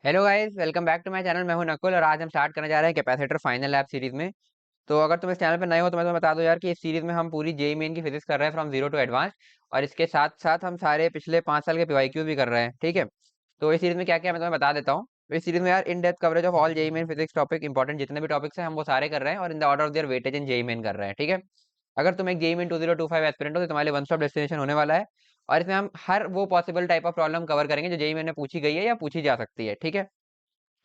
Hello guys, welcome back to my channel. मैं हूं नकुल और आज हम स्टार्ट करने जा रहे हैं कैपेसिटर फाइनल लैब सीरीज में। तो अगर तुम इस चैनल पे नए हो तो मैं तुम्हें बता दूं यार कि इस सीरीज में हम पूरी जेई मेन की फिजिक्स कर रहे हैं फ्रॉम जीरो टू एडवांस। और इसके साथ साथ हम सारे पिछले 5 साल के पीवाईक्यू भी कर रहे हैं, ठीक है। तो इस सीरीज में क्या क्या मैं तुम्हें बता देता हूँ। तो इस सीरीज में यार in depth coverage of all JEE Main physics topic, important जितने भी टॉपिक्स हैं हम वो सारे कर रहे हैं और in the order of their weightage in JEE Main कर रहे हैं, ठीक है। अगर तुम एक जेई मेन 2025 एस्पिरेंट हो तो तुम्हारे लिए वन स्टॉप डेस्टिनेशन होने वाला है। और इसमें हम हर वो possible type of problem cover करेंगे जो जेई मेन में पूछी गई है या पूछी जा सकती है, ठीक है।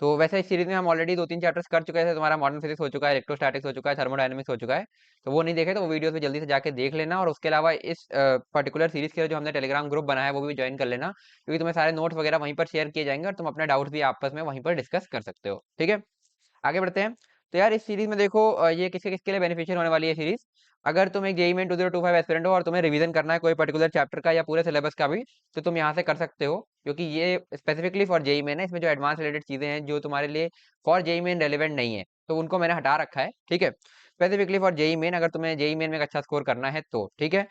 तो वैसे इस सीरीज में हम ऑलरेडी 2-3 चैप्टर्स कर चुके हैं। तुम्हारा मॉडर्न फिजिक्स हो चुका है, इलेक्ट्रोस्टैटिक्स हो चुका है, थर्मोडायनेमिक्स हो चुका है। तो वो नहीं देखे तो वो वीडियोस में जल्दी से जाके देख लेना। और उसके अलावा इस पर्टिकुलर सीरीज के लिए जो हमने टेलीग्राम ग्रुप बनाया है वो भी ज्वाइन कर लेना, क्योंकि तुम्हें सारे नोट्स वगैरह वहीं पर शेयर किए जाएंगे और तुम अपने डाउट्स भी आपस में वहीं पर डिस्कस कर सकते हो, ठीक है। आगे बढ़ते हैं। तो यार इस सीरीज में देखो, ये किसके किसके लिए बेनिफिशियल होने वाली है सीरीज। अगर तुम एक जेईई मेन 2025 एस्पिरेंट हो और तुम्हें रिवीजन करना है कोई पर्टिकुलर चैप्टर का या पूरे सिलेबस का भी, तो तुम यहाँ से कर सकते हो, क्योंकि ये स्पेसिफिकली फॉर जेईई मेन है। इसमें जो एडवांस रिलेटेड चीजें हैं जो तुम्हारे लिए फॉर जेईई मेन रेलिवेंट नहीं है, तो उनको मैंने हटा रखा है, ठीक है। स्पेसिफिकली फॉर जेईई मेन, अगर तुम्हें जेईई मेन में एक अच्छा स्कोर करना है तो, ठीक है।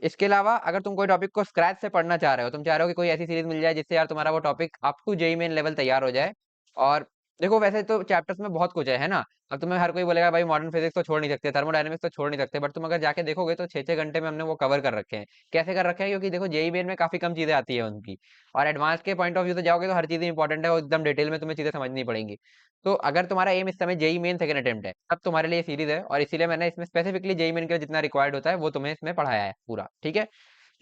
इसके अलावा अगर तुम कोई टॉपिक को स्क्रैच से पढ़ना चाह रहे हो, तुम चाह रहे हो कि कोई ऐसी सीरीज मिल जाए जिससे यार तुम्हारा वो topic up to JEE Main level तैयार हो जाए। और देखो वैसे तो चैप्टर्स में बहुत कुछ है ना। अब तुम्हें हर कोई बोलेगा भाई मॉडर्न फिजिक्स तो छोड़ नहीं सकते, थर्मोडायनेमिक्स तो छोड़ नहीं सकते, बट तुम अगर जाके देखोगे तो 6-6 घंटे में हमने वो कवर कर रखे हैं। कैसे कर रखे हैं? क्योंकि देखो जेईई मेन में काफी कम चीजें आती है उनकी, और एडवांस के पॉइंट ऑफ व्यू से जाओगे तो हर चीज इंपॉर्टेंट है और एकदम डिटेल में तुम्हें चीजें समझनी पड़ेंगी। तो अगर तुम्हारा एम इस समय जेईई मेन सेकंड अटेम्प्ट है तब तुम्हारे लिए सीरीज है, और इसीलिए मैंने इसमें स्पेसिफिकली जेईई मेन के लिए जितना रिक्वायर्ड होता है वो तुम्हें इसमें पढ़ाया है पूरा, ठीक है।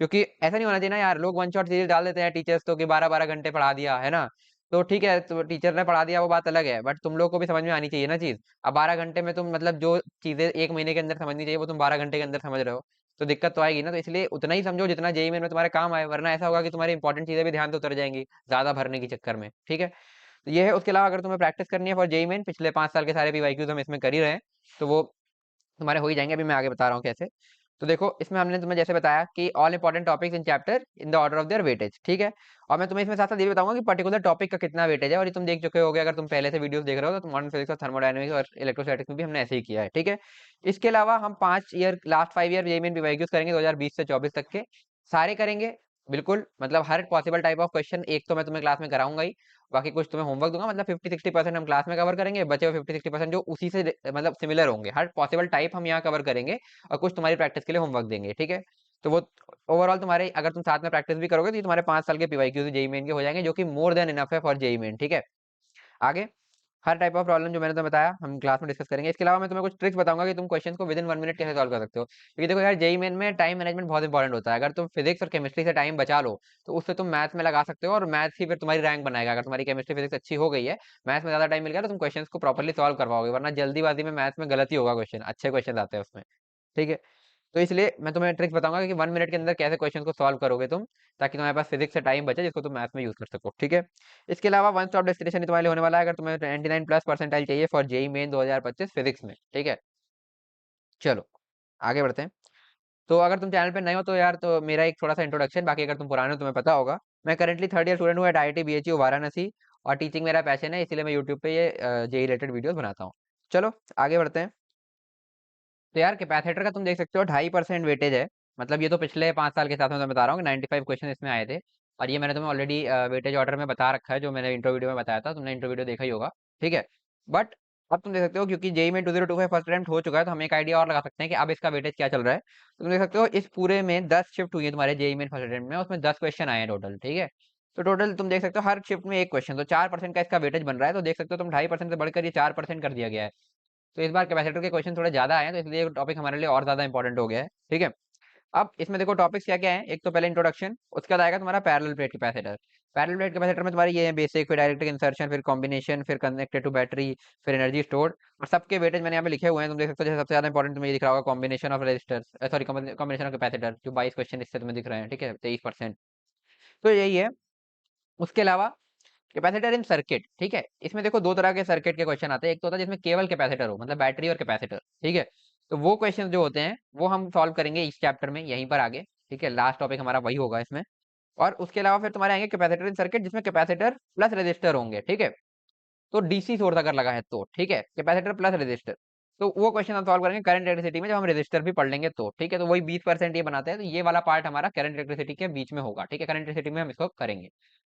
क्योंकि ऐसा नहीं होना चाहिए ना यार, लोग वन शॉट सीरीज डाल देते हैं टीचर्स तो कि 12-12 घंटे पढ़ा दिया है ना। तो ठीक है, तो टीचर ने पढ़ा दिया वो बात अलग है, बट तुम लोग को भी समझ में आनी चाहिए ना चीज। अब 12 घंटे में तुम मतलब जो चीजें एक महीने के अंदर समझनी चाहिए वो तुम 12 घंटे के अंदर समझ रहे हो, तो दिक्कत तो आएगी ना। तो इसलिए उतना ही समझो जितना जेईई में तुम्हारे काम आए, वरना ऐसा होगा कि तुम्हारी इंपॉर्टेंट चीजें भी ध्यान से उतर जाएंगी ज्यादा भरने के चक्कर में, ठीक है। तो ये है। उसके अलावा अगर तुम्हें प्रैक्टिस करनी है फॉर जेईई मेन, पिछले 5 साल के सारे पीवाईक्यूज हम इसमें कर ही रहे हैं, तो वो तुम्हारे हो ही जाएंगे। अभी मैं आगे बता रहा हूँ कैसे। तो देखो इसमें हमने तुम्हें जैसे बताया कि all important topics in chapter in the order of their weightage, ठीक है। और मैं तुम्हें इसमें साथ साथ ये भी बताऊंगा कि पर्टिकुलर टॉपिक का कितना वेटेज है, और ये तुम देख चुके होगे अगर तुम पहले से वीडियोस देख रहे हो तो मॉडर्न फिजिक्स और थर्मोडायनेमिक्स और इलेक्ट्रोस्टैटिक्स में भी हमने ऐसे ही किया है, ठीक है। इसके अलावा हम 5 year last 5 year JEE main PYQs करेंगे 2020 से 24 तक के, सारे करेंगे। बिल्कुल, मतलब हर पॉसिबल टाइप ऑफ क्वेश्चन एक तो मैं तुम्हें क्लास में कराऊंगा ही, बाकी कुछ तुम्हें होमवर्क दूंगा। मतलब 50-60% हम क्लास में कवर करेंगे, बचे हुए 50-60% जो उसी से मतलब सिमिलर होंगे, हर पॉसिबल टाइप हम यहाँ कवर करेंगे। और कुछ तुम्हारी प्रैक्टिस के लिए होमवर्क देंगे, ठीक है। तो वो ओवरऑल तुम्हारे, अगर तुम साथ में प्रैक्टिस भी करोगे तो ये तुम्हारे 5 साल के पीवाईक्यू जेईई मेन के हो जाएंगे, जो कि मोर देन इनफ है फॉर जेईई मेन, ठीक है। आगे हर टाइप ऑफ प्रॉब्लम जो मैंने तुम्हें बताया हम क्लास में डिस्कस करेंगे। इसके अलावा मैं तुम्हें कुछ ट्रिक्स बताऊंगा कि तुम क्वेश्चन को विद इन 1 मिनट कैसे सॉल्व कर सकते हो, क्योंकि देखो यार जेईई मेन में टाइम मैनेजमेंट बहुत इंपॉर्टेंट होता है। अगर तुम फिजिक्स और केमिस्ट्री से टाइम बचा लो तो उससे तुम मैथ्स में लगा सकते हो, और मैथ्स ही फिर तुम्हारी रैंक बनाएगा। अगर तुम्हारी केमिस्ट्री फिजिक्स अच्छी हो गई है, मैथ्स में ज्यादा टाइम मिल गया तो तुम क्वेश्चन को प्रॉपरली सॉल्व करवाओगे, वरना जल्दीबाजी में मैथ्स में गलत ही होगा, क्वेश्चन अच्छे क्वेश्चन आते हैं उसमें, ठीक है। तो इसलिए मैं तुम्हें ट्रिक्स बताऊंगा कि 1 मिनट के अंदर कैसे क्वेश्चन को सॉल्व करोगे तुम, ताकि तुम्हारे पास फिजिक्स से टाइम बचे जिसको तुम मैथ्स में यूज कर सको, ठीक है। इसके अलावा वन स्टॉप डेस्टिनेशन तुम्हारे लिए होने वाला है अगर तुम्हें 99 प्लस परसेंटाइल चाहिए फॉर जेई मेन 2025 फिजिक्स में, ठीक है। चलो आगे बढ़ते हैं। तो अगर तुम चैनल पे नए हो तो यार, तो मेरा एक थोड़ा सा इंट्रोडक्शन, बाकी अगर तुम पुराने हो तुम्हें पता होगा। मैं करंटली थर्ड ईयर स्टूडेंट हूँ एट IIT BHU वाराणसी, और टीचिंग मेरा पैशन है, इसीलिए मैं यूट्यूब पे ये जेई रिलेटेड वीडियोस बनाता हूँ। चलो आगे बढ़ते हैं। तो यार कैपेसिटर का तुम देख सकते हो 2.5% वेटेज है। मतलब ये तो पिछले 5 साल के साथ में मैं बता रहा हूँ कि 95 क्वेश्चन इसमें आए थे। और ये मैंने तुम्हें ऑलरेडी वेटेज ऑर्डर में बता रखा है, जो मैंने इंट्रो वीडियो में बताया था, तुमने इंट्रो वीडियो देखा ही होगा, ठीक है। बट अब तुम देख सकते हो क्योंकि जेई में 2025 फर्स्ट अटेम्प्ट हो चुका है, तो हम एक आइडिया और लगा सकते हैं कि अब इसका वेटेज क्या चल रहा है। तो तुम देख सकते हो इस पूरे में 10 शिफ्ट हुई है तुम्हारे जेई में फर्स्ट अटेम्प्ट में, उसमें 10 क्वेश्चन आए हैं टोटल, ठीक है। तो टोटल तुम देख सकते हो हर शिफ्ट में एक क्वेश्चन, तो 4% का इसका वेटेज बन रहा है। तो देख सकते हो तुम 2.5% से बढ़कर ये 4% कर दिया गया है। तो इस बार कैपेसिटर के क्वेश्चन थोड़े ज्यादा आए हैं, तो इसलिए टॉपिक हमारे लिए और ज्यादा इंपॉर्टेंट हो गया है, ठीक है। अब इसमें देखो टॉपिक्स क्या क्या है। एक तो पहले इंट्रोडक्शन, उसके बाद आएगा तुम्हारा parallel plate capacitor. Parallel plate capacitor में तुम्हारी ये है बेसिक, फिर डायरेक्ट्रिक इंसर्शन, फिर कॉम्बिनेशन, फिर कनेक्टेड टू बैटरी, फिर एनर्जी स्टोर्ड। और सबके वेटेज मैंने यहाँ पे लिखे हुए हैं, तुम देख सकते हो। जैसे सबसे ज्यादा इंपॉर्टेंट तुम्हें ये दिख रहा होगा combination of resistors, sorry combination of capacitor, जो 22 क्वेश्चन इससे तुम्हें दिख रहे हैं, ठीक है, 23%। तो यही है। उसके अलावा कैपेसिटर इन सर्किट, ठीक है। इसमें देखो दो तरह के सर्किट के क्वेश्चन आते हैं। एक तो होता है जिसमें केवल कैपेसिटर हो, मतलब बैटरी और कैपेसिटर, ठीक है। तो वो क्वेश्चन जो होते हैं वो हम सॉल्व करेंगे इस चैप्टर में यहीं पर आगे, ठीक है। लास्ट टॉपिक हमारा वही होगा इसमें। और उसके अलावा फिर तुम्हारे आएंगे कैपेसिटर इन सर्किट, जिसमें कैपेसिटर प्लस रेजिस्टर होंगे, ठीक है। तो डीसी सोर्स अगर लगा है तो, ठीक है, कैपेसिटर प्लस रेजिस्टर। तो वो क्वेश्चन हम सॉल्व करेंगे करंट इलेक्ट्रिसिटी में, जब हम रेजिस्टर भी पढ़ लेंगे तो, ठीक है। तो वही 20% ये बनाते हैं, तो ये वाला पार्ट हमारा करंट इलेक्ट्रिसिटी के बीच में होगा, ठीक है। करंट इलेक्ट्रिसिटी में हम इसको करेंगे।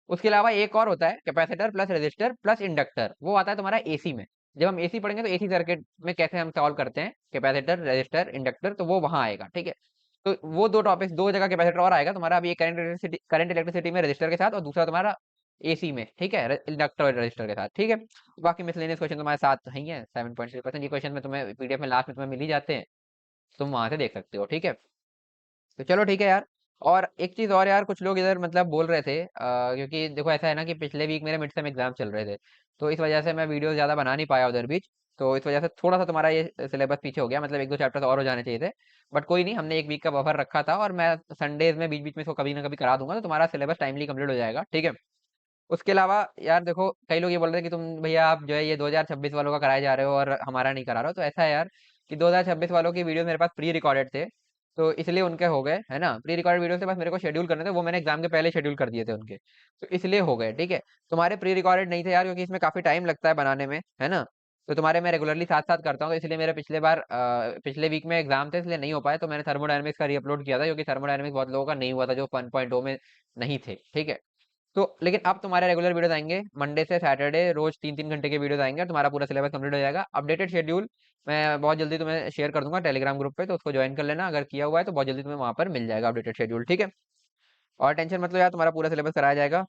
उसके अलावा एक और होता है capacitor plus resistor plus inductor, वो आता है तुम्हारा एसी में। जब हम एसी पढ़ेंगे तो एसी सर्किट में कैसे हम सॉल्व करते हैं कैपेसिटर रेजिस्टर इंडक्टर, तो वो वहां आएगा, ठीक है। तो वो दो टॉपिक्स, दो जगह कैपेसिटर और आएगा तुम्हारा, अभी एक करंट इलेक्ट्रिसिटी में रजिस्टर के साथ, और दूसरा तुम्हारा एसी में, ठीक है, इंडक्टर और रजिस्टर के साथ, ठीक है। बाकी मिसलेनियस क्वेश्चन तुम्हारे साथ ही है 7.6%, ये क्वेश्चन में तुम्हें पीडीएफ में लास्ट में तुम्हें मिल ही जाते हैं, तुम वहां से देख सकते हो, ठीक है। तो चलो ठीक है यार। और एक चीज और यार, कुछ लोग इधर मतलब बोल रहे थे क्योंकि देखो ऐसा है ना कि पिछले वीक मेरे मिड सेम एग्जाम चल रहे थे, तो इस वजह से मैं वीडियो ज्यादा बना नहीं पाया उधर बीच। तो इस वजह से थोड़ा सा तुम्हारा ये सिलेबस पीछे हो गया, मतलब एक दो चैप्टर और हो जाने चाहिए थे। बट कोई नहीं, हमने एक वीक का बफर रखा था, और मैं संडेज में बीच बीच में इसको कभी ना कभी करा दूंगा, तो तुम्हारा सिलेबस टाइमली कंप्लीट हो जाएगा, ठीक है। उसके अलावा यार देखो, कई लोग ये बोल रहे हैं कि तुम भैया आप जो है ये 2026 वालों का कराए जा रहे हो और हमारा नहीं करा रहे हो, तो ऐसा है यार कि 2026 वालों की वीडियो मेरे पास प्री रिकॉर्डेड थे, तो इसलिए उनके हो गए, है ना। प्री रिकॉर्डेड वीडियो से बस मेरे को शेड्यूल करने थे, वो मैंने एग्जाम के पहले शेड्यूल कर दिए थे उनके, तो इसलिए हो गए, ठीक है। तुम्हारे प्री रिकॉर्डेड नहीं थे यार, क्योंकि इसमें काफी टाइम लगता है बनाने में, है ना। तो तुम्हारे मैं रेगुलरली साथ साथ करता हूँ, तो इसलिए मेरे पिछले बार पिछले वीक में एग्जाम थे, इसलिए नहीं हो पाए, तो मैंने थर्मोडायनेमिक्स का रीअपलोड किया था, क्योंकि थर्मोडायनेमिक्स बहुत लोगों का नहीं हुआ था जो 1.0 में नहीं थे, ठीक है। तो लेकिन अब तुम्हारे रेगुलर वीडियोस आएंगे मंडे से सैटरडे, रोज 3-3 घंटे के वीडियोस आएंगे, और तुम्हारा पूरा सिलेबस कंप्लीट हो जाएगा। अपडेटेड शेड्यूल मैं बहुत जल्दी तुम्हें शेयर कर दूंगा टेलीग्राम ग्रुप पे, तो उसको ज्वाइन कर लेना, अगर किया हुआ है तो बहुत जल्दी तुम्हें वहां पर मिल जाएगा अपडेटेड शेड्यूल, ठीक है। और टेंशन मतलब यार, तुम्हारा पूरा सिलेबस कराया जाएगा।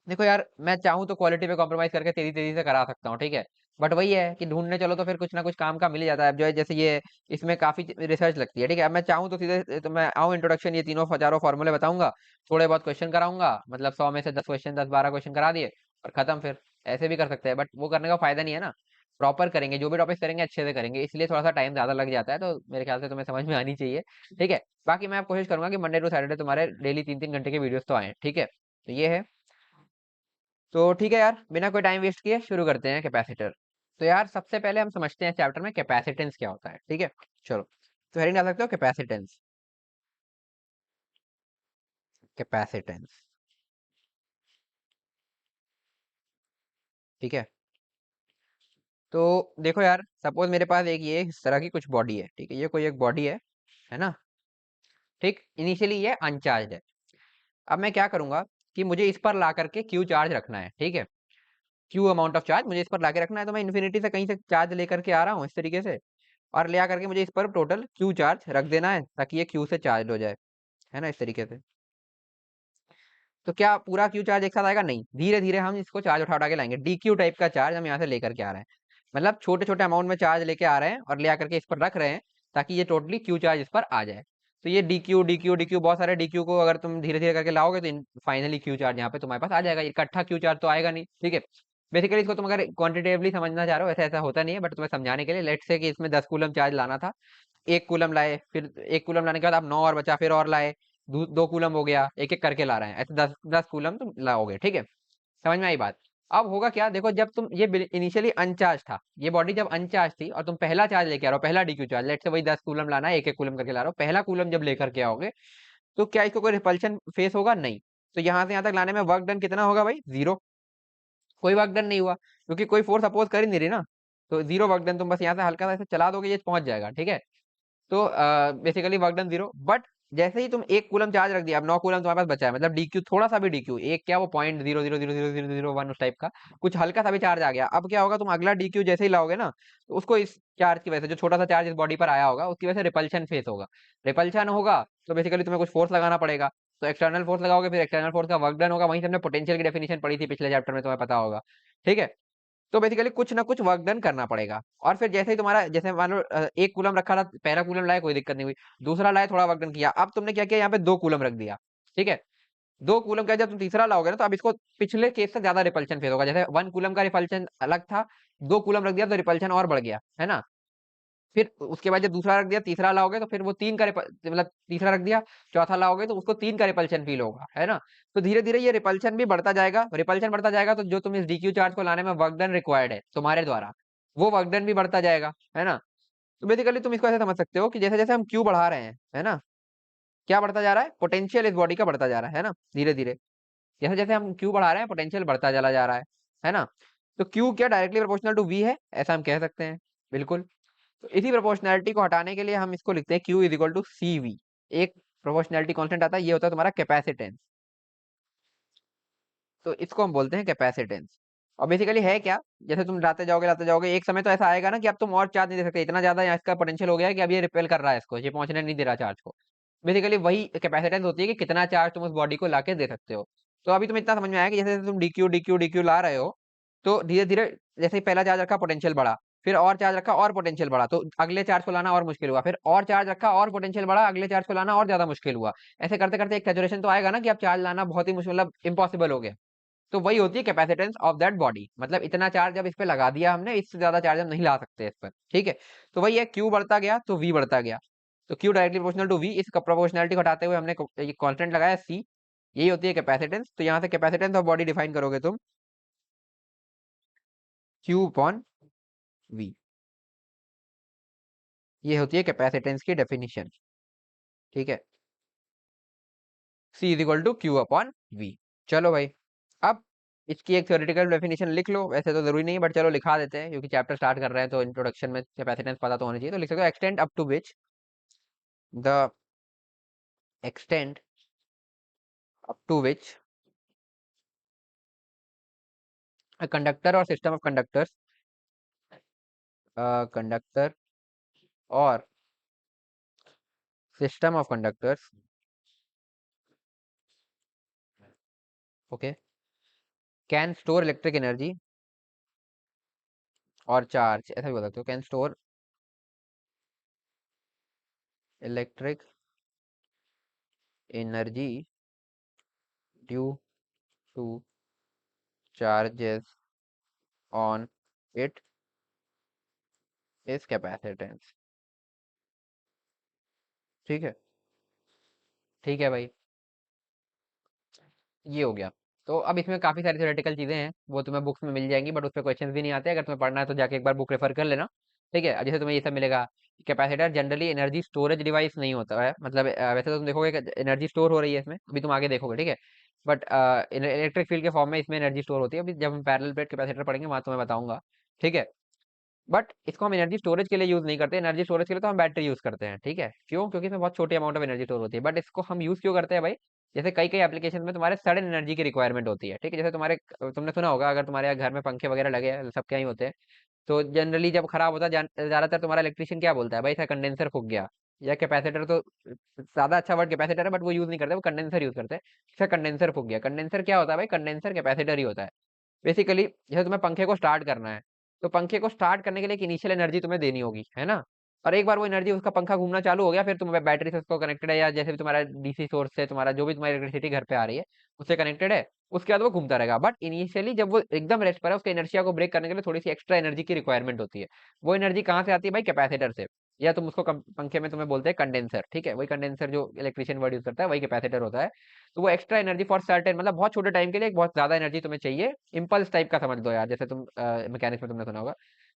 देखो यार, मैं चाहूँ तो क्वालिटी पे कॉम्प्रोमाइज करके तेजी तेजी से करा सकता हूँ, ठीक है। बट वही है कि ढूंढने चलो तो फिर कुछ ना कुछ काम का मिल ही जाता है, अब जो है जैसे ये इसमें काफी रिसर्च लगती है, ठीक है। अब मैं चाहूँ तो सीधे तो मैं आऊँ इंट्रोडक्शन, ये तीनों चारों फॉर्मूले बताऊंगा, थोड़े बहुत क्वेश्चन कराऊंगा, मतलब 100 में से 10 क्वेश्चन, 10-12 क्वेश्चन करा दिए और खत्म फिर। ऐसे भी कर सकते हैं, बट वो करने का फायदा नहीं है ना। प्रॉपर करेंगे, जो भी टॉपिक करेंगे अच्छे से करेंगे, इसलिए थोड़ा सा टाइम ज्यादा लग जाता है, तो मेरे ख्याल से तुम्हें समझ में आनी चाहिए, ठीक है। बाकी मैं कोशिश करूंगा कि मंडे टू सैटरडे तुम्हारे डेली 3-3 घंटे के वीडियोस तो आए, ठीक है। तो ये है। तो ठीक है यार, बिना कोई टाइम वेस्ट किए शुरू करते हैं कैपेसिटर। तो यार सबसे पहले हम समझते हैं चैप्टर में कैपेसिटेंस क्या होता है, ठीक है। चलो, तो हेडिंग डाल सकते हो कैपेसिटेंस। कैपेसिटेंस, ठीक है। तो देखो यार, सपोज मेरे पास एक ये इस तरह की कुछ बॉडी है, ठीक है, ये कोई एक बॉडी है ना। ठीक, इनिशियली ये अनचार्ज है। अब मैं क्या करूंगा कि मुझे इस पर ला करके क्यू चार्ज रखना है, ठीक है। क्यू अमाउंट ऑफ चार्ज मुझे इस पर ला के रखना है, तो मैं इन्फिनिटी से कहीं से चार्ज लेकर के आ रहा हूँ इस तरीके से, और ले आकर के मुझे इस पर टोटल क्यू चार्ज रख देना है, ताकि ये क्यू से चार्ज हो जाए, है ना, इस तरीके से। तो क्या पूरा क्यू चार्ज एक साथ आएगा? नहीं, धीरे धीरे हम इसको चार्ज उठा उठा के लाएंगे, डी क्यू टाइप का चार्ज हम यहाँ से लेकर के आ रहे हैं, मतलब छोटे छोटे अमाउंट में चार्ज लेके आ रहे हैं और ले आकर के इस पर रख रहे हैं, ताकि ये टोटली क्यू चार्ज इस पर आ जाए। तो ये D Q D Q D Q, बहुत सारे डी क्यू को अगर तुम धीरे धीरे करके लाओगे तो फाइनली क्यू चार्ज यहाँ पे तुम्हारे पास आ जाएगा, इकट्ठा क्यू चार्ज तो आएगा नहीं, ठीक है। बेसिकली इसको तुम अगर क्वांटिटेटिवली समझना चाह रहे हो, ऐसा ऐसा होता नहीं है, बट तुम्हें समझाने के लिए, लेट से कि इसमें 10 कूलम चार्ज लाना था, 1 कूलम लाए, फिर 1 कूलम लाने के बाद आप 9 और बचा, फिर और लाए, 2 कूलम हो गया, एक एक करके ला रहे हैं, ऐसे 10 10 कूलम तुम लाओगे, ठीक है। समझ में आई बात? अब होगा क्या, देखो, जब तुम ये इनिशियली अनचार्ज था, ये बॉडी जब अनचार्ज थी और तुम पहला चार्ज लेके आ रहे हो, पहला डीक्यू चार्ज, लेट से वही 10 कूलम लाना है, एक एक कूलम करके ला रहे हो, पहला कूलम जब लेकर के आओगे, तो क्या इसको कोई रिपल्शन फेस होगा? नहीं। तो यहाँ से यहाँ तक लाने में वर्क डन कितना होगा भाई? जीरो। कोई वर्क डन नहीं हुआ, क्योंकि कोई फोर्स अपोज कर ही नहीं रही ना, तो जीरो वर्क डन। तुम बस यहाँ से हल्का सा ऐसे चला दोगे, ये पहुंच जाएगा, ठीक है। तो basically work done zero. But जैसे ही तुम 1 कूलम चार्ज रख दिया, अब 9 कूलम तुम्हारे पास बचा है, मतलब डीक्यू थोड़ा सा भी डीक्यू, एक क्या वो 0.0000001 उस टाइप का कुछ हल्का सा भी चार्ज आ गया, अब क्या होगा, तुम अगला डीक्यू जैसे ही लाओगे ना, तो उसको इस चार्ज की वजह से, जो छोटा सा चार्ज इस बॉडी पर आया होगा, उसकी वजह से रिपल्शन फेस होगा। रिपल्शन होगा तो बेसिकली तुम्हें कुछ फोर्स लगाना पड़ेगा, तो एक्सटर्नल फोर्स लगाओगे, फिर एक्सटर्नल फोर्स का वर्क डन होगा, वहीं से हमने पोटेंशियल की डेफिनेशन पढ़ी थी पिछले चैप्टर में, तुम्हें पता होगा, ठीक है। तो बेसिकली कुछ ना कुछ वर्क डन करना पड़ेगा, और फिर जैसे ही तुम्हारा, जैसे मान लो 1 कूलम रखा था, पहला कूलम लाया, कोई दिक्कत नहीं हुई, दूसरा लाया, थोड़ा वर्क डन किया, अब तुमने क्या किया, यहाँ पे 2 कूलम रख दिया, ठीक है। 2 कूलम का जब तुम तीसरा लाओगे ना, तो अब इसको पिछले केस से ज्यादा रिपल्शन फेस होगा, जैसे 1 कूलम का रिपल्शन अलग था, 2 कूलम रख दिया तो रिपल्शन और बढ़ गया, है ना। फिर उसके बाद जब दूसरा रख दिया, तीसरा लाओगे तो फिर वो तीन का मतलब तीसरा रख दिया, चौथा लाओगे तो उसको 3 का रिपल्शन फील होगा, है ना। तो धीरे धीरे ये रिपल्शन भी बढ़ता जाएगा, रिपल्शन बढ़ता जाएगा, तो जो तुम इस डीक्यू चार्ज को लाने में वर्क डन रिक्वायर्ड है तुम्हारे द्वारा, वो वर्क डन भी बढ़ता जाएगा, है ना। तो बेसिकली तुम इसको ऐसे समझ सकते हो कि जैसे जैसे हम क्यू बढ़ा रहे हैं, है ना, क्या बढ़ता जा रहा है? पोटेंशियल इस बॉडी का बढ़ता जा रहा है ना, धीरे धीरे। जैसे जैसे हम क्यू बढ़ा रहे हैं, पोटेंशियल बढ़ता चला जा रहा है ना। तो क्यू क्या डायरेक्टली प्रोपोर्शनल टू वी है, ऐसा हम कह सकते हैं, बिल्कुल। तो इसी प्रोपोर्शनैलिटी को हटाने के लिए हम इसको लिखते हैं Q is equal to C V. एक प्रोपोर्शनैलिटी कांस्टेंट आता है, ये होता है तुम्हारा कैपेसिटेंस। तो इसको हम बोलते हैं कैपेसिटेंस। और बेसिकली है क्या, जैसे तुम लाते जाओगे एक समय तो ऐसा आएगा ना कि अब तुम और चार्ज नहीं दे सकते, इतना ज्यादा यहाँ इसका पोटेंशियल हो गया है कि अब ये रिपेल कर रहा है इसको, ये पहुंचने नहीं दे रहा चार्ज को। बेसिकली वही कैपेसिटेंस होती है कि कितना चार्ज तुम उस बॉडी को लाके दे सकते हो। तो अभी तुम्हें इतना समझ में आया कि जैसे जैसे तुम डी क्यू ला रहे हो, तो धीरे धीरे जैसे ही पहला चार्ज रखा पोटेंशियल बढ़ा, फिर और चार्ज रखा और पोटेंशियल बढ़ा, तो अगले चार्ज को लाना और मुश्किल हुआ, फिर और चार्ज रखा और पोटेंशियल बढ़ा, अगले चार्ज को लाना और ज्यादा मुश्किल हुआ। ऐसे करते करते एक सैचुरेशन तो आएगा ना कि अब चार्ज लाना बहुत ही मुश्किल, मतलब इम्पॉसिबल हो गया। तो वही होती है कैपेसिटेंस ऑफ दैट बॉडी, मतलब इतना चार्ज जब इस पे लगा दिया हमने, इससे ज्यादा चार्ज हम नहीं ला सकते इस पर, ठीक है। तो वही है, क्यू बढ़ता गया तो वी बढ़ता गया। तो Q directly proportional to V, इस प्रोपोर्शनलिटी को हटाते हुए हमने ये कांस्टेंट लगाया सी। यही होती है कैपेसिटेंस। तो यहाँ से कैपेसिटेंस ऑफ बॉडी डिफाइन करोगे तुम क्यू अपॉन वी। ये होती है कैपेसिटेंस की डेफिनेशन, ठीक है। C is equal to Q upon V. चलो भाई, अब इसकी एक थ्योरेटिकल डेफिनेशन लिख लो, वैसे तो जरूरी नहीं है बट चलो लिखा देते हैं क्योंकि चैप्टर स्टार्ट कर रहे हैं तो इंट्रोडक्शन में कैपेसिटेंस पता तो होना चाहिए। तो लिख सकते हो extend up to which the extent up to which a conductor or system of conductors conductor or system of conductors, okay, can store electric energy और चार्ज, ऐसा भी बोल सकते हो, can store electric energy due two charges on it is capacitance. ठीक है, ठीक है भाई, ये हो गया। तो अब इसमें काफी सारी थ्योरेटिकल चीजें हैं, वो तुम्हें बुक्स में मिल जाएंगी बट उस पर क्वेश्चंस भी नहीं आते। अगर तुम्हें पढ़ना है तो जाके एक बार बुक रेफर कर लेना, ठीक है। जैसे तुम्हें ये सब मिलेगा, capacitor generally energy storage device नहीं होता है, मतलब वैसे तो तुम देखोगे एनर्जी स्टोर हो रही है इसमें, अभी तुम आगे देखोगे, ठीक है। बट इलेक्ट्रिक फील्ड के फॉर्म में इसमें एनर्जी स्टोर होती है, अभी जब हम पैरेलल प्लेट कैपेसिटर पढ़ेंगे वहां तुम्हें बताऊंगा, ठीक है। बट इसको हम एनर्जी स्टोरेज के लिए यूज नहीं करते, एनर्जी स्टोरेज के लिए तो हम बैटरी यूज करते हैं, ठीक है। क्यों? क्योंकि इसमें बहुत छोटी अमाउंट ऑफ एनर्जी स्टोर होती है। बट इसको हम यूज क्यों करते हैं भाई? जैसे कई कई एप्लीकेशन में तुम्हारे सडन एनर्जी की रिक्वायरमेंट होती है, ठीक है। जैसे तुम्हारे, तुमने सुना होगा अगर तुम्हारे यहाँ घर में पंखे वगैरह लगे हैं, सबके यहाँ ही होते हैं, तो जनरली जब खराब होता है ज्यादातर तुम्हारा इलेक्ट्रिशियन क्या बोलता है, भाई इसका कंडेंसर फूक गया। या कैपेसिटर तो ज्यादा अच्छा वर्ड कैपेसिटर है बट वो यूज नहीं करते, वो कंडेंसर यूज करते हैं। इसका कंडेंसर फूक गया। कंडेंसर क्या होता है भाई? कंडेंसर कैपेसिटर ही होता है बेसिकली। जैसे तुम्हें पंखे को स्टार्ट करना है, तो पंखे को स्टार्ट करने के लिए एक इनिशियल एनर्जी तुम्हें देनी होगी, है ना। और एक बार वो एनर्जी, उसका पंखा घूमना चालू हो गया, फिर तुम्हें बैटरी से उसको कनेक्टेड है, या जैसे भी तुम्हारा डीसी सोर्स से तुम्हारा जो भी तुम्हारी इलेक्ट्रिसिटी घर पे आ रही है उससे कनेक्टेड है, उसके बाद वो घूमता रहेगा। बट इनिशियली जब वो एकदम रेस्ट पर है, उसके इनर्शिया को ब्रेक करने के लिए थोड़ी सी एक्स्ट्रा एनर्जी की रिक्वायरमेंट होती है। वो एनर्जी कहाँ से आती है भाई? कैपेसिटर से। या तुम उसको पंखे में तुम्हें बोलते हैं कंडेंसर, ठीक है। वही कंडेंसर जो इलेक्ट्रिशियन वर्ड यूज करता है वही कैपेसिटर होता है। तो वो एक्स्ट्रा एनर्जी फॉर सर्टेन, मतलब बहुत छोटे टाइम के लिए बहुत ज्यादा एनर्जी तुम्हें चाहिए, इम्पल्स टाइप का समझ लो यार, जैसे तुम मैकेनिक्स में तुमने सुना होगा।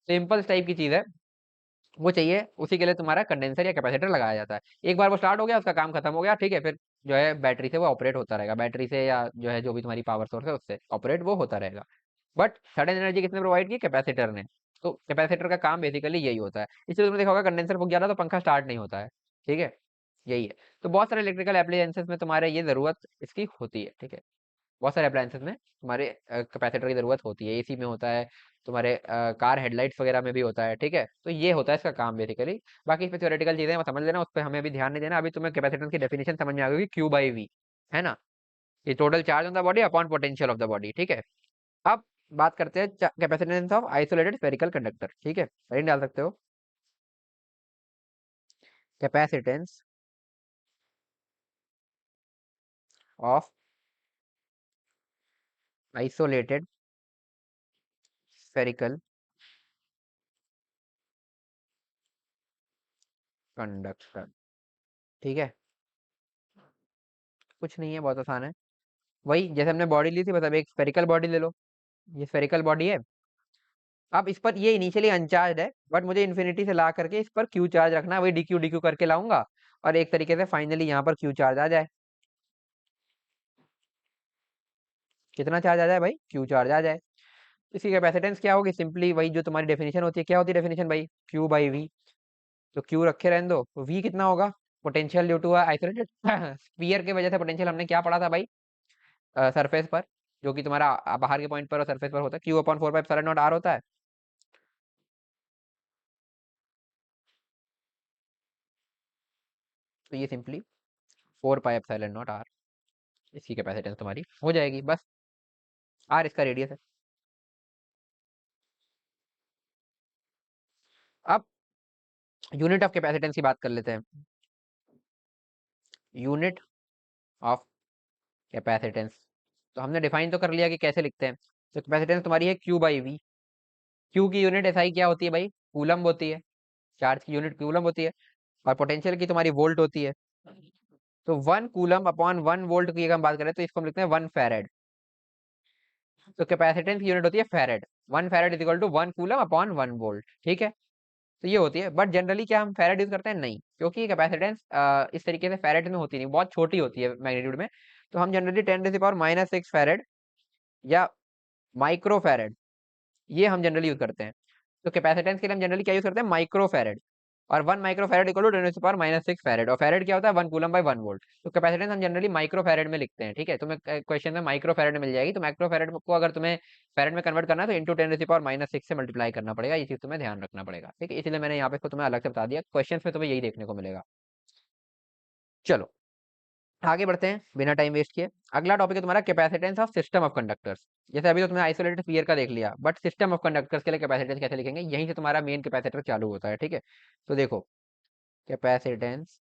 तो इम्पल्स टाइप की चीज है, वो चाहिए, उसी के लिए तुम्हारा कंडेंसर या कैपेसिटर लगाया जाता है। एक बार वो स्टार्ट हो गया, उसका काम खत्म हो गया, ठीक है, फिर जो है बैटरी से वो ऑपरेट होता रहेगा, बैटरी से या जो है जो भी तुम्हारी पावर सोर्स है उससे ऑपरेट वो होता रहेगा। बट सडन एनर्जी किसने प्रोवाइड की? कैपेसिटर ने। तो कैपेसिटर का काम बेसिकली यही होता है। इसलिए तुमने देखा होगा कंडेंसर फूक गया था तो पंखा स्टार्ट नहीं होता है, ठीक है। यही है। तो बहुत सारे इलेक्ट्रिकल एप्लीकेंसेस में तुम्हारे ये जरूरत इसकी होती है, ठीक है। बहुत सारे अप्लायंसेस में तुम्हारे कैपेसिटर की जरूरत होती है, एसी में होता है, तुम्हारे कार हेडलाइट्स वगैरह में भी होता है, ठीक है। तो ये होता है इसका काम बेसिकली। बाकी इसमें थ्योरेटिकल चीजें वो समझ लेना, उस पर हमें अभी ध्यान नहीं देना। अभी तुम्हें कैपेसिटेंस की डेफिनेशन समझ में आ गई, क्यू बाई वी, है ना। ये total charge on the body upon potential of the body, ठीक है। अब बात करते हैं capacitance of isolated spherical conductor, ठीक है, लाइन डाल सकते हो। Capacitance of isolated spherical conductor, ठीक है। कुछ नहीं है, बहुत आसान है। वही जैसे हमने बॉडी ली थी, मतलब एक स्फेरिकल बॉडी ले लो, ये स्फेरिकल बॉडी है। अब इस पर ये इनिशियली अनचार्ज है, बट मुझे इन्फिनिटी से ला करके इस पर क्यू चार्ज रखना है, वही डी क्यू करके लाऊंगा, और एक तरीके से फाइनली यहाँ पर क्यू चार्ज आ जाए। कितना चार्ज आ जाए भाई? क्यू चार्ज आ जाए। इसकी कैपेसिटेंस क्या होगी? सिंपली वही जो तुम्हारी डेफिनेशन होती है, क्या होती है डेफिनेशन भाई? Q by V. तो क्यू रखे रहने दो, तो वी कितना होगा? Potential due to isolated sphere की वजह से पोटेंशियल हमने क्या पढ़ा था भाई? सरफेस पर, जो कि तुम्हारा बाहर के पॉइंट पर और सरफेस पर होता है, Q upon 4 pi epsilon naught R होता है। तो ये simply 4 pi epsilon naught R, इसकी कैपेसिटेंस तुम्हारी हो जाएगी बस। आर इसका रेडियस है। अब यूनिट ऑफ कैपेसिटेंस की बात कर लेते हैं। यूनिट ऑफ कैपेसिटेंस, तो हमने डिफाइन तो कर लिया कि कैसे लिखते हैं। तो कैपेसिटेंस तुम्हारी है क्यू बाई वी। क्यू की यूनिट एसआई क्या होती है भाई? कूलम होती है। चार्ज की यूनिट कूलम होती है। और पोटेंशियल की तुम्हारी वोल्ट होती है। तो 1 कूलम अपॉन 1 वोल्ट की अगर हम बात करें तो इसको हम लिखते हैं 1 फैरेड। तो कैपेसिटेंस की यूनिट होती है farad. 1 farad is equal to 1 coulomb upon 1 volt, ठीक है। तो ये होती है, बट जनरली क्या हम फैरेड यूज करते हैं? नहीं, क्योंकि कैपेसिटेंस इस तरीके से फैरेड में होती नहीं, बहुत छोटी होती है मैग्नीट्यूड में। तो हम जनरली 10⁻⁻⁶ फैरेड या माइक्रो फैरेड, ये हम जनरली यूज करते हैं। तो कैपेसिटेंस के लिए हम जनरली क्या यूज करते हैं? Microfarad. और 1 microfarad equal to 10⁻⁻⁶ farad, और फैरेड क्या होता है? 1 कूलम बाई 1 वोल्ट। तो कैपेसिटेंस हम जनरली माइक्रो फैरेड में लिखते हैं, ठीक है। तुम्हें क्वेश्चन में माइक्रो फैरेड में मिल जाएगी, तो माइक्रो फैरेड को अगर तुम्हें फैरेड में कन्वर्ट करना है तो इंटू 10⁻⁻⁶ से मल्टीप्लाई करना पड़ेगा। ये चीज तुम्हें ध्यान रखना पड़ेगा, ठीक है। इसलिए मैंने यहाँ पे इसको तुम्हें अलग से बता दिया, क्वेश्चन में तुम्हें यही देखने को मिलेगा। चलो आगे बढ़ते हैं बिना टाइम वेस्ट किए। अगला टॉपिक है तुम्हारा capacitance of system of conductors. जैसे अभी तो तुमने आइसोलेटेड स्फीयर का देख लिया, बट सिस्टम ऑफ कंडक्टर्स के लिए कैपेसिटेंस कैसे लिखेंगे, यहीं से तुम्हारा मेन कैपेसिटर चालू होता है, ठीक है। तो देखो, capacitance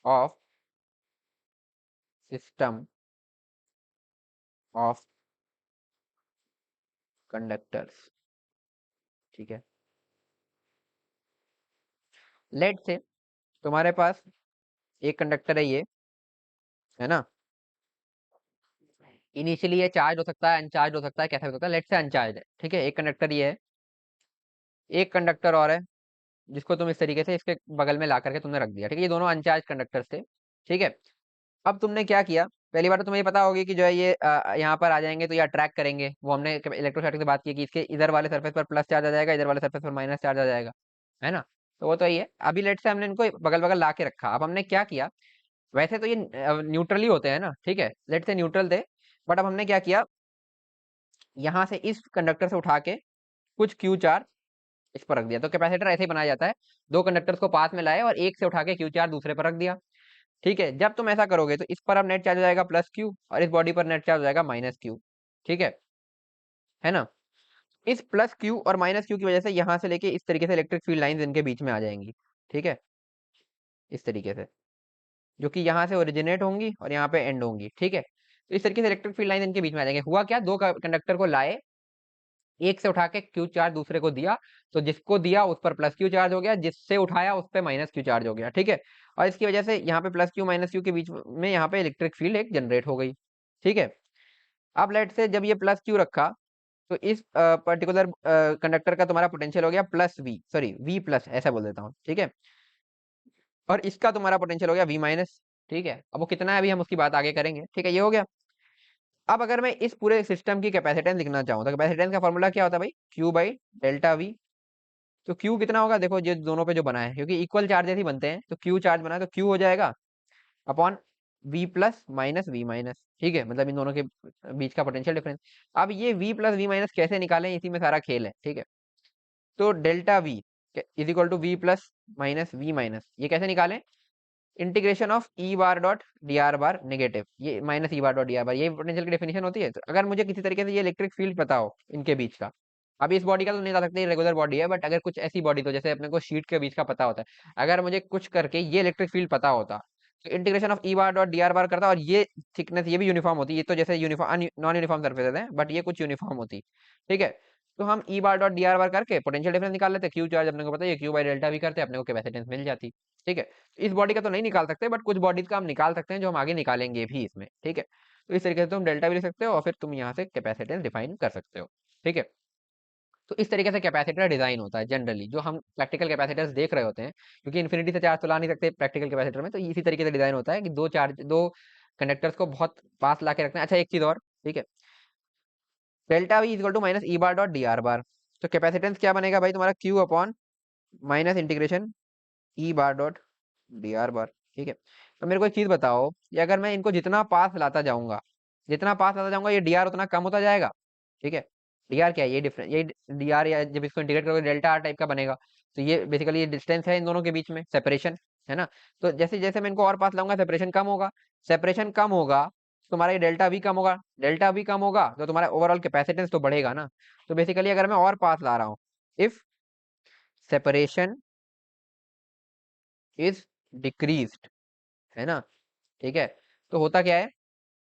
of system of conductors, ठीक है। लेट से तुम्हारे पास एक कंडक्टर है, ये है ना। इनिशियली ये चार्ज हो सकता है, अनचार्ज हो सकता है, कैसा हो सकता है? लेट से अनचार्ज है, ठीक है। एक कंडक्टर ये है, एक कंडक्टर और है जिसको तुम इस तरीके से इसके बगल में ला करके तुमने रख दिया, ठीक है। ये दोनों अनचार्ज कंडक्टर्स थे, ठीक है। अब तुमने क्या किया? पहली बात तो तुम्हें ये पता होगी कि जो है ये यहाँ पर आ जाएंगे तो ये अट्रैक्ट करेंगे। वो हमने इलेक्ट्रोस्टैटिक से बात की कि इसके इधर वाले सरफेस पर प्लस चार्ज आ जाएगा, इधर वाले सरफेस पर माइनस चार्ज आ जाएगा, है ना। तो वो तो ये है। अभी लेट से हमने इनको बगल बगल ला के रखा। अब हमने क्या किया? वैसे तो ये न्यूट्रली होते हैं ना, ठीक है। लेट से न्यूट्रल थे, बट अब हमने क्या किया, यहाँ से इस कंडक्टर से उठा के कुछ क्यू चार्ज इस पर रख दिया। तो कैपेसिटर ऐसे ही बनाया जाता है, दो कंडक्टर्स को पास में लाए और एक से उठा के क्यू चार्ज दूसरे पर रख दिया, ठीक है। जब तुम ऐसा करोगे तो इस पर अब नेट चार्ज हो जाएगा प्लस क्यू, और इस बॉडी पर नेट चार्ज हो जाएगा माइनस क्यू, ठीक है ना। इस प्लस क्यू और माइनस क्यू की वजह से यहाँ से लेके इस तरीके से इलेक्ट्रिक फील्ड लाइंस इनके बीच में आ जाएंगी, ठीक है। इस तरीके से, जो कि यहाँ से ओरिजिनेट होंगी और यहाँ पे एंड होंगी, ठीक है। तो इस तरीके से इलेक्ट्रिक फील्ड लाइन इनके बीच में आ जाएंगे। हुआ क्या, दो कंडक्टर को लाए, एक से उठा के क्यू चार्ज दूसरे को दिया, तो जिसको दिया उस पर प्लस क्यू चार्ज हो गया, जिससे उठाया उस पर माइनस क्यू चार्ज हो गया, ठीक है। और इसकी वजह से यहाँ पे प्लस क्यू माइनस क्यू के बीच में यहाँ पे इलेक्ट्रिक फील्ड एक जनरेट हो गई, ठीक है। अब लेट से जब ये प्लस क्यू रखा, तो इस पर्टिकुलर कंडक्टर का तुम्हारा पोटेंशियल हो गया plus V, sorry V plus ऐसा बोल देता हूँ, ठीक है। और इसका तुम्हारा पोटेंशियल हो गया वी माइनस, ठीक है। अब वो कितना है अभी हम उसकी बात आगे करेंगे, ठीक है। ये हो गया। अब अगर मैं इस पूरे सिस्टम की कैपेसिटेंस लिखना चाहूँ तो कैपेसिटेंस का फॉर्मूला क्या होता है भाई? Q by delta we. तो क्यू कितना होगा? देखो ये दोनों पे जो बना है, क्योंकि इक्वल चार्जेस ही बनते हैं, तो क्यू चार्ज बना है तो क्यू हो जाएगा upon V plus minus V minus, ठीक है। मतलब इन दोनों के बीच का पोटेंशियल डिफरेंस। अब ये वी प्लस वी माइनस कैसे निकालें, इसी में सारा खेल है, ठीक है। तो delta V is equal to V plus minus V minus, ये कैसे निकालें? Integration of E bar dot D R bar negative, ये minus E bar dot D R bar, ये पोटेंशियल की डेफिनेशन होती है। तो अगर मुझे किसी तरीके से ये इलेक्ट्रिक फील्ड पता हो इनके बीच का, अभी इस बॉडी का तो नहीं बता सकते, रेगुलर बॉडी है, बट अगर कुछ ऐसी बॉडी तो जैसे अपने को शीट के बीच का पता होता है, अगर मुझे कुछ करके ये इलेक्ट्रिक फील्ड पता होता, तो integration of E bar dot D R बार करता, और ये थिकनेस ये भी यूनिफॉर्म होती, ये तो जैसे यूनिफॉर्म नॉन यूनिफॉर्म सर्फेसेस हैं, बट ये कुछ यूनिफॉर्म होती, ठीक है। तो हम E bar dot D R bar करके पोटेंशियल डिफरेंस निकाल लेते, क्यू चार्ज अपने को पता है, ये क्यू बाई डेल्टा भी करते अपने को कैपेसिटेंस मिल जाती, ठीक है। इस बॉडी का तो नहीं निकाल सकते, बट कुछ बॉडीज का हम निकाल सकते हैं जो हम आगे निकालेंगे भी इसमें, ठीक है। तो इस तरीके से तुम डेल्टा भी लिख सकते हो और फिर तुम यहाँ से कैपेसिटेंस डिफाइन कर सकते हो, ठीक है। तो इस तरीके से कैपेसिटर डिजाइन होता है जनरली, जो हम प्रैक्टिकल कैपेसिटर्स देख रहे होते हैं, क्योंकि इन्फिनिटी से चार्ज तो ला नहीं सकते प्रैक्टिकल कैपेसिटर में, तो इसी तरीके से डिजाइन होता है कि दो कंडक्टर्स को बहुत पास ला के रखना है। अच्छा एक चीज और, ठीक है। Delta V equal to minus E bar dot D R bar. तो कैपेसिटेंस क्या बनेगा भाई तुम्हारा? Q upon minus integration E bar dot D R bar, ठीक है। तो मेरे को एक चीज बताओ कि अगर मैं इनको जितना पास लाता जाऊंगा, जितना पास लाता जाऊंगा ये dr उतना कम होता जाएगा। ठीक है, dr क्या है, ये डिफरेंस, ये dr, या जब इसको इंटीग्रेट करोगे डेल्टा आर टाइप का बनेगा। तो ये बेसिकली ये डिस्टेंस है इन दोनों के बीच में, सेपरेशन, है ना। तो जैसे जैसे मैं इनको और पास लाऊंगा सेपरेशन कम होगा, सेपरेशन कम होगा, तो तुम्हारा ये डेल्टा भी कम होगा, डेल्टा भी कम होगा तो तुम्हारा ओवरऑल कैपेसिटेंस तो बढ़ेगा ना। तो बेसिकली अगर मैं और पास ला रहा हूँ, इफ सेपरेशन इज डिक्रीज्ड, है ना, ठीक है, तो होता क्या है,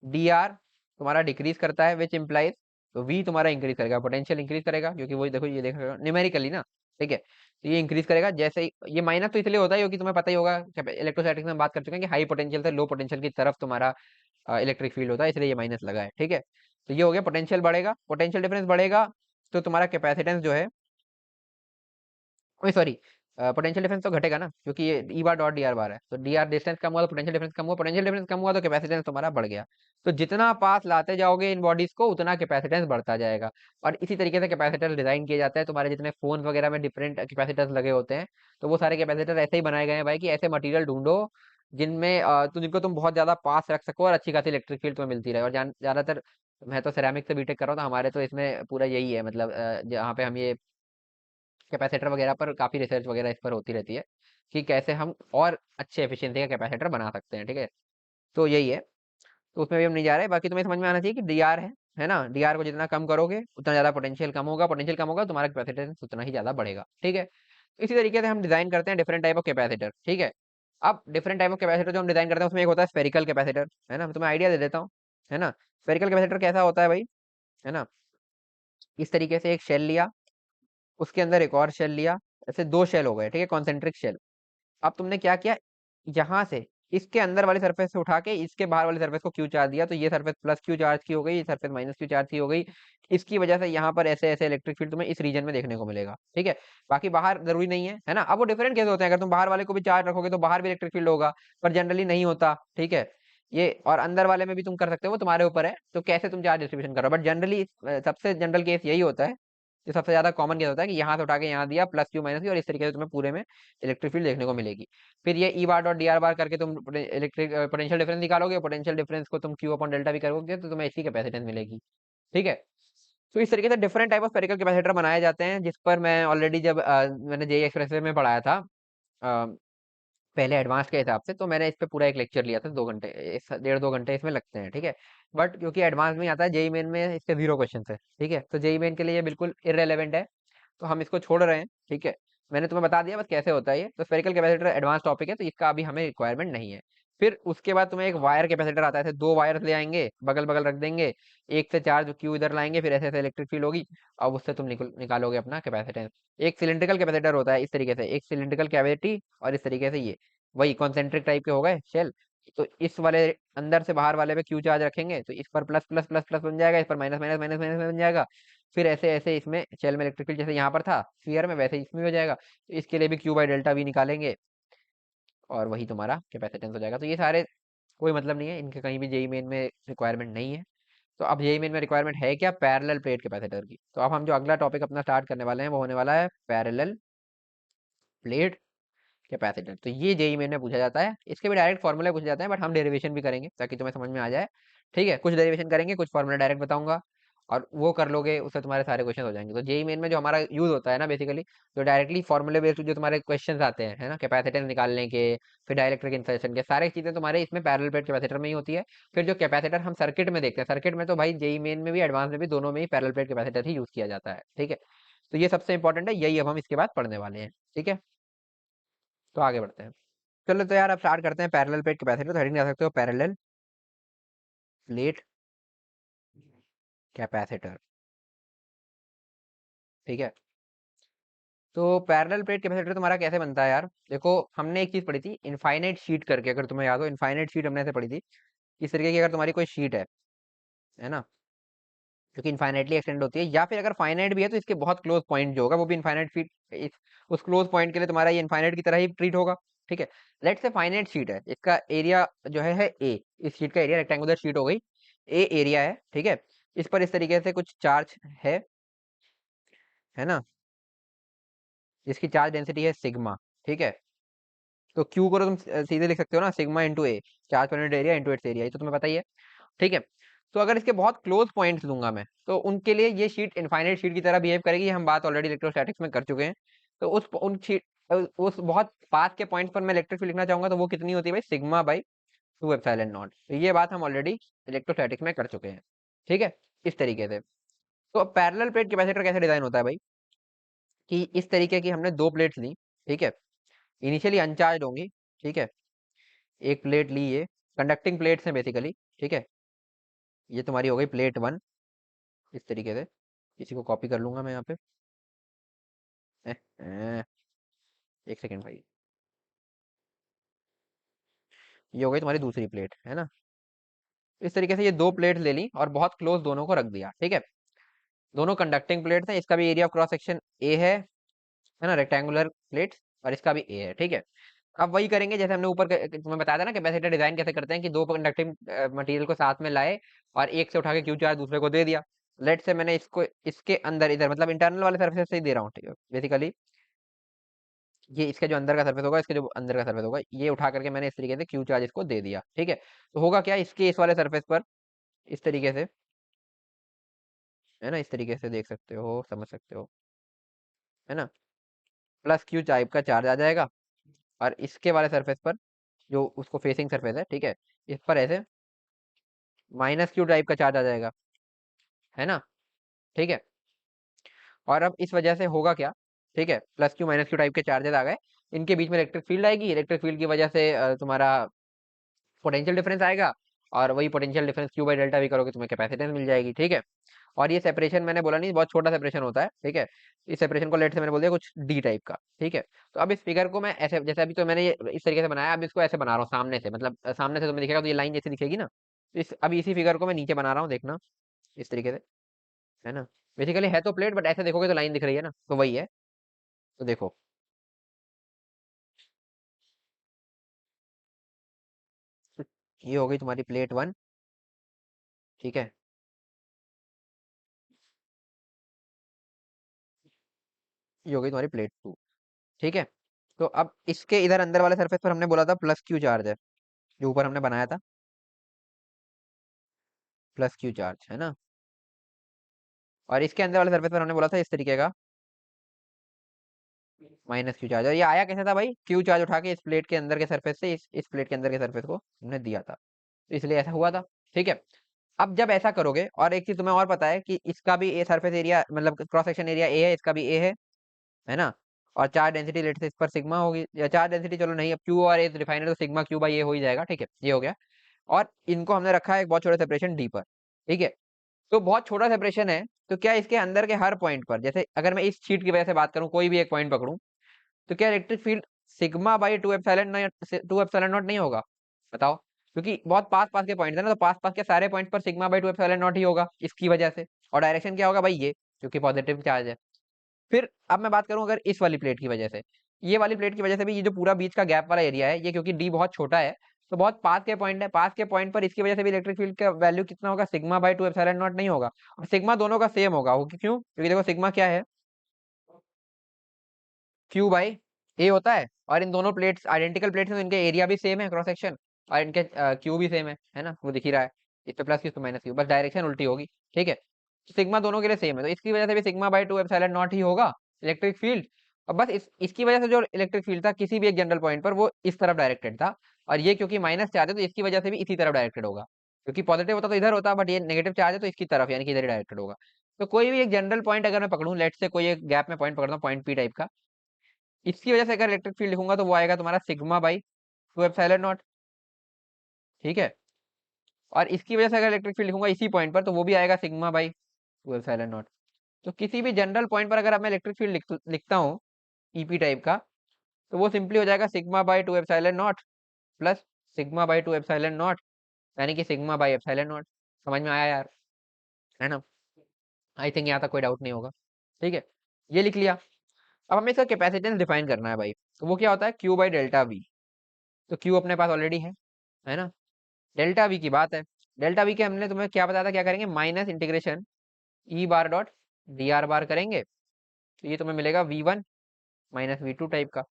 डी आर तुम्हारा डिक्रीज करता है, विच इम्प्लाइज, तो वी तुम्हारा इंक्रीज करेगा, पोटेंशियल इंक्रीज करेगा, क्योंकि वो देखो ये देख रहे हो न्यूमेरिकली ना। ठीक है, तो ये इंक्रीज करेगा जैसे ये माइनस तो इसलिए होता है क्योंकि तुम्हें पता ही होगा, इलेक्ट्रोस्टैटिक्स में बात कर चुके हैं कि हाई पोटेंशियल से लो पोटेंशियल की तरफ तुम्हारा इलेक्ट्रिक फील्ड होता है, इसलिए ये माइनस लगा है। ठीक है, तो ये हो गया, पोटेंशियल बढ़ेगा, पोटेंशियल डिफरेंस बढ़ेगा, तो तुम्हारा कैपेसिटेंस जो है, सॉरी, पोटेंशियल डिफरेंस तो घटेगा ना, क्योंकि ये E bar dot D R bar है, तो डी आर डिस्टेंस कम हुआ तो पोटेंशियल डिफरेंस कम हुआ, पोटेंशियल डिफरेंस कम हुआ तो कैपेसिटेंस तुम्हारा बढ़ गया। तो जितना पास लाते जाओगे इन बॉडीज को उतना कैपेसिटेंस बढ़ता जाएगा। और इसी तरीके से कैपेसिटर डिजाइन किए जाते हैं, तुम्हारे जितने फोन वगैरह में डिफरेंट कैपेसिटर्स लगे होते हैं, तो वो सारे कैपेसिटर ऐसे ही बनाए गए हैं भाई, कि ऐसे मटेरियल ढूंढो जिनमें जिनको तुम बहुत ज्यादा पास रख सको और अच्छी खासी इलेक्ट्रिक फील्ड तुम्हें मिलती रहे। और ज्यादातर मैं तो सेरामिक से बीटेक कर रहा हूँ, तो हमारे तो इसमें पूरा यही है, मतलब जहाँ पे हम ये कैपेसिटर वगैरह पर काफ़ी रिसर्च वगैरह इस पर होती रहती है, कि कैसे हम और अच्छे एफिशिएंसी का कैपेसिटर बना सकते हैं। ठीक है, तो यही है, तो उसमें भी हम नहीं जा रहे। बाकी तुम्हें समझ में आना चाहिए कि डीआर है ना, डीआर को जितना कम करोगे उतना ज़्यादा पोटेंशियल कम होगा, पोटेंशियल कम होगा तुम्हारा कैपेसिटेंस उतना ही ज़्यादा बढ़ेगा। ठीक है, तो इसी तरीके से हम डिज़ाइन करते हैं डिफरेंट टाइप ऑफ कैपेसिटर। ठीक है, अब डिफरेंट टाइप ऑफ कैपेसिटर जो हम डिज़ाइन करते हैं उसमें एक होता है स्फेरिकल कैपेसिटर, है ना, मैं तुम्हें आइडिया दे देता हूँ, है ना। स्फेरिकल कैपेसिटर कैसा होता है भाई, है ना, इस तरीके से एक शेल लिया, उसके अंदर एक और शेल लिया, ऐसे दो शेल हो गए, ठीक है, कॉन्सेंट्रिक शेल। अब तुमने क्या किया, यहाँ से इसके अंदर वाली सरफेस से उठा के इसके बाहर वाली सरफेस को क्यू चार्ज दिया, तो ये सरफेस प्लस क्यू चार्ज की हो गई, ये सरफेस माइनस क्यू चार्ज की हो गई। इसकी वजह से यहाँ पर ऐसे ऐसे इलेक्ट्रिक फील्ड तुम्हें इस रीजन में देखने को मिलेगा। ठीक है, बाकी बाहर जरूरी नहीं है ना। अब वो डिफरेंट केस होते हैं, अगर तुम बाहर वाले को भी चार्ज रखोगे तो बाहर भी इलेक्ट्रिक फील्ड होगा, पर जनरली नहीं होता। ठीक है, ये और अंदर वाले में भी तुम कर सकते हो, वो तुम्हारे ऊपर है, तो कैसे तुम चार्ज डिस्ट्रीब्यूशन करो, बट जनरली सबसे जनरल केस यही होता है, जो सबसे ज्यादा कॉमन केस होता है, कि यहाँ से उठा के यहाँ दिया, प्लस क्यू माइनस क्यू, और इस तरीके से तुम्हें पूरे में इलेक्ट्रिक फील्ड देखने को मिलेगी। फिर ये E bar dot D R bar करके तुम इलेक्ट्रिक पोटेंशियल डिफरेंस निकालोगे, पोटेंशियल डिफरेंस को तुम क्यू अपॉन डेल्टा भी करोगे तो तुम्हें इसी कैपेसिटेंस मिलेगी। ठीक है, तो इस तरीके से different type of spherical capacitor बनाए जाते हैं, जिस पर मैं ऑलरेडी जब मैंने जेई एक्सप्रेस में पढ़ाया था पहले एडवांस के हिसाब से, तो मैंने इस पे पूरा एक लेक्चर लिया था, 2 घंटे, 1.5-2 घंटे इसमें लगते हैं। ठीक है, बट क्योंकि एडवांस में आता है, जेई मेन में इसके 0 क्वेश्चन है। ठीक है, तो जेई मेन के लिए ये बिल्कुल इरेलीवेंट है, तो हम इसको छोड़ रहे हैं। ठीक है, मैंने तुम्हें बता दिया बस कैसे होता है ये, तो स्फेरिकल कैपेसिटर एडवांस टॉपिक है, तो इसका अभी हमें रिक्वायरमेंट नहीं है। फिर उसके बाद तुम्हें एक वायर कैपेसिटर आता है, ऐसे दो वायर ले आएंगे, बगल बगल रख देंगे, एक से चार्ज क्यू इधर लाएंगे, फिर ऐसे ऐसे इलेक्ट्रिक फील्ड होगी, अब उससे तुम निकालोगे अपना कैपेसिटेंस। एक सिलिंड्रिकल कैपेसिटर होता है इस तरीके से, एक सिलिंड्रिकल कैविटी, और इस तरीके से ये वही कॉन्सेंट्रिक टाइप के हो गए शेल। तो इस वाले अंदर से बाहर वाले पे क्यू चार्ज रखेंगे, तो इस पर प्लस प्लस प्लस प्लस बन जाएगा, इस पर माइनस माइनस माइनस माइनस बन जाएगा। फिर ऐसे ऐसे इसमें शेल में इलेक्ट्रिक फील्ड जैसे यहाँ पर था स्फीयर में, वैसे इसमें भी हो जाएगा, तो इसके लिए भी क्यू बाई डेल्टा भी निकालेंगे, और वही तुम्हारा कैपेसिटेंस हो जाएगा। तो ये सारे कोई मतलब नहीं है इनके, कहीं भी जेई मेन में रिक्वायरमेंट नहीं है। तो अब जेई मेन में रिक्वायरमेंट है क्या, पैरेलल प्लेट कैपेसिटर की। तो अब हम जो अगला टॉपिक अपना स्टार्ट करने वाले हैं वो होने वाला है पैरेलल प्लेट कैपेसिटर। तो ये जेई मेन में पूछा जाता है, इसके भी डायरेक्ट फॉर्मूले पूछे जाते हैं, बट हम डेरिवेशन भी करेंगे ताकि तुम्हें समझ में आ जाए। ठीक है, कुछ डेरिवेशन करेंगे, कुछ फॉर्मूला डायरेक्ट बताऊंगा, और वो कर लोगे उससे तुम्हारे सारे क्वेश्चन हो जाएंगे। तो जेई मेन में जो हमारा यूज होता है ना बेसिकली, जो डायरेक्टली फॉर्मूले बेस्ड जो तुम्हारे क्वेश्चन आते हैं, है ना, कैपेसिटेंस निकालने के, फिर डाइलेक्ट्रिक इंसर्शन के, सारी चीजें तुम्हारे इसमें पैरेलल प्लेट कैपेसिटर में ही होती है। फिर जो कैपेसिटर हम सर्किट में देखते हैं, सर्किट में तो भाई जेई मेन में भी एडवांस में भी दोनों में ही पैरेलल प्लेट कैपेसिटर ही यूज किया जाता है। ठीक है, तो ये सबसे इंपॉर्टेंट है, यही अब हम इसके बाद पढ़ने वाले हैं। ठीक है, तो आगे बढ़ते हैं। चलो तो यार अब स्टार्ट करते हैं पैरेलल प्लेट कैपेसिटर। तो हेडिंग जा सकते हो पैरेलल प्लेट कैपेसिटर। ठीक है, तो पैरेलल प्लेट कैपेसिटर तुम्हारा कैसे बनता है यार, देखो हमने एक चीज पढ़ी थी इनफाइनाइट शीट करके, अगर तुम्हें याद हो, इनफाइनाइट शीट हमने ऐसे पढ़ी थी, इस तरीके की अगर तुम्हारी कोई शीट है ना, जो कि इनफाइनाइटली एक्सटेंड होती है, या फिर अगर फाइनाइट भी है तो इसके बहुत क्लोज पॉइंट जो होगा वो भी इनफाइनाइट फीट, उस क्लोज पॉइंट के लिए तुम्हारा ये इनफाइनाइट की तरह ही ट्रीट होगा। ठीक है, लेट्स से फाइनाइट शीट है, इसका एरिया जो है ए, इस शीट का एरिया रेक्टेंगुलर शीट हो गई, ए एरिया है। ठीक है, इस पर इस तरीके से कुछ चार्ज है ना, जिसकी चार्ज डेंसिटी है सिग्मा। ठीक है, तो क्यू को तो तुम सीधे लिख सकते हो ना, sigma into A, charge per unit area into its area, ये तो तुम्हें पता ही है। ठीक है, तो अगर इसके बहुत क्लोज पॉइंट्स लूंगा मैं, तो उनके लिए ये शीट इनफाइनाइट शीट की तरह बिहेव करेगी। हम बात ऑलरेडी इलेक्ट्रोस्टैटिक्स में कर चुके हैं। तो उस बहुत पास के पॉइंट पर मैं इलेक्ट्रिक फील्ड लिखना चाहूंगा, तो वो कितनी होती है भाई, सिग्मा बाई 2 एप्सिलॉन नॉट। तो ये बात हम ऑलरेडी इलेक्ट्रोस्टैटिक्स में कर चुके हैं। ठीक है, इस तरीके से। तो पैरेलल प्लेट कैपेसिटर कैसे डिजाइन होता है भाई, कि इस तरीके की हमने दो प्लेट्स ली। ठीक है, इनिशियली अनचार्ज होंगी। ठीक है, एक प्लेट ली, ये कंडक्टिंग प्लेट्स हैं बेसिकली। ठीक है, ये तुम्हारी हो गई प्लेट 1। इस तरीके से इसी को कॉपी कर लूंगा मैं यहाँ पे। ए, ए, एक सेकेंड भाई, ये हो गई तुम्हारी दूसरी प्लेट, है ना। इस तरीके से ये दो प्लेट ले ली और बहुत क्लोज दोनों को रख दिया। ठीक है, दोनों कंडक्टिंग प्लेट्स हैं। इसका भी area of cross section A है ना, रेक्टेंगुलर प्लेट्स, और इसका भी ए है। ठीक है, अब वही करेंगे जैसे हमने ऊपर तुम्हें बताया था ना, कैपेसिटर डिजाइन कैसे करते हैं, कि दो कंडक्टिंग मटेरियल को साथ में लाए और एक से उठा के क्यू चार्ज दूसरे को दे दिया। लेट से मैंने इसको इसके अंदर इधर मतलब इंटरनल वाले सरफेस से ही दे रहा हूँ। ठीक है, बेसिकली ये इसका जो अंदर का सरफेस होगा, इसके जो अंदर का सरफेस होगा, ये उठा करके मैंने इस तरीके से क्यू चार्ज इसको दे दिया। ठीक है, तो होगा क्या, इसके इस वाले सरफेस पर इस तरीके से, है ना, इस तरीके से देख सकते हो, समझ सकते हो, है ना, प्लस क्यू टाइप का चार्ज आ जाएगा। और इसके वाले सरफेस पर जो उसको फेसिंग सरफेस है, ठीक है, इस पर ऐसे माइनस क्यू टाइप का चार्ज आ जाएगा, है ना। ठीक है, और अब इस वजह से होगा क्या, ठीक है, plus Q minus Q type के चार्जेस आ गए, इनके बीच में इलेक्ट्रिक फील्ड आएगी। इलेक्ट्रिक फील्ड की वजह से तुम्हारा पोटेंशियल डिफरेंस आएगा, और वही potential difference Q by delta भी करोगे, तुम्हें कैपेसिटेंस मिल जाएगी। ठीक है, और ये सेपरेशन मैंने बोला नहीं, बहुत छोटा सेपरेशन होता है। ठीक है, इस सेपरेशन को लेट से मैंने बोल दिया कुछ डी टाइप का। ठीक है, तो अब इस फिगर को मैं ऐसे, जैसे अभी तो मैंने ये इस तरीके से बनाया, अब इसको ऐसे बना रहा हूँ सामने से, मतलब सामने से तुम्हें दिखेगा तो ये लाइन जैसी दिखेगी ना। अभी इसी फिगर को मैं नीचे बना रहा हूँ, देखना, इस तरीके से, है ना। बेसिकली है तो प्लेट, बट ऐसे देखोगे तो लाइन दिख रही है ना, तो वही है। तो देखो, ये हो गई तुम्हारी प्लेट 1। ठीक है, ये हो गई तुम्हारी प्लेट 2। ठीक है, तो अब इसके इधर अंदर वाले सरफेस पर हमने बोला था प्लस क्यू चार्ज है, जो ऊपर हमने बनाया था, प्लस क्यू चार्ज, है ना। और इसके अंदर वाले सरफेस पर हमने बोला था इस तरीके का माइनस क्यू चार्ज। और ये आया कैसे था भाई, क्यू चार्ज उठा के इस प्लेट के अंदर के सरफेस से इस प्लेट के अंदर के सरफेस को हमने दिया था, तो इसलिए ऐसा हुआ था। ठीक है, अब जब ऐसा करोगे, और एक चीज तुम्हें और पता है कि इसका भी ए सरफेस एरिया मतलब क्रॉस सेक्शन एरिया ए है, इसका भी ए है ना। और चार्ज डेंसिटी लेट से इस पर सिग्मा होगी, या चार्ज डेंसिटी चलो नहीं, अब क्यू और ए डिफाइन है, तो सिग्मा क्यू बाई ए हो ही जाएगा। ठीक है, ये हो गया। और इनको हमने रखा है एक बहुत छोटा सेपरेशन डी पर। ठीक है, तो बहुत छोटा सेपरेशन है, तो क्या इसके अंदर के हर पॉइंट पर, जैसे अगर मैं इस शीट की वजह से बात करूं, कोई भी एक पॉइंट पकड़ूं, तो क्या electric field sigma by 2 epsilon not नहीं होगा, बताओ। क्योंकि बहुत पास पास के पॉइंट है ना, तो पास पास के सारे पॉइंट पर सिग्मा बाई 2 एप्सिलॉन नॉट ही होगा इसकी वजह से। और डायरेक्शन क्या होगा भाई, ये, क्योंकि पॉजिटिव चार्ज है। फिर अब मैं बात करूं अगर इस वाली प्लेट की वजह से, ये वाली प्लेट की वजह से भी, ये जो पूरा बीच का गैप वाला एरिया है, ये क्योंकि डी बहुत छोटा है, तो बहुत पास के पॉइंट है, पास के पॉइंट पर इसकी वजह से भी इलेक्ट्रिक फील्ड का वैल्यू कितना होगा, सिग्मा बाई 2 एप्सिलॉन नॉट नहीं होगा। और सिग्मा दोनों का सेम होगा, क्यों, क्योंकि देखो सिग्मा क्या है, क्यू बाई ए होता है। और इन दोनों प्लेट्स आइडेंटिकल प्लेट्स हैं, तो इनके एरिया भी सेम है, क्रॉस सेक्शन, और इनके क्यू भी सेम है ना, वो दिख ही रहा है। इस पे प्लस क्यू, इस पे माइनस क्यू, बस डायरेक्शन उल्टी होगी। ठीक है, तो सिग्मा दोनों के लिए सेम है, तो इसकी वजह से भी सिग्मा बाई 2 एप्सिलॉन नॉट ही होगा इलेक्ट्रिक फील्ड। और बस इसकी वजह से जो इलेक्ट्रिक फील्ड था किसी भी एक जनरल पॉइंट पर, वो इस तरफ डायरेक्टेड था। और ये क्योंकि माइनस चार्ज है, तो इसकी वजह से भी इसी तरफ डायरेक्टेड होगा। क्योंकि पॉजिटिव होता तो इधर होता, बट ये नेगेटिव चार्ज है, तो इसकी तरफ, यानी कि इधर ही डायरेक्टेड होगा। तो कोई भी एक जनरल पॉइंट अगर मैं पकड़ूं, लेट से कोई एक गैप में पॉइंट पकड़ता हूँ, पॉइंट पी टाइप का, इसकी वजह से अगर इलेक्ट्रिक फील्ड लिखूंगा, तो वो आएगा तुम्हारा सिग्मा बाई 2 एप्सिलॉन नॉट। ठीक है, और इसकी वजह से अगर इलेक्ट्रिक फील्ड लिखूंगा इसी पॉइंट पर, तो वो भी आएगा सिग्मा बाई 2 एप्सिलॉन नॉट। तो किसी भी जनरल पॉइंट पर अगर अब मैं इलेक्ट्रिक फील्ड लिखता हूँ ईपी टाइप का, तो वो सिंपली हो जाएगा sigma by 2 epsilon not plus sigma by 2 epsilon naught, यानी कि सिग्मा बाई एप्सिलॉन नॉट। समझ में आया यार, है ना। आई थिंक यहाँ तक कोई डाउट नहीं होगा। ठीक है, ये लिख लिया। अब हमें इसका कैपेसिटेंस डिफाइन करना है भाई, तो वो क्या होता है, क्यू बाई डेल्टा वी। तो क्यू अपने पास ऑलरेडी है ना। डेल्टा वी की बात है, डेल्टा वी के हमने तुम्हें क्या बताया था, क्या करेंगे, minus integration E bar dot D R बार करेंगे, तो ये तुम्हें मिलेगा V1 माइनस V2 टाइप का।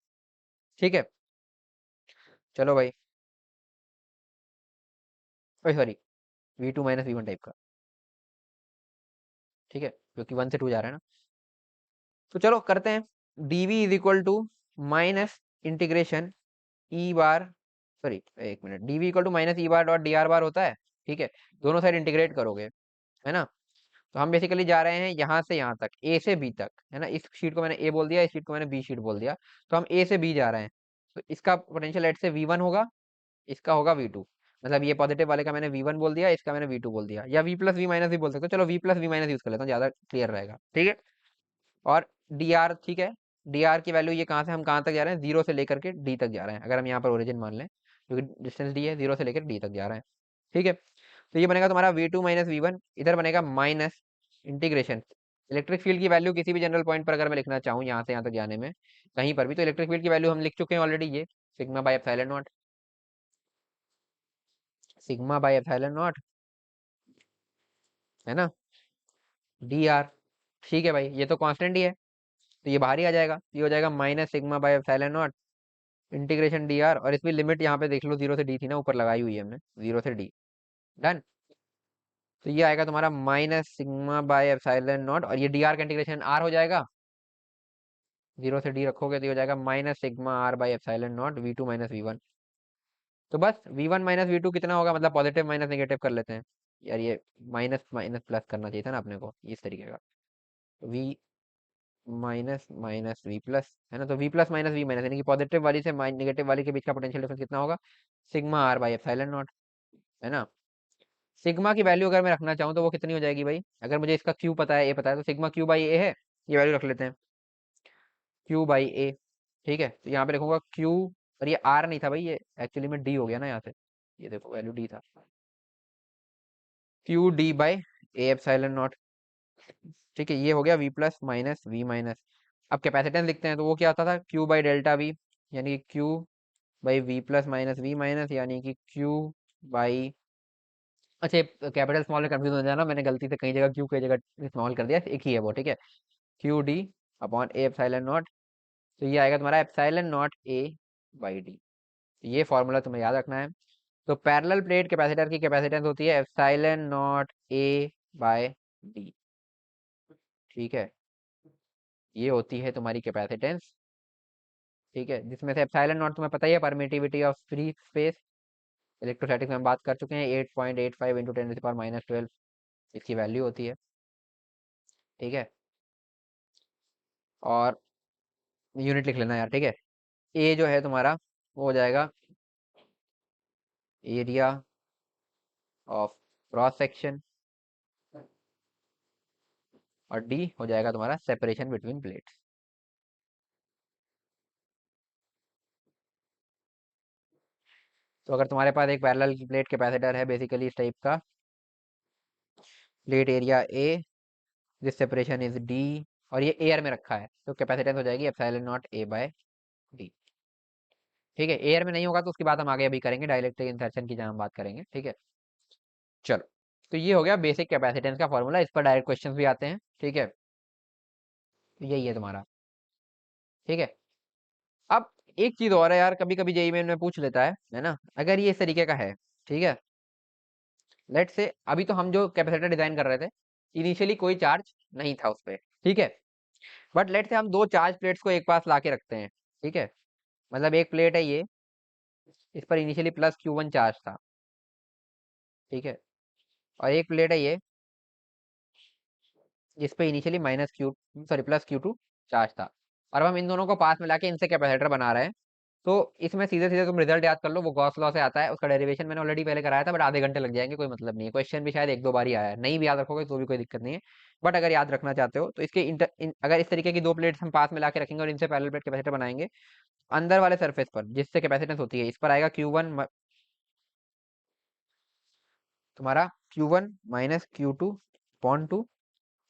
ठीक है, चलो भाई, सॉरी, V2 - V1 टाइप का, ठीक है, क्योंकि 1 से 2 जा रहा है ना। तो चलो करते हैं। dv is equal to minus integration E bar, sorry एक minute, dv equal to minus E bar dot D R bar होता है, ठीक है। दोनों साइड इंटीग्रेट करोगे, है ना। तो हम बेसिकली जा रहे हैं यहाँ से यहाँ तक, ए से बी तक, है ना। इस शीट को मैंने ए बोल दिया, इस शीट को मैंने बी शीट बोल दिया। तो हम ए से बी जा रहे हैं। तो इसका पोटेंशियल एट से V1 होगा, इसका होगा V2। मतलब ये पॉजिटिव वाले का मैंने V1 बोल दिया, इसका मैंने V2 बोल दिया, या V प्लस V माइनस भी बोल सकते हो। चलो V plus V minus use कर लेता हूँ, ज्यादा क्लियर रहेगा, ठीक है। और डी आर, ठीक है, डी आर की वैल्यू ये कहाँ से हम कहाँ तक जा रहे हैं, 0 से लेकर के डी तक जा रहे हैं, अगर हम यहाँ पर ओरिजिन मान लें, क्योंकि डिस्टेंस डी है, 0 से लेकर डी तक जा रहे हैं, ठीक है। तो ये बनेगा तुम्हारा V2 - V1, इधर बनेगा माइनस इंटीग्रेशन इलेक्ट्रिक फील्ड की वैल्यू किसी भी जनरल पॉइंट पर अगर मैं लिखना चाहूँ यहाँ से यहाँ तक जाने में, कहीं पर भी, तो इलेक्ट्रिक फील्ड की वैल्यू हम लिख चुके हैं ऑलरेडी, ये sigma by epsilon not, sigma by epsilon naught, है ना, डी आर, ठीक है भाई, ये तो कांस्टेंट ही है, तो ये बाहर ही आ जाएगा, ये हो जाएगा minus sigma by epsilon not integration D R, और इसमें लिमिट यहाँ पे देख लो, 0 से डी थी ना, ऊपर लगाई हुई है हमने, 0 से डी, डन। तो ये आएगा तुम्हारा minus sigma by epsilon not, और ये डी आर का इंटीग्रेशन आर हो जाएगा, 0 से डी रखोगे तो ये हो जाएगा minus sigma R by epsilon naught V2 - V1। तो बस V1 - V2 कितना होगा, मतलब पॉजिटिव माइनस नेगेटिव कर लेते हैं यार, ये माइनस माइनस प्लस करना चाहिए था ना अपने को, इस तरीके का। V minus minus V plus, है ना। तो V plus minus V minus, यानी कि पॉजिटिव वाली से नेगेटिव वाली के बीच का पोटेंशियल डिफरेंस कितना होगा, sigma R by epsilon naught, है ना। सिग्मा की वैल्यू अगर मैं रखना चाहूँ तो वो कितनी हो जाएगी भाई, अगर मुझे इसका क्यू पता है, ए पता है, तो सिग्मा क्यू बाई ए है, ये वैल्यू रख लेते हैं, क्यू बाई ए, ठीक है। तो यहाँ पे लिखूंगा क्यू, और ये आर नहीं था भाई, ये एक्चुअली में डी हो गया ना यहाँ से, ये देखो वैल्यू डी था, Q D by A epsilon naught, ठीक है। ये हो गया V plus minus V minus. अब कैपेसिटेंस लिखते हैं, तो वो क्या आता था, क्यू बाई डेल्टा वी, यानी कि Q by V plus minus V minus, यानी कि क्यू बाई, अच्छा कैपिटल स्मॉल में कंफ्यूज हो जाना, मैंने गलती से कई जगह क्यू कई जगह स्मॉल कर दिया, एक ही है वो, ठीक है। Q D upon A epsilon naught. तो ये आएगा तुम्हारा epsilon naught A by D, ये फॉर्मूला तुम्हें याद रखना है। तो पैरेलल प्लेट कैपेसिटर की कैपेसिटेंस होती है epsilon naught A by D, ठीक है। ये होती है तुम्हारी कैपेसिटेंस, ठीक है, जिसमें से एप्सिलॉन नॉट तुम्हें पता ही है, permittivity of free space, electrostatics में हम बात कर चुके हैं, 8.85 इंटू 10⁻⁻12 इसकी वैल्यू होती है, ठीक है। और यूनिट लिख लेना यार, ठीक है। ए जो है तुम्हारा वो हो जाएगा एरिया ऑफ क्रॉस सेक्शन, और डी हो जाएगा तुम्हारा सेपरेशन बिटवीन प्लेट्स। तो अगर तुम्हारे पास एक पैरेलल प्लेट कैपेसिटर है बेसिकली इस टाइप का, plate area A, this separation is D, और ये एयर में रखा है, तो कैपेसिटेंस हो जाएगी epsilon naught A by D, ठीक है। एयर में नहीं होगा तो उसकी बात हम आगे अभी करेंगे, डाइलेक्ट्रिक इंसर्शन की जहाँ हम बात करेंगे, ठीक है। चलो, तो ये हो गया बेसिक कैपेसिटेंस का फॉर्मूला, इस पर डायरेक्ट क्वेश्चंस भी आते हैं, ठीक है। तो यही है तुम्हारा, ठीक है। अब एक चीज और है यार, कभी कभी जेई में पूछ लेता है ना, अगर ये इस तरीके का है, ठीक है। लेट से अभी तो हम जो कैपेसिटर डिजाइन कर रहे थे, इनिशियली कोई चार्ज नहीं था उस पर, ठीक है। बट लेट से हम दो चार्ज प्लेट्स को एक पास ला के रखते हैं, ठीक है। मतलब एक प्लेट है ये, इस पर इनिशियली प्लस Q1 चार्ज था, ठीक है। और एक प्लेट है ये, जिस पे initially minus Q, sorry plus Q2 charge था। और अब हम इन दोनों को पास मिला के इनसे कैपेसिटर बना रहे हैं। तो इसमें सीधे सीधे तुम रिजल्ट याद कर लो, वो गॉस लॉ से आता है, उसका डेरिवेशन मैंने ऑलरेडी पहले कराया था, बट आधे घंटे लग जाएंगे, कोई मतलब नहीं है, क्वेश्चन भी शायद एक दो बार ही आया है, नहीं भी याद रखोगे तो भी कोई दिक्कत नहीं है। बट अगर याद रखना चाहते हो तो इसके अगर इस तरीके की दो प्लेट्स हम पास मिला के रखेंगे और इनसे पैरेलल प्लेट कैपेसिटर बनाएंगे, अंदर वाले सरफेस पर जिससे कैपेसिटेंस होती है, इस पर आएगा Q1 तुम्हारा Q1 minus Q2 upon two,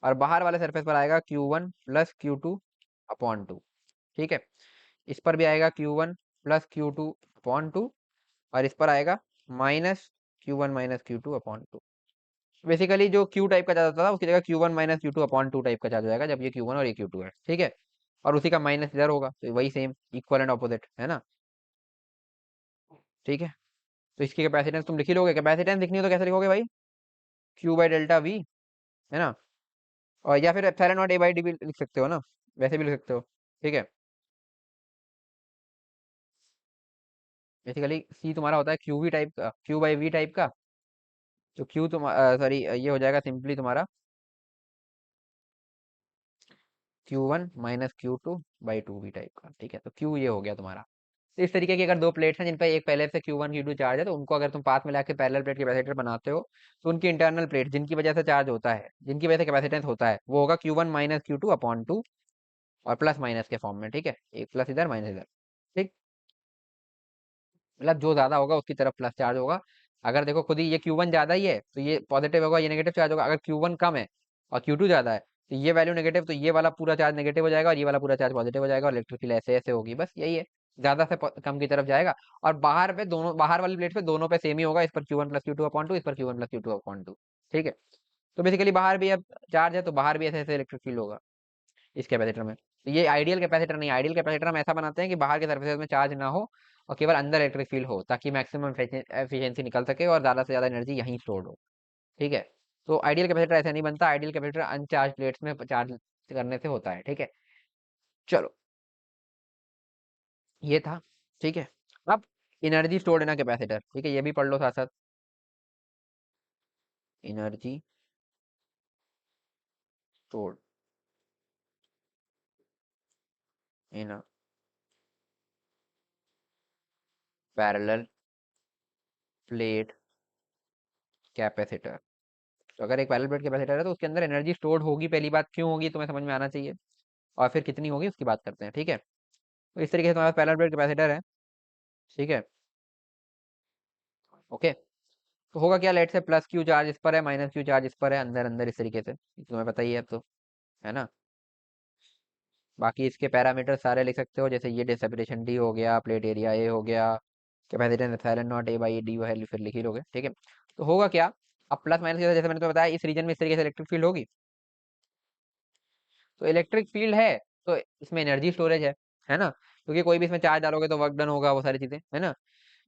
और बाहर वाले सरफेस पर आएगा Q1 plus Q2 upon two, ठीक है। इस पर भी आएगा Q1 plus Q2 upon two, और इस पर आएगा minus Q1 minus Q2 upon two. Basically जो Q टाइप का चार्ज होता था उसकी जगह Q1 minus Q2 upon two type का चार्ज हो जाएगा, जब ये Q1 और ये Q2 है, ठीक है। और उसी का माइनस इधर होगा, तो वही सेम इक्वल एंड ऑपोजिट, है ना, ठीक है। तो इसकी कैपेसिटेंस तुम लिख ही लोगे, कैपेसिटेंस लिखनी हो तो कैसे लिखोगे भाई, क्यू बाई डेल्टा वी, है ना। और या फिर epsilon naught A by D भी लिख सकते हो ना, वैसे भी लिख सकते हो, ठीक है। बेसिकली सी तुम्हारा होता है क्यू वी टाइप का, क्यू बाई वी टाइप का। तो क्यू तुम सॉरी ये हो जाएगा सिंपली तुम्हारा Q1 माइनस Q2/2 भी टाइप का, ठीक है। तो Q ये हो गया तुम्हारा। तो इस तरीके की अगर दो प्लेट्स हैं जिन पर एक पहले से Q1 Q2 चार्ज है, तो उनको अगर तुम पास में लाके पैरेलल प्लेट कैपेसिटर बनाते हो, तो उनकी इंटरनल प्लेट जिनकी वजह से चार्ज होता है, जिनकी वजह से कैपेसिटेंस होता है, वो होगा Q1 माइनस Q2/2 और प्लस माइनस के फॉर्म में, ठीक है। एक प्लस इधर माइनस इधर, ठीक। मतलब जो ज्यादा होगा उसकी तरफ प्लस चार्ज होगा। अगर देखो खुद ही ये Q1 ज्यादा ही है तो ये पॉजिटिव होगा, ये नेगेटिव चार्ज होगा। अगर Q1 कम है और Q2 ज्यादा है तो ये वैल्यू नेगेटिव, तो ये वाला पूरा चार्ज नेगेटिव हो जाएगा और ये वाला पूरा चार्ज पॉजिटिव हो जाएगा, और इलेक्ट्रिक फील्ड ऐसे ऐसे होगी, बस यही है। ज्यादा से कम की तरफ जाएगा। और बाहर पे दोनों, बाहर वाली प्लेट पे दोनों पे सेम ही होगा, इस पर Q1 प्लस Q2/2, इस पर Q1 प्लस Q2/2, ठीक है। तो बेसिकली बाहर भी अब चार्ज है तो बाहर भी ऐसे ऐसे इलेक्ट्रिक फील्ड होगा इस कैपेसिटर में। तो ये आइडियल कैपेसिटर नहीं, आइडियल कैपेसिटर हम ऐसा बनाते हैं कि बाहर के सर्फेस में चार्ज ना हो और केवल अंदर इलेक्ट्रिक फील्ड हो, ताकि मैक्सिमम एफिशिएंसी निकल सके और ज्यादा से ज्यादा एनर्जी यहीं स्टोर हो, ठीक है। तो आइडियल कैपेसिटर ऐसा नहीं बनता, आइडियल कैपेसिटर अनचार्ज प्लेट्स में चार्ज करने से होता है, ठीक है। चलो, ये था, ठीक है। अब energy stored in a capacitor, ठीक है, ये भी पढ़ लो साथ साथ। Energy stored in a parallel plate capacitor. तो अगर एक पैरेलल प्लेट कैपेसिटर है तो उसके अंदर एनर्जी स्टोर्ड होगी, पहली बात क्यों होगी तुम्हें समझ में आना चाहिए, और फिर कितनी होगी उसकी बात करते हैं, ठीक है। तो इस तरीके से तुम्हारा पैरेलल प्लेट कैपेसिटर है, ठीक है, ओके। तो होगा क्या, लेट से प्लस क्यू चार्ज इस पर है, माइनस क्यू चार्ज इस पर है, अंदर अंदर इस तरीके से, तुम्हें पता ही है अब तो, है ना। बाकी इसके पैरामीटर सारे लिख सकते हो, जैसे ये सेपरेशन डी हो गया, प्लेट एरिया ए हो गया, capacitance epsilon naught A by D है, फिर लिख ही लोगे, ठीक है। तो होगा क्या, अब प्लस माइनस जैसे मैंने तुम्हें बताया, इस रीजन में इस तरीके से इलेक्ट्रिक फील्ड होगी। तो इलेक्ट्रिक फील्ड है तो इसमें एनर्जी स्टोरेज है ना, क्योंकि कोई भी इसमें चार्ज डालोगे तो वर्क डन होगा, वो सारी चीजें, है ना।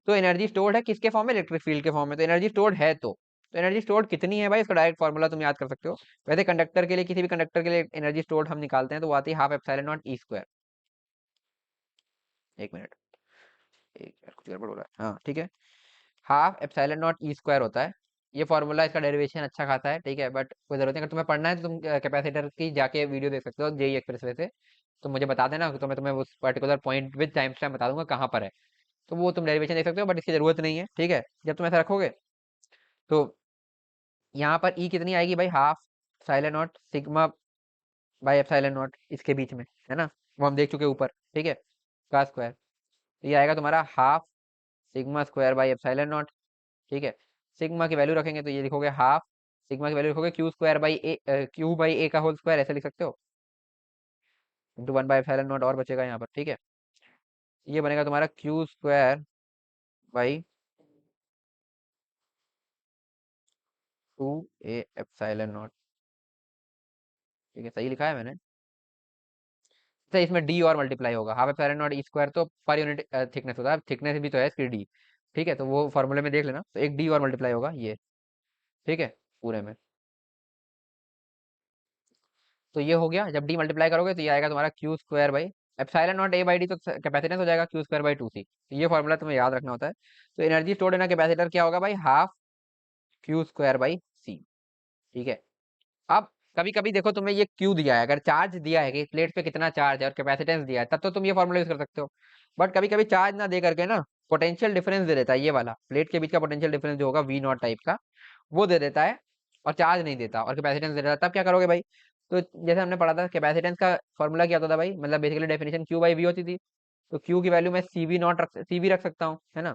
तो एनर्जी स्टोर्ड है किसके फॉर्म में, इलेक्ट्रिक फील्ड के फॉर्म में। तो एनर्जी स्टोर्ड है तो एनर्जी स्टोर्ड कितनी है भाई, इसका डायरेक्ट फॉर्मूला तुम याद कर सकते हो। वैसे कंडक्टर के लिए, किसी भी कंडक्टर के लिए एनर्जी स्टोर्ड हम निकालते हैं तो वो आती है half epsilon not E square. एक मिनट, एक यार कुछ गड़बड़ हो रहा है, हाँ ठीक है। Half epsilon not E square होता है ये फॉर्मूला, इसका डेरिवेशन अच्छा खासा है, ठीक है। बट कोई जरूरत नहीं, अगर तुम्हें पढ़ना है तो तुम कैपेसिटर की जाके वीडियो देख सकते हो जेई एक्सप्रेस वे से। तो मुझे बता देना, तो मैं तुम्हें उस particular point with time stamp बता दूंगा कहाँ पर है। तो वो तुम डेरिवेशन देख सकते हो, बट इसकी जरूरत नहीं है, ठीक है। जब तुम ऐसा रखोगे तो यहाँ पर ई कितनी आएगी भाई, half epsilon not sigma by epsilon not, इसके बीच में, है ना। वो हम देख चुके ऊपर, ठीक है, का स्क्वायर। तो ये आएगा तुम्हारा half sigma square by epsilon naught, ठीक है। सिग्मा की वैल्यू रखेंगे तो ये लिखोगे हाफ, सिग्मा की वैल्यू लिखोगे Q square by A, Q by A का होल स्क्वायर, ऐसे लिख सकते हो, इंटू 1/एप्सिलॉन नॉट और बचेगा यहाँ पर, ठीक है। ये बनेगा तुम्हारा Q square by 2a epsilon naught, ठीक है, सही लिखा है मैंने। तो इसमें डी और मल्टीप्लाई होगा, half epsilon not E square तो पर यूनिट थिकनेस होता है, थिकनेस भी तो है इसकी डी, ठीक है। तो वो फॉर्मूले में देख लेना, तो एक डी और मल्टीप्लाई होगा ये, ठीक है, पूरे में। तो ये हो गया, जब डी मल्टीप्लाई करोगे तो ये आएगा तुम्हारा Q square by epsilon naught A by D, तो कैपेसिटेंस हो जाएगा Q2/2c। तो ये फॉर्मूला तुम्हें याद रखना होता है। तो energy stored in a capacitor क्या होगा भाई, हाफ Q2/c, ठीक है। अब कभी कभी देखो तुम्हें ये क्यू दिया है, अगर चार्ज दिया है कि प्लेट पे कितना चार्ज है और कैपेसिटेंस दिया है, तब तो तुम ये फॉर्मूला यूज कर सकते हो। बट कभी कभी चार्ज ना दे करके ना, पोटेंशियल डिफरेंस दे देता है, ये वाला प्लेट के बीच का पोटेंशियल डिफरेंस जो होगा वी नॉट टाइप का, वो दे देता है, और चार्ज नहीं देता और कैपेसिटेंस दे देता है, तब क्या करोगे भाई। तो जैसे हमने पढ़ा था कैपेसिटेंस का फॉर्मूला क्या होता था भाई, मतलब basically definition Q by V होती थी। तो क्यू की वैल्यू मैं सी वी रख सकता हूँ, है ना।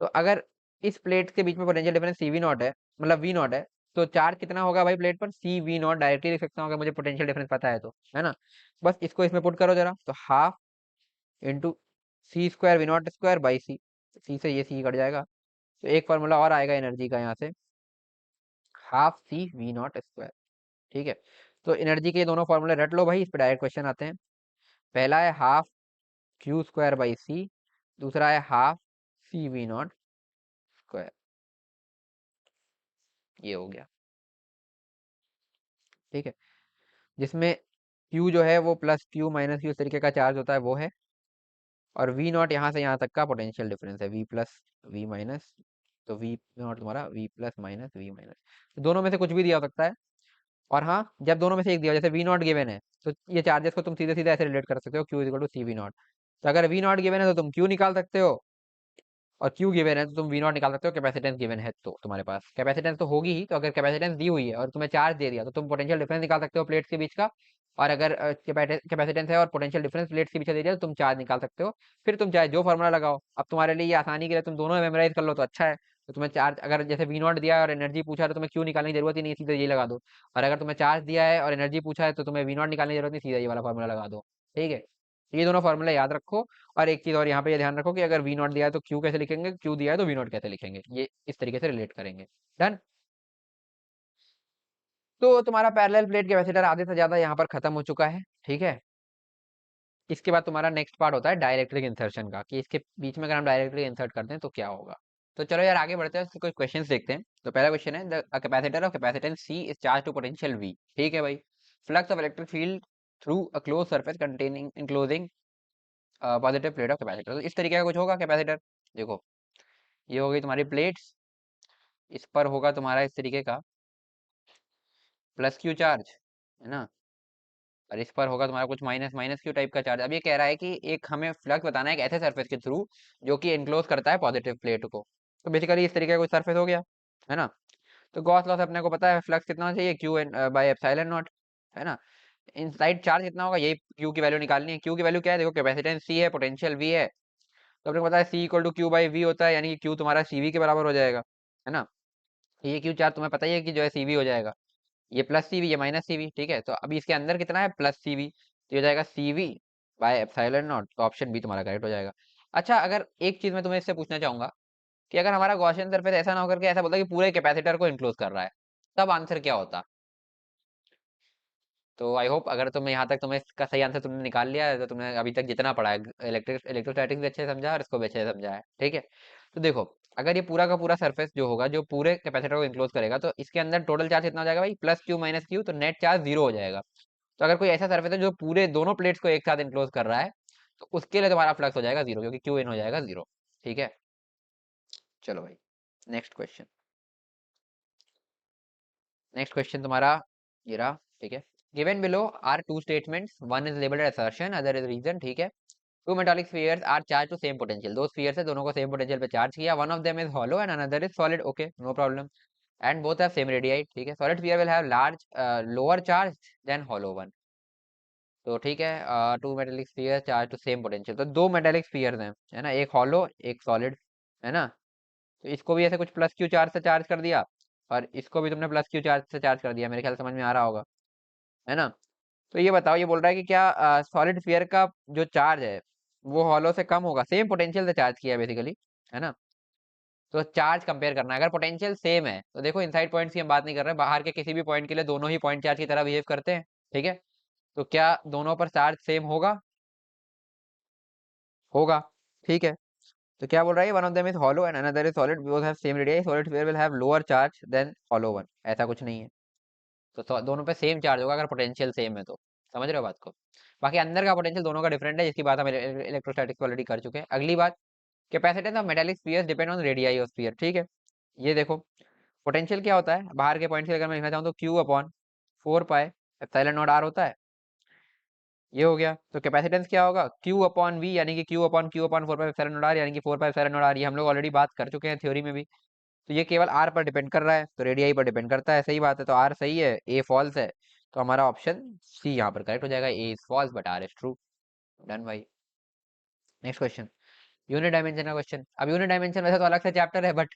तो अगर इस प्लेट के बीच में potential difference C V naught है, मतलब वी नॉट है, तो चार्ज कितना होगा भाई प्लेट पर, सी वी नॉट डायरेक्टली लिख सकता हूँ अगर मुझे पोटेंशियल डिफरेंस पता है तो, है ना। बस इसको इसमें पुट करो जरा, तो half into C square V naught square by C, C से ये सी कट जाएगा। तो एक फॉर्मूला और आएगा एनर्जी का यहाँ से, half C V naught square, ठीक है। तो एनर्जी के ये दोनों फॉर्मूले रट लो भाई, इस पे डायरेक्ट क्वेश्चन आते हैं। पहला है half Q square by C, दूसरा है half C V naught square, ये हो गया। ठीक है, जिसमें क्यू जो है वो प्लस क्यू माइनस क्यू इस तरीके का चार्ज होता है वो है, और वी नॉट यहाँ से यहाँ तक का पोटेंशियल डिफरेंस है, वी प्लस वी माइनस। तो वी नॉट तुम्हारा V plus minus V minus, दोनों में से कुछ भी दिया हो सकता है। और हाँ, जब दोनों में से एक दिया हो, जैसे वी नॉट गिवन है, तो ये चार्जेस को तुम सीधे सीधे ऐसे रिलेट कर सकते हो, Q equal to C V naught. तो अगर वी नॉट गिवन है तो तुम क्यू निकाल सकते हो, और क्यू गिवन है तो तुम वी नॉट निकाल सकते हो, कैपेसिटेंस गिवन है तो तुम्हारे पास कैपेसिटेंस तो होगी ही। तो अगर कैपेसिटेंस दी हुई है और तुम्हें चार्ज दे दिया तो तुम पोटेंशियल डिफरेंस निकाल सकते हो प्लेट्स के बीच का। और अगर कैपेसिटेंस है और पोटेंशियल डिफरेंस प्लेट्स के बीच दे दिया तो तुम चार्ज निकाल सकते हो। फिर तुम चाहे जो फॉर्मूला लगाओ, अब तुम्हारे लिए ये आसानी के लिए तुम दोनों मेमोराइज कर लो तो अच्छा है। तो तुम्हें चार्ज अगर जैसे वी नॉट दिया है और एनर्जी पूछा है तो तुम्हें क्यू निकालने की जरूरत ही नहीं, सीधे ये लगा दो। और अगर तुम्हें चार्ज दिया है और एनर्जी पूछा है तो तुम्हें वी नॉट निकालने की जरूरत नहीं, सीधा ये वाला फॉर्मूला लगा दो। ठीक है, ये दोनों फॉर्मूला याद रखो। और एक चीज और यहाँ पे ये ध्यान रखो कि अगर वी नॉट दिया है तो क्यू कैसे लिखेंगे, क्यू दिया है तो वी नॉट कैसे लिखेंगे, ये इस तरीके से रिलेट करेंगे। डन। तो तुम्हारा पैरेलल प्लेट कैपेसिटर आधे से ज्यादा यहाँ पर खत्म हो चुका है। ठीक है, इसके बाद तुम्हारा नेक्स्ट पार्ट होता है डायरेक्ट्रिक इंसर्शन का, कि इसके बीच में अगर हम डायरेक्ट्रिक इंसर्ट करते हैं तो क्या होगा। तो चलो यार आगे बढ़ते हैं, कुछ क्वेश्चंस देखते हैं। तो पहला क्वेश्चन है, the capacitor of capacitance C is charge to potential V. ठीक है भाई, flux of electric field through a close surface containing enclosing positive plate of capacitor. तो इस तरीके का कुछ होगा कैपेसिटर। देखो, ये हो गई तुम्हारी प्लेट्स, इस पर होगा तुम्हारा इस तरीके का प्लस क्यू चार्ज, है ना, और इस पर होगा तुम्हारा कुछ माइनस माइनस क्यू टाइप का चार्ज। अब ये कह रहा है कि एक हमें फ्लक्स बताना है एक ऐसे सरफेस के थ्रू जो कि एनक्लोज करता है पॉजिटिव प्लेट को। तो बेसिकली इस तरीके का कुछ सरफेस हो गया, है ना। तो गॉस लॉस अपने को पता है, फ्लक्स कितना होना चाहिए, Q N by epsilon naught, है ना। इनसाइड चार्ज कितना होगा, यही क्यू की वैल्यू निकालनी है। क्यू की वैल्यू क्या है, देखो कैपेसिटेंस सी है, पोटेंशियल वी है। तो अपने को पता है C equal to Q by V होता है, यानी कि क्यू तुम्हारा सी वी के बराबर हो जाएगा, है ना। ये क्यू चार्ज तुम्हें पता ही है कि जो है सी वी हो जाएगा, ये प्लस सी वी, ये माइनस सी वी। ठीक है, तो अभी इसके अंदर कितना है, प्लस सी वी, तो ये हो जाएगा सी वी बाय एप्सिलॉन नॉट। तो ऑप्शन बी तुम्हारा करेक्ट हो जाएगा। अच्छा, अगर एक चीज मैं तुम्हें इससे पूछना चाहूंगा कि अगर हमारा गॉसियन सरफेस ऐसा ना होकर के ऐसा बोलता कि पूरे कैपेसिटर को इनक्लोज कर रहा है, तब आंसर क्या होता। तो आई होप अगर तुम्हें यहाँ तक तुम्हें इसका सही आंसर तुमने निकाल लिया है, तो तुमने अभी तक जितना पढ़ा है, इलेक्ट्रोस्टैटिक्स भी अच्छे से समझा और इसको भी अच्छे से समझा है। ठीक है, तो देखो, अगर ये पूरा का पूरा सरफेस जो होगा जो पूरे कैपेसिटर को इनक्लोज करेगा, तो इसके अंदर टोटल चार्ज कितना हो जाएगा भाई, प्लस क्यू माइनस क्यू, तो नेट चार्ज जीरो हो जाएगा। तो अगर कोई ऐसा सरफेस है जो पूरे दोनों प्लेट्स को एक साथ इनक्लोज कर रहा है, तो उसके लिए तुम्हारा फ्लक्स हो जाएगा जीरो, क्योंकि क्यू इन हो जाएगा जीरो। ठीक है, चलो भाई, नेक्स्ट क्वेश्चन। नेक्स्ट क्वेश्चन तुम्हारा ये रहा। ठीक है, given below are two statements, one is labelled assertion, other is reason. ठीक है, two metallic spheres are charge to same potential, दो स्फीयर्स है, दोनों को सेम पोटेंशियल पे चार्ज किया, one of them is hollow and another is solid. Okay, no problem, and both have same radii. ठीक है, solid sphere will have large lower charge than hollow one. तो ठीक है, two metallic sphere charge to same potential, तो दो metallic spheres हैं, है ना, एक हॉलो एक सॉलिड, है ना। तो इसको भी ऐसे कुछ प्लस क्यू चार्ज से चार्ज कर दिया, और इसको भी तुमने प्लस क्यू चार्ज से चार्ज कर दिया, मेरे ख्याल समझ में आ रहा होगा, है ना। तो ये बताओ, ये बोल रहा है कि क्या सॉलिड स्फीयर का जो चार्ज है वो हॉलो से कम होगा, सेम पोटेंशियल से चार्ज किया बेसिकली, है ना। तो चार्ज कंपेयर करना है, अगर पोटेंशियल सेम है तो देखो इनसाइड पॉइंट्स की हम बात नहीं कर रहे, बाहर के किसी भी पॉइंट के लिए दोनों ही पॉइंट चार्ज की तरह बिहेव करते हैं। ठीक है, तो क्या दोनों पर चार्ज सेम होगा, होगा। ठीक है, तो क्या बोल रहा है, one of them is hollow and another is solid, both have same radius, solid sphere will have lower charge than hollow one, ऐसा कुछ नहीं है। तो दोनों पे सेम चार्ज होगा अगर पोटेंशियल सेम है तो, समझ रहे हो बात को। बाकी अंदर का पोटेंशियल दोनों का डिफरेंट है, जिसकी बात हम इलेक्ट्रोस्टैटिक्स ऑलरेडी कर चुके हैं। अगली बात, capacitance of metallic spheres depend on radii of sphere. ठीक है, ये देखो, पोटेंशियल क्या होता है बाहर के पॉइंट से अगर मैं लिखना चाहूँ तो Q upon four pi epsilon naught R होता है, ये हो गया। तो कैपेसिटेंस क्या होगा, क्यू अपॉन वी, यानी कि Q upon four pi epsilon naught R, यानी कि four pi epsilon naught R, ये हम लोग ऑलरेडी बात कर चुके हैं थ्योरी में भी। तो ये केवल आर पर डिपेंड कर रहा है, तो रेडियाई पर डिपेंड करता है, सही बात है। तो आर सही है, ए फॉल्स है, तो हमारा ऑप्शन सी यहाँ पर करेक्ट हो जाएगा, A is false but R is true. Done भाई, नेक्स्ट क्वेश्चन, यूनिट डायमेंशन का क्वेश्चन। अब यूनिट डायमेंशन वैसे तो अलग से चैप्टर है, बट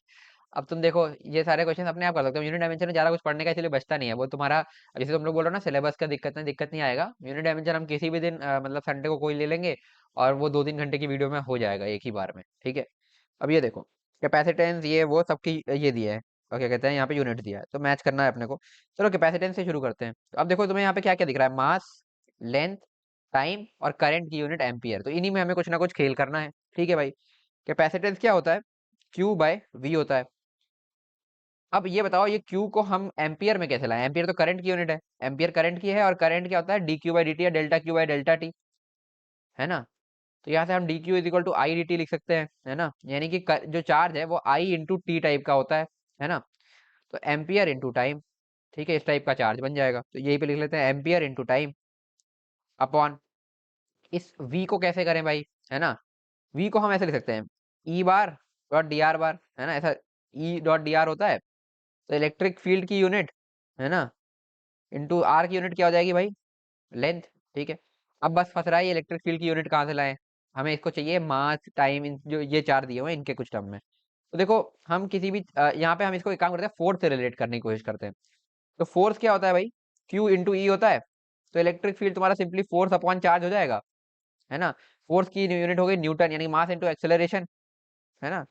अब तुम देखो ये सारे क्वेश्चन अपने आप कर सकते हो, यूनिट डायमेंशन में ज्यादा कुछ पढ़ने का इसलिए बचता नहीं है, वो तुम्हारा जैसे तुम लोग बोल रहे हो ना सिलेबस का दिक्कत नहीं आएगा। यूनिट डायमेंशन हम किसी भी दिन मतलब संडे को कोई ले लेंगे, और वो 2-3 घंटे की वीडियो में हो जाएगा एक ही बार में। ठीक है, अब ये देखो, कैपेसिटेंस ये वो सबकी ये दिया है, और क्या कहते हैं यहाँ पे यूनिट दिया है, तो मैच करना है अपने को। चलो कैपेसिटेंस से शुरू करते हैं। तो अब देखो तुम्हें यहाँ पे क्या क्या दिख रहा है, मास, लेंथ, टाइम और करंट की यूनिट एम्पियर, तो इन्हीं में हमें कुछ ना कुछ खेल करना है। ठीक है भाई, कैपेसिटेंस क्या होता है, क्यू बाय वी होता है, अब ये बताओ, ये क्यू को हम एम्पियर में कैसे लाएं? एम्पियर तो करंट की यूनिट है, एम्पियर करंट की है, और करंट क्या होता है? D Q by D T या delta Q by delta T, है ना? तो यहाँ से हम D Q is equal to I D T लिख सकते हैं, है ना? यानी कि जो चार्ज है वो आई इंटू टी टाइप का होता है ना? तो एम्पियर इंटू टाइम, ठीक है, इस टाइप का चार्ज बन जाएगा। तो यही पे लिख लेते हैं एम्पियर इंटू टाइम अपॉन, इस v को कैसे करें भाई, है ना? v को हम ऐसे लिख सकते हैं, E bar dot D R bar, है ना? ऐसा ई डॉट डी आर होता है, तो इलेक्ट्रिक फील्ड की यूनिट, है ना, इंटू आर की यूनिट क्या हो जाएगी भाई? लेंथ, ठीक है। अब बस फंस रहा है ये इलेक्ट्रिक फील्ड की यूनिट कहाँ से लाएं? हमें इसको चाहिए मास टाइम, जो ये चार दिए हुए हैं इनके कुछ टर्म में। तो देखो, हम किसी भी यहाँ पे हम इसको एक काम करते हैं, फोर्स से रिलेट करने की कोशिश करते हैं। तो फोर्स क्या होता है भाई? क्यू इंटू ई होता है। तो इलेक्ट्रिक फील्ड तुम्हारा सिंपली फोर्स अपॉन चार्ज हो जाएगा, है ना? फोर्स की यूनिट हो गई न्यूटन, यानी मास इंटू एक्सेलरेशन, है ना?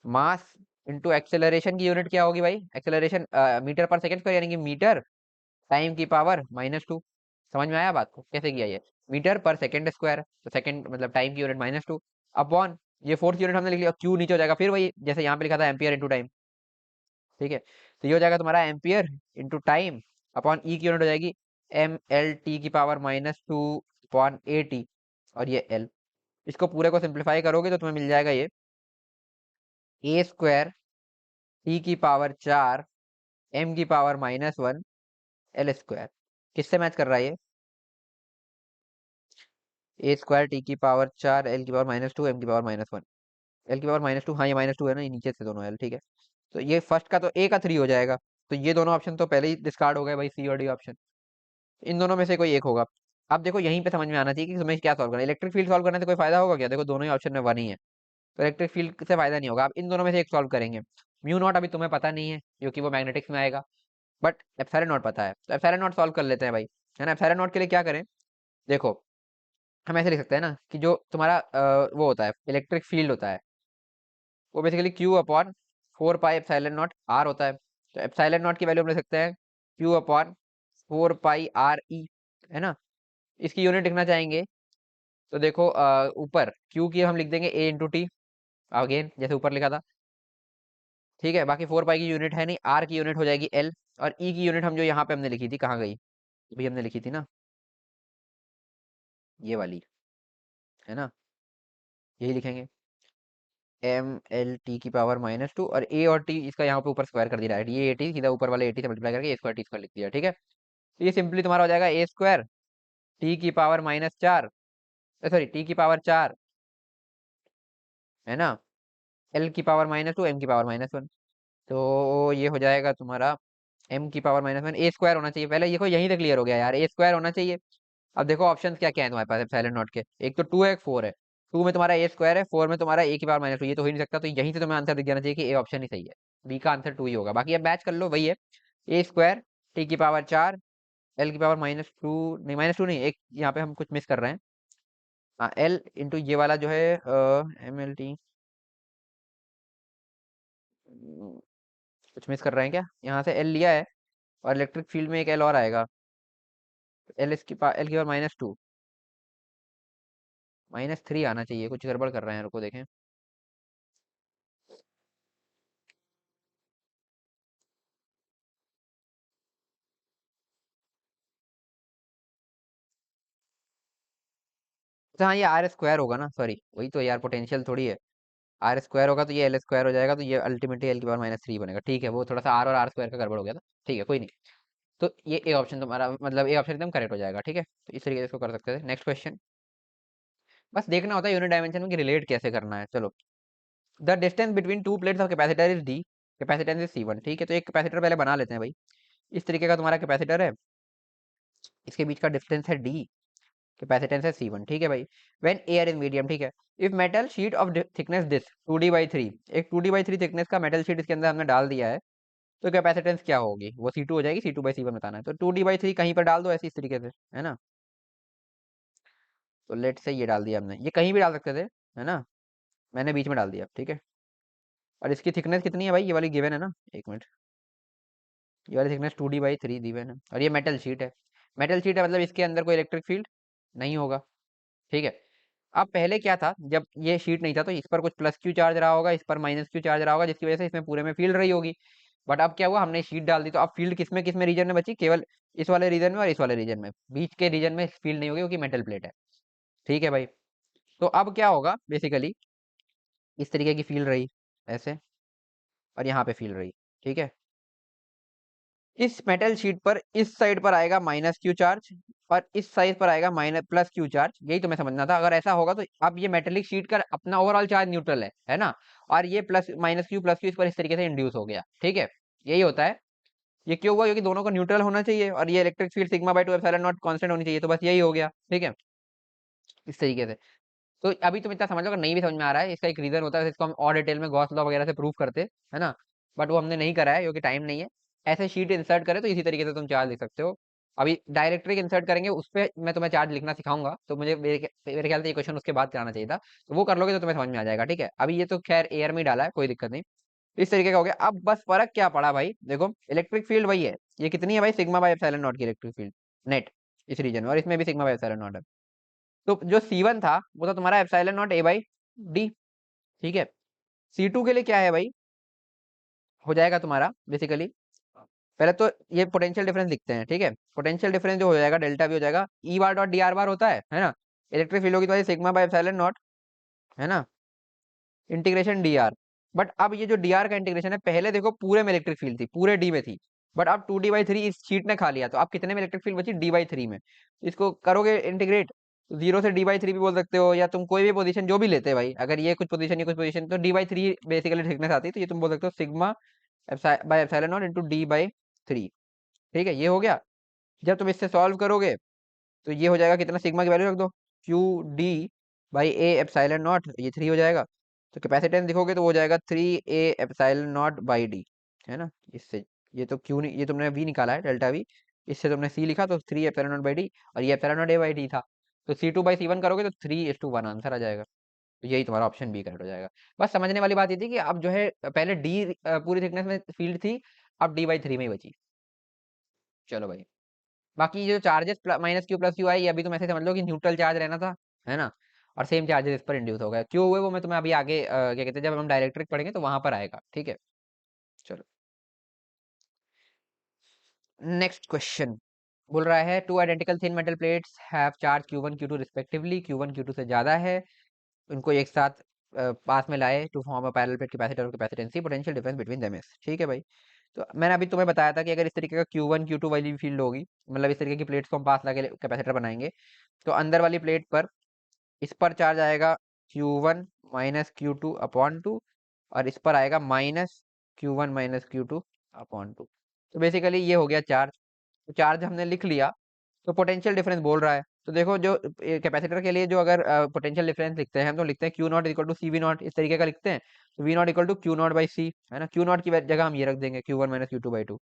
मास इंटू एक्सेलरेशन की यूनिट क्या होगी भाई? एक्सेलरेशन मीटर पर सेकंड स्क्वायर, यानी कि मीटर टाइम की पावर -2। समझ में आया बात को कैसे किया ये? मीटर पर सेकंड स्क्वायर, तो सेकंड मतलब टाइम की यूनिट -2 अपॉन, ये फोर्थ यूनिट हमने लिख लिया, क्यू नीचे हो जाएगा, फिर वही जैसे यहाँ पे लिखा था एम्पियर इंटू टाइम, ठीक है? तो ये हो जाएगा तुम्हारा एम्पियर इंटू टाइम अपॉन ई की यूनिट हो जाएगी mlt की पावर -2 अपॉन at, और ये l। इसको पूरे को सिंप्लीफाई करोगे तो तुम्हें मिल जाएगा ये a स्क्वायर टी की पावर 4 m की पावर -1 l स्क्वायर। किससे मैच कर रहा है ये? ए स्क्वायर टी की पावर 4 एल की पावर -2 एम की पावर -1, एल की पावर -2, हाँ ये -2 है ना, ये नीचे से दोनों एल, ठीक है। तो ये फर्स्ट का तो ए का 3 हो जाएगा। तो ये दोनों ऑप्शन तो पहले ही डिस्कार्ड हो गए भाई, सी और डी ऑप्शन। इन दोनों में से कोई एक होगा। अब देखो यहीं पे समझ में आना चाहिए कि तुम्हें क्या सॉल्व करना है। इलेक्ट्रिक फील्ड सॉल्व करने से कोई फायदा होगा क्या? देखो दोनों ही ऑप्शन में वन ही है, तो इलेक्ट्रिक फील्ड से फायदा नहीं होगा। अब इन दोनों में से एक सॉल्व करेंगे। म्यू नॉट अभी तुम्हें पता नहीं है क्योंकि वो मैग्नेटिक्स में आएगा, बट एप्सिलॉन नॉट पता है, तो एप्सिलॉन नॉट सॉल्व कर लेते हैं भाई, है ना? एप्सिलॉन नॉट के लिए क्या करें? देखो, हम ऐसे लिख सकते हैं ना कि जो तुम्हारा वो होता है इलेक्ट्रिक फील्ड होता है, वो basically Q upon 4 pi epsilon naught R होता है। तो एप्सिलॉन नॉट की वैल्यू हम लिख सकते हैं क्यू अपॉन 4 पाई आर ई, है ना? इसकी यूनिट लिखना चाहेंगे तो देखो, ऊपर क्यू की हम लिख देंगे ए इंटू टी, अगेन जैसे ऊपर लिखा था, ठीक है। बाकी 4 पाई की यूनिट है नहीं, आर की यूनिट हो जाएगी एल, और ई की यूनिट हम जो यहाँ पे हमने लिखी थी, कहाँ गई? अभी हमने लिखी थी ना, ये वाली, है ना? यही लिखेंगे mlt की पावर -2, और a और t इसका यहाँ पे ऊपर स्क्वायर कर दिया, ये at सीधा ऊपर वाले at से मल्टीप्लाई करके a स्क्वायर टी स्क्वायर लिख दिया, ठीक है। तो ये सिंपली तुम्हारा हो जाएगा a स्क्वायर t की पावर -4, सॉरी t की पावर 4, है ना, l की पावर -2 m की पावर -1। तो ये हो जाएगा तुम्हारा m की पावर -1, a स्क्वायर होना चाहिए पहले, ये को यहीं तक क्लियर हो गया यार, a स्क्वायर होना चाहिए। अब देखो ऑप्शंस क्या क्या है तुम्हारे पास एप्सिलॉन नॉट के, एक तो 2 है, एक 4 है। 2 में तुम्हारा ए स्क्वायर है, 4 में तुम्हारा ए की पावर -2, ये तो हो ही नहीं सकता, तो यहीं से तुम्हें आंसर दिख जाना चाहिए कि ए ऑप्शन ही सही है। बी का आंसर 2 ही होगा, बाकी अब मैच कर लो, वही है ए स्क्वायर टी की पावर 4 एल की पावर -2, नहीं -2 नहीं, एक यहाँ पे हम कुछ मिस कर रहे हैं। हाँ, एल इंटू ये वाला जो है एम एल टी, कुछ मिस कर रहे हैं क्या? यहाँ से एल लिया है, और इलेक्ट्रिक फील्ड में एक एल और आएगा, एल इसकी एल की पावर -2, -3 आना चाहिए, कुछ गड़बड़ कर रहे हैं, रुको देखें। अच्छा हाँ, ये आर स्क्वायर होगा ना, सॉरी वही तो यार, पोटेंशियल थोड़ी है। आर स्क्वायर होगा तो ये एल स्क्वायर हो जाएगा, तो ये अल्टीमेटली एल की पावर -3 बनेगा, ठीक है। वो थोड़ा सा आर और आर स्क्वायर का गड़बड़ हो गया था, ठीक है, कोई नहीं। तो ये ए ऑप्शन तुम्हारा, मतलब ए ऑप्शन एकदम करेक्ट हो जाएगा, ठीक है। तो इस तरीके से इसको कर सकते थे। नेक्स्ट क्वेश्चन, बस देखना होता है यूनिट डायमेंशन में कि रिलेट कैसे करना है। चलो, the distance between two plates of capacitor is D, capacitance is C1, ठीक है। तो एक कैपेसिटर पहले बना लेते हैं भाई। इस तरीके का तुम्हारा कैपेसिटर है, इसके बीच का डिस्टेंस है डी, कैपेसिटेंस है C1, ठीक है भाई। व्हेन एयर इन मीडियम, ठीक है। If metal sheet of thickness this 2d/3, एक 2d/3 थिकनेस का मेटल शीट इसके अंदर हमने डाल दिया है, तो कैपेसिटेंस क्या होगी? वो C2 हो जाएगी, C2/C1 बताना है। तो 2d/3 कहीं पर डाल दो ऐसे, इस तरीके से, है ना? तो लेट से ये डाल दिया हमने, ये कहीं भी डाल सकते थे, है ना? मैंने बीच में डाल दिया, ठीक है। और इसकी थिकनेस कितनी है भाई? ये वाली गिवन है ना, एक मिनट, ये वाली थिकनेस 2d/3 गिवन है, और ये मेटल शीट है। मेटल शीट है मतलब इसके अंदर कोई इलेक्ट्रिक फील्ड नहीं होगा, ठीक है। अब पहले क्या था, जब ये शीट नहीं था तो इस पर कुछ प्लस क्यू चार्ज रहा होगा, इस पर माइनस क्यू चार्ज रहा होगा, जिसकी वजह से इसमें पूरे में फील्ड रही होगी। बट अब क्या हुआ, हमने शीट डाल दी तो अब फील्ड किस में रीजन में बची, केवल इस वाले रीजन में और इस वाले रीजन में, बीच के रीजन में फील्ड नहीं होगी क्योंकि मेटल प्लेट है। ठीक है भाई। तो अब क्या होगा बेसिकली, इस तरीके की फील्ड रही ऐसे, और यहाँ पे फील्ड रही। ठीक है। इस मेटल शीट पर इस साइड पर आएगा माइनस क्यू चार्ज, और इस साइड पर आएगा माइनस प्लस क्यू चार्ज। यही तुम्हें समझना था। अगर ऐसा होगा तो अब ये मेटेलिक शीट का अपना ओवरऑल चार्ज न्यूट्रल है ना, और ये प्लस क्यू इस पर इस तरीके से इंड्यूस हो गया। ठीक है, यही होता है। ये क्यों हुआ, क्योंकि दोनों को न्यूट्रल होना चाहिए और ये electric field sigma bye 2 epsilon not constant होनी चाहिए, तो बस यही हो गया। ठीक है, इस तरीके से। तो अभी तुम इतना समझ लो, अगर नहीं भी समझ में आ रहा है, इसका एक रीजन होता है, इसको हम और डिटेल में गॉस लॉ वगैरह से प्रूव करते है ना, बट वो हमने नहीं करा है क्योंकि टाइम नहीं है। ऐसे शीट इंसर्ट करें तो इसी तरीके से तुम चार्ज लिख सकते हो। अभी डायरेक्ट्रिक इंसर्ट करेंगे, उस पर मैं तुम्हें चार्ज लिखना सिखाऊंगा, तो मुझे मेरे ख्याल से ये क्वेश्चन उसके बाद कराना चाहिए था, तो वो कर लोगे तो तुम्हें समझ में आ जाएगा। ठीक है, अभी ये तो खैर एयर में ही डाला है, कोई दिक्कत नहीं। इस तरीके का हो गया। अब बस फर्क क्या पड़ा भाई, देखो इलेक्ट्रिक फील्ड वही है, ये कितनी है भाई, सिग्मा बाय एप्सिलॉन नॉट की इलेक्ट्रिक फील्ड नेट इस रीजन में, और इसमें भी सिग्मा बाय एप्सिलॉन नॉट है। तो जो C1 था वो था तुम्हारा एप्सिलॉन नॉट A/D। ठीक है। C2 के लिए क्या है भाई, हो जाएगा तुम्हारा बेसिकली, पहले तो ये पोटेंशियल डिफरेंस लिखते हैं। ठीक है, पोटेंशियल डिफरेंस जो हो जाएगा डेल्टा भी हो जाएगा, E bar dot D R bar होता है ना, इलेक्ट्रिक फील्ड होगी तो सिग्मा बाय एप्सिलॉन नॉट, है ना, इंटीग्रेशन डी आर। बट अब ये जो डी आर का इंटीग्रेशन है, पहले देखो पूरे में इलेक्ट्रिक फील्ड थी, पूरे डी में थी, बट अब 2D/3 इस शीट ने खा लिया, तो अब कितने में इलेक्ट्रिक फील्ड बची, D/3 में। इसको करोगे इंटीग्रेट, जीरो से D/3 भी बोल सकते हो, या तुम कोई भी पोजीशन जो भी लेते हैं भाई, अगर ये कुछ पोजीशन ये कुछ पोजीशन, तो D/3 बेसिकली थिकनेस आती है, तो ये तुम बोल सकते हो sigma by epsilon not into D/3। ठीक है, ये हो गया। जब तुम इससे सॉल्व करोगे तो ये हो जाएगा कितना, सिग्मा की वैल्यू रख दो, Q/D/A एप्सिलॉन नॉट, ये 3 हो जाएगा। तो कैपेसिटेंस लिखोगे तो हो जाएगा 3A एप्सिलॉन नॉट/D, है ना। इससे ये तो क्यू नहीं, ये तुमने V निकाला है डेल्टा V, इससे तुमने C लिखा तो 3A एप्सिलॉन नॉट/D, और ये एप्सिलॉन नॉट A/D था, तो C2/C1 करोगे तो 3:1 आंसर आ जाएगा। तो यही तुम्हारा ऑप्शन बी करेक्ट हो जाएगा। बस समझने वाली बात ये थी कि अब जो है पहले डी पूरी थिकनेस में फील्ड थी, अब D/3 में ही बची। चलो भाई, बाकी ये जो charges minus Q plus Q I, अभी तुम ऐसे समझ लो कि न्यूट्रल चार्ज रहना था, है ना, और सेम चार्जेस इस पर इंड्यूस हो गए, क्यों हुए वो मैं तुम्हें अभी आगे क्या कहते हैं, जब हम डायरेक्ट्रिक पढ़ेंगे तो वहां पर आएगा। ठीक है, चलो नेक्स्ट क्वेश्चन। बोल रहा है two identical thin metal plates have charge Q1 Q2 respectively, Q1 Q2 से ज्यादा है, उनको एक साथ पास में लाए to form a parallel plate capacitor और capacitance, potential difference between them is. ठीक है भाई। तो मैंने अभी तुम्हें बताया था कि अगर इस तरीके का Q1 Q2 वाली फील्ड होगी, मतलब इस तरीके की प्लेट्स को हम पास लगा के कैपेसिटर बनाएंगे, तो अंदर वाली प्लेट पर इस पर चार्ज आएगा Q1 माइनस Q2/2, और इस पर आएगा माइनस Q1 माइनस Q2/2। तो बेसिकली ये हो गया चार्ज। तो चार्ज हमने लिख लिया, तो पोटेंशियल डिफरेंस बोल रहा है। तो देखो जो कैपेसिटर के लिए जो अगर पोटेंशियल डिफरेंस लिखते हैं हम, तो लिखते हैं Q0 = CV0, इस तरीके का लिखते हैं। तो V0 = Q0/C, है ना, Q0 की जगह हम ये रख देंगे Q1 minus Q2/2,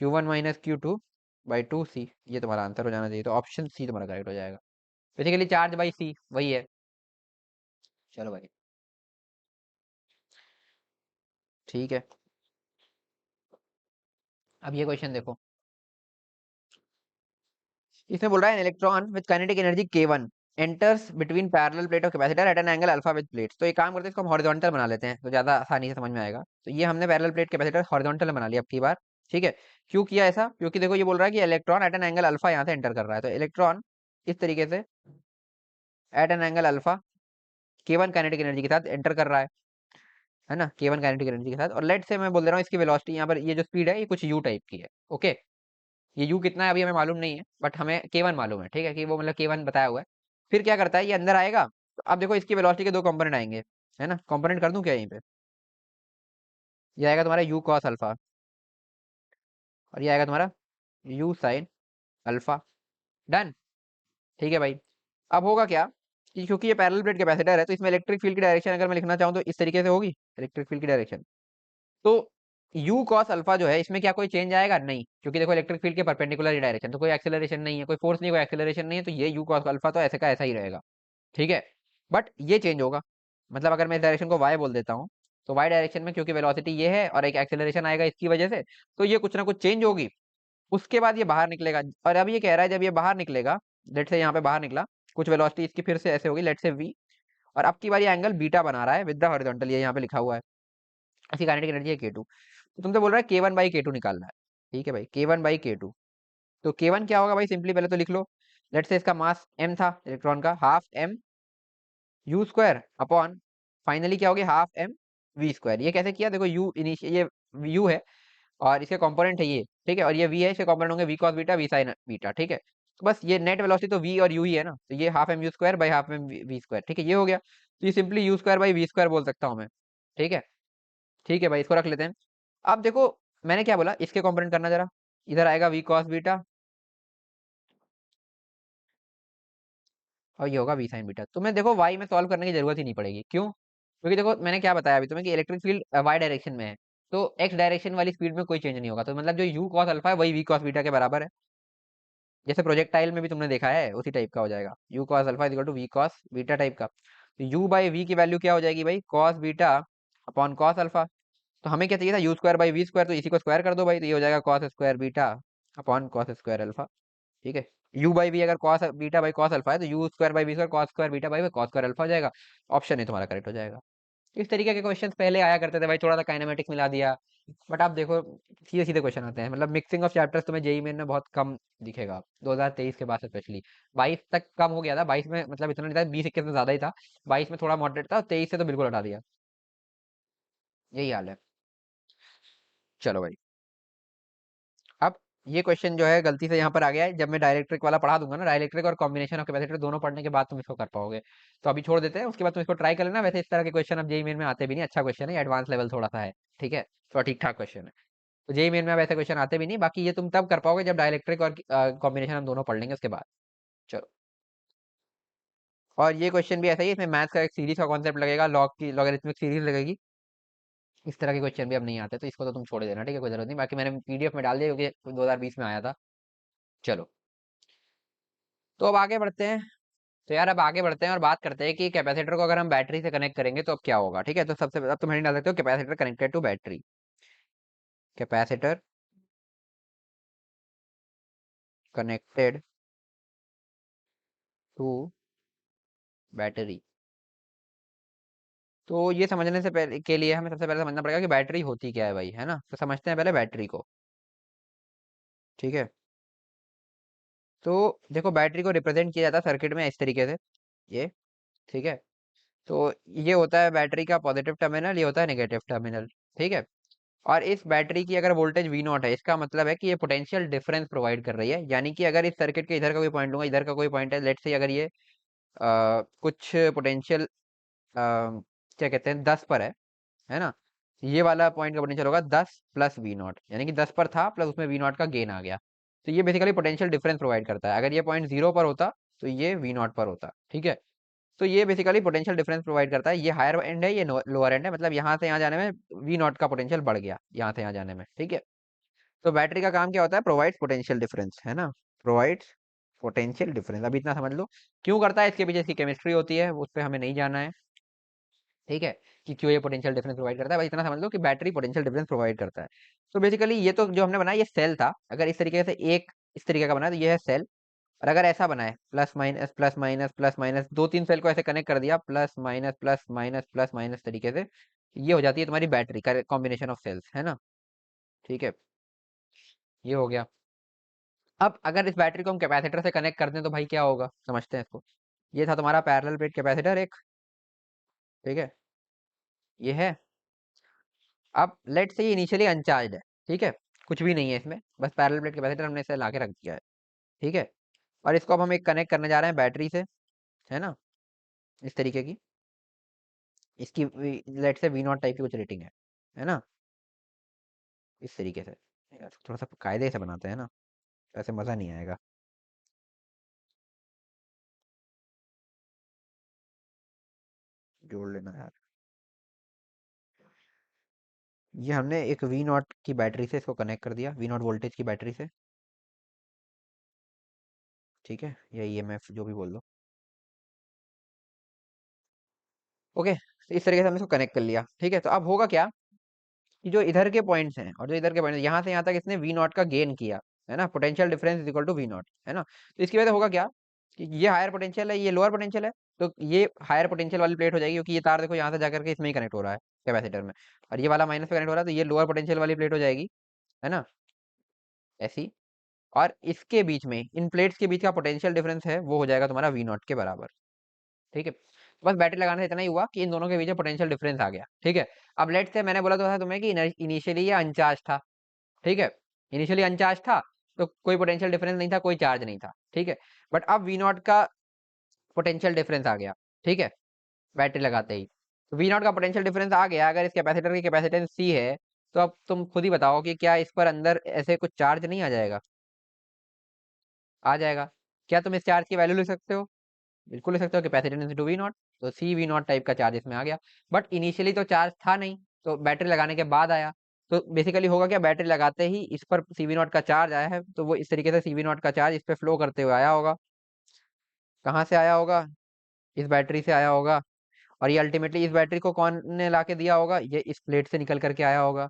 Q1 minus Q2/2C। ये तुम्हारा आंसर हो जाना चाहिए, तो ऑप्शन सी तुम्हारा करेक्ट हो जाएगा। बेसिकली चार्ज बाई सी वही है। चलो भाई, ठीक है। अब ये क्वेश्चन देखो, इसमें बोल रहा है electron with kinetic energy K1 enters between parallel plate of capacitor eight an angle alpha with plates. तो एक काम करते हैं, इसको हम हॉरिजॉन्टल बना लेते हैं तो ज्यादा आसानी से समझ में आएगा। तो ये हमने पैरेलल प्लेट कैपेसिटर हॉरिजॉन्टल बना लिया अब की बार। ठीक है, क्यों किया ऐसा, क्योंकि देखो ये बोल रहा है कि electron at an angle alpha यहाँ से एंटर कर रहा है, तो इलेक्ट्रॉन इस तरीके से at an angle alpha K1 kinetic energy के साथ एंटर कर रहा है ना, K1 काइनेटिक एनर्जी के साथ। और लेट से मैं बोल दे रहा हूँ इसकी वेलोसिटी यहाँ पर, ये जो स्पीड है ये कुछ u टाइप की है। ओके, ये u कितना है अभी हमें मालूम नहीं है, बट हमें K1 मालूम है। ठीक है, कि वो मतलब K1 बताया हुआ है। फिर क्या करता है, ये अंदर आएगा, तो अब देखो इसकी वेलोसिटी के दो कंपोनेंट आएंगे, है ना, कंपोनेंट कर दूं क्या यहीं पे, ये आएगा तुम्हारा u cos अल्फा, और ये आएगा तुम्हारा u sin अल्फा। डन। ठीक है भाई। अब होगा क्या, कि क्योंकि ये पैरेलल प्लेट कैपेसिटर है, तो इसमें इलेक्ट्रिक फील्ड की डायरेक्शन अगर मैं लिखना चाहूँ तो इस तरीके से होगी इलेक्ट्रिक फील्ड की डायरेक्शन। तो u cos अल्फा जो है, इसमें क्या कोई चेंज आएगा, नहीं, क्योंकि देखो इलेक्ट्रिक फील्ड के परपेंडिकुलर ही डायरेक्शन, तो कोई एक्सेलरेशन नहीं है, कोई फोर्स नहीं, कोई एक्सेलरेशन नहीं है, तो ये u cos अल्फा तो ऐसे का ऐसा ही रहेगा। ठीक है, बट ये चेंज होगा, मतलब अगर मैं इस डायरेक्शन को y बोल देता हूँ, तो y डायरेक्शन में क्योंकि वेलोसिटी ये है और एक एक्सेलरेशन आएगा इसकी वजह से, तो ये कुछ ना कुछ चेंज होगी। उसके बाद ये बाहर निकलेगा, और अब ये कह रहा है जब ये बाहर निकलेगा, लेट से यहाँ पे बाहर निकला, कुछ वेलोसिटी इसकी फिर से ऐसे होगी, लेट से v, और अब की बारी एंगल बीटा बना रहा है विद द हॉरिजॉन्टल, ये यहाँ पे लिखा हुआ है, ऐसी काइनेटिक एनर्जी है k2। तो तुमसे बोल रहा है k1/k2 निकालना है। ठीक है भाई, k1/k2। तो k1 क्या होगा भाई, सिंपली पहले तो लिख लो, लेट से इसका मास m था इलेक्ट्रॉन का, half m you square upon, finally क्या हो गया, हाफ m v स्क्वायर। ये कैसे किया, देखो u इनिशियल, ये u है और इसके कंपोनेंट है ये, ठीक है, और ये v है, इसके कंपोनेंट होंगे v cos beta v sin beta, ठीक है। तो बस ये नेट वेलोसिटी तो v और u ही है ना, तो ये half m u square by half m v square, ठीक है, ये हो गया। तो ये simply u square by v square बोल सकता हूँ मैं। ठीक है, ठीक है भाई, इसको रख लेते हैं। अब देखो मैंने क्या बोला, इसके कंपोनेंट करना जरा, इधर आएगा v cos बीटा और ये होगा v sin बीटा। तुम्हें देखो y में सॉल्व करने की जरूरत ही नहीं पड़ेगी, क्यों, क्योंकि देखो मैंने क्या बताया अभी तुम्हें कि इलेक्ट्रिक फील्ड y डायरेक्शन में है, तो x डायरेक्शन वाली स्पीड में कोई चेंज नहीं होगा, तो मतलब जो u cos अल्फा है वही v cos बीटा के बराबर है। जैसे प्रोजेक्टाइल में भी तुमने देखा है उसी टाइप का हो जाएगा, u cos alpha equal to v cos beta type का। तो u बाई v की वैल्यू क्या हो जाएगी भाई, cos beta upon cos alpha. तो हमें क्या चाहिए था, u square by V square, तो इसी को स्क्वायर कर दो भाई, तो ये हो जाएगा cos square beta upon cos square alpha. ठीक है, u बाई वी अगर cos beta by cos alpha है, तो u square by V square cos square beta by cos square alpha हो जाएगा। ऑप्शन है तुम्हारा करेक्ट हो जाएगा। इस तरीके के क्वेश्चंस पहले आया करते थे भाई, थोड़ा सा काइनेमेटिक्स मिला दिया, बट आप देखो सीधे सीधे क्वेश्चन आते हैं, मतलब मिक्सिंग ऑफ चैप्टर्स तुम्हें जेई मेन में बहुत कम दिखेगा 2023 के बाद से, स्पेशली 22 तक कम हो गया था, 22 में मतलब इतना नहीं था, 20-21 में ज्यादा ही था, 22 में थोड़ा मॉडरेट था, 23 से तो बिल्कुल हटा दिया, यही हाल है। चलो भाई, अब ये क्वेश्चन जो है गलती से यहाँ पर आ गया है, जब मैं डायरेक्ट्रिक वाला पढ़ा दूंगा ना, डायरेक्ट्रिक और कॉम्बिनेशन ऑफ कैपेसिटर दोनों पढ़ने के बाद तुम इसको कर पाओगे। तो अभी छोड़ देते हैं, उसके बाद तुम इसको ट्राई कर लेना। वैसे इस तरह के क्वेश्चन अब जेई मेन में आते भी नहीं, अच्छा क्वेश्चन है, एडवांस लेवल थोड़ा सा है, ठीक है, थोड़ा ठीक ठाक क्वेश्चन है। तो जेई मेन में अब ऐसे क्वेश्चन आते भी नहीं, बाकी ये तुम तब कर पाओगे जब डायरेक्ट्रिक और कॉम्बिनेशन हम दोनों पढ़ लेंगे उसके बाद। चलो, और ये क्वेश्चन भी ऐसा ही है, इसमें मैथ्स का एक सीरीज का कॉन्सेप्ट लगेगा, लॉग की लॉगरिथमिक सीरीज लगेगी, इस तरह के क्वेश्चन भी अब नहीं आते, तो इसको तो तुम छोड़ देना, ठीक है, कोई जरूरत नहीं, बाकी मैंने पीडीएफ में डाल दिया क्योंकि 2020 में आया था। चलो, तो अब आगे बढ़ते हैं। तो यार अब आगे बढ़ते हैं और बात करते हैं कि कैपेसिटर को अगर हम बैटरी से कनेक्ट करेंगे तो अब क्या होगा। ठीक है, तो सबसे अब तुम हेडिंग डाल सकते हो, capacitor connected to battery, capacitor connected to battery. तो ये समझने से पहले के लिए हमें सबसे पहले समझना पड़ेगा कि बैटरी होती क्या है भाई, है ना, तो समझते हैं पहले बैटरी को। ठीक है, तो देखो बैटरी को रिप्रेजेंट किया जाता है सर्किट में इस तरीके से, ये, ठीक है। तो ये होता है बैटरी का पॉजिटिव टर्मिनल, ये होता है नेगेटिव टर्मिनल, ठीक है। और इस बैटरी की अगर वोल्टेज वी नॉट है, इसका मतलब है कि ये पोटेंशियल डिफरेंस प्रोवाइड कर रही है, यानी कि अगर इस सर्किट के इधर का कोई पॉइंट लूंगा, इधर का कोई पॉइंट है, लेट से अगर ये कुछ पोटेंशियल क्या कहते हैं 10 पर है ना, ये वाला पॉइंट का पोटेंशियल होगा 10 प्लस वी नॉट, यानी कि 10 पर था प्लस उसमें वी नॉट का गेन आ गया। तो ये बेसिकली पोटेंशियल डिफरेंस प्रोवाइड करता है, अगर ये पॉइंट 0 पर होता तो ये वी नॉट पर होता, ठीक है। तो ये बेसिकली पोटेंशियल डिफरेंस प्रोवाइड करता है, ये हायर एंड है, ये लोअर एंड है, मतलब यहाँ से यहाँ जाने में वी नॉट का पोटेंशियल बढ़ गया, यहाँ से यहाँ जाने में, ठीक है। तो बैटरी का काम क्या होता है, प्रोवाइड्स पोटेंशियल डिफरेंस, है ना, प्रोवाइड्स पोटेंशियल डिफरेंस, अभी इतना समझ लो। क्यों करता है, इसके पीछे इसकी केमिस्ट्री होती है, उस पर हमें नहीं जाना है, ठीक है, कि क्यों ये पोटेंशियल डिफरेंस प्रोवाइड करता है, बस इतना समझ लो कि बैटरी पोटेंशियल डिफरेंस प्रोवाइड करता है। तो बेसिकली ये तो जो हमने बनाया ये सेल था, अगर इस तरीके से एक इस तरीके का बनाया तो ये है सेल, और अगर ऐसा बनाए plus minus plus minus plus minus, दो तीन सेल को ऐसे कनेक्ट कर दिया plus minus plus minus plus minus तरीके से, ये हो जाती है तुम्हारी बैटरी का कॉम्बिनेशन ऑफ सेल्स, है ना, ठीक है, ये हो गया। अब अगर इस बैटरी को हम कैपेसिटर से कनेक्ट कर दें तो भाई क्या होगा, समझते हैं इसको। ये था तुम्हारा पैरेलल प्लेट कैपेसिटर एक, ठीक है, ये है। अब लेट से ये इनिशियली अनचार्ज है, ठीक है, कुछ भी नहीं है इसमें, बस पैरेलल प्लेट कैपेसिटर हमने इसे ला के रख दिया है, ठीक है। और इसको अब हम एक कनेक्ट करने जा रहे हैं बैटरी से, है ना, इस तरीके की, इसकी लेट से वी नॉट टाइप की कुछ रेटिंग है ना, इस तरीके से। यार थोड़ा सा कायदे से बनाते हैं ना, ऐसे मज़ा नहीं आएगा। जोड़ लेना यार, ये हमने एक वी नॉट की बैटरी से इसको कनेक्ट कर दिया, वी नॉट वोल्टेज की बैटरी से, ठीक है, या ईएमएफ जो भी बोल दो, ओके। तो इस तरीके से हमने इसको कनेक्ट कर लिया, ठीक है। तो अब होगा क्या कि जो इधर के पॉइंट्स हैं और जो इधर के पॉइंट्स, यहाँ से यहाँ तक इसने वी नॉट का गेन किया, है ना, potential difference is equal to V naught, है ना। तो इसकी वजह से होगा क्या कि ये हायर पोटेंशियल है, ये लोअर पोटेंशियल है, तो ये हायर पोटेंशियल वाली प्लेट हो जाएगी, क्योंकि ये तार देखो यहाँ से जाकर के इसमें ही कनेक्ट हो रहा है कैपेसिटर में, और ये वाला माइनस पे कनेक्ट हो रहा है, तो ये लोअर पोटेंशियल वाली प्लेट हो जाएगी, है ना, ऐसी। और इसके बीच में, इन प्लेट्स के बीच का पोटेंशियल डिफरेंस है वो हो जाएगा तुम्हारा वी नॉट के बराबर। ठीक है, बस बैटरी लगाने से इतना ही हुआ कि इन दोनों के बीच में पोटेंशियल डिफरेंस आ गया। ठीक है, अब लेट्स से मैंने बोला तो था तुम्हें कि इनिशियली ये अनचार्ज था। ठीक है, इनिशियली अनचार्ज था, तो कोई पोटेंशियल डिफरेंस नहीं था, कोई चार्ज नहीं था। ठीक है, बट अब वी नॉट का पोटेंशियल डिफरेंस आ गया। ठीक है, बैटरी लगाते ही तो वी नॉट का पोटेंशियल डिफरेंस आ गया। अगर इस कैपेसिटर की कैपेसिटेंस सी है, तो अब तुम खुद ही बताओ कि क्या इस पर अंदर ऐसे कुछ चार्ज नहीं आ जाएगा? आ जाएगा। क्या तुम इस चार्ज की वैल्यू लिख सकते हो? बिल्कुल लिख सकते हो, कैपेसिटेंस इनटू वी नॉट, तो सी वी नॉट टाइप का चार्ज इसमें आ गया। बट इनिशियली तो चार्ज था नहीं, तो बैटरी लगाने के बाद आया। तो बेसिकली होगा क्या, बैटरी लगाते ही इस पर सी वी नॉट का चार्ज आया है, तो वो इस तरीके से सी वी नॉट का चार्ज इस पे फ्लो करते हुए आया होगा। कहाँ से आया होगा? इस बैटरी से आया होगा। और ये अल्टीमेटली इस बैटरी को कौन ने ला के दिया होगा? ये इस प्लेट से निकल करके आया होगा।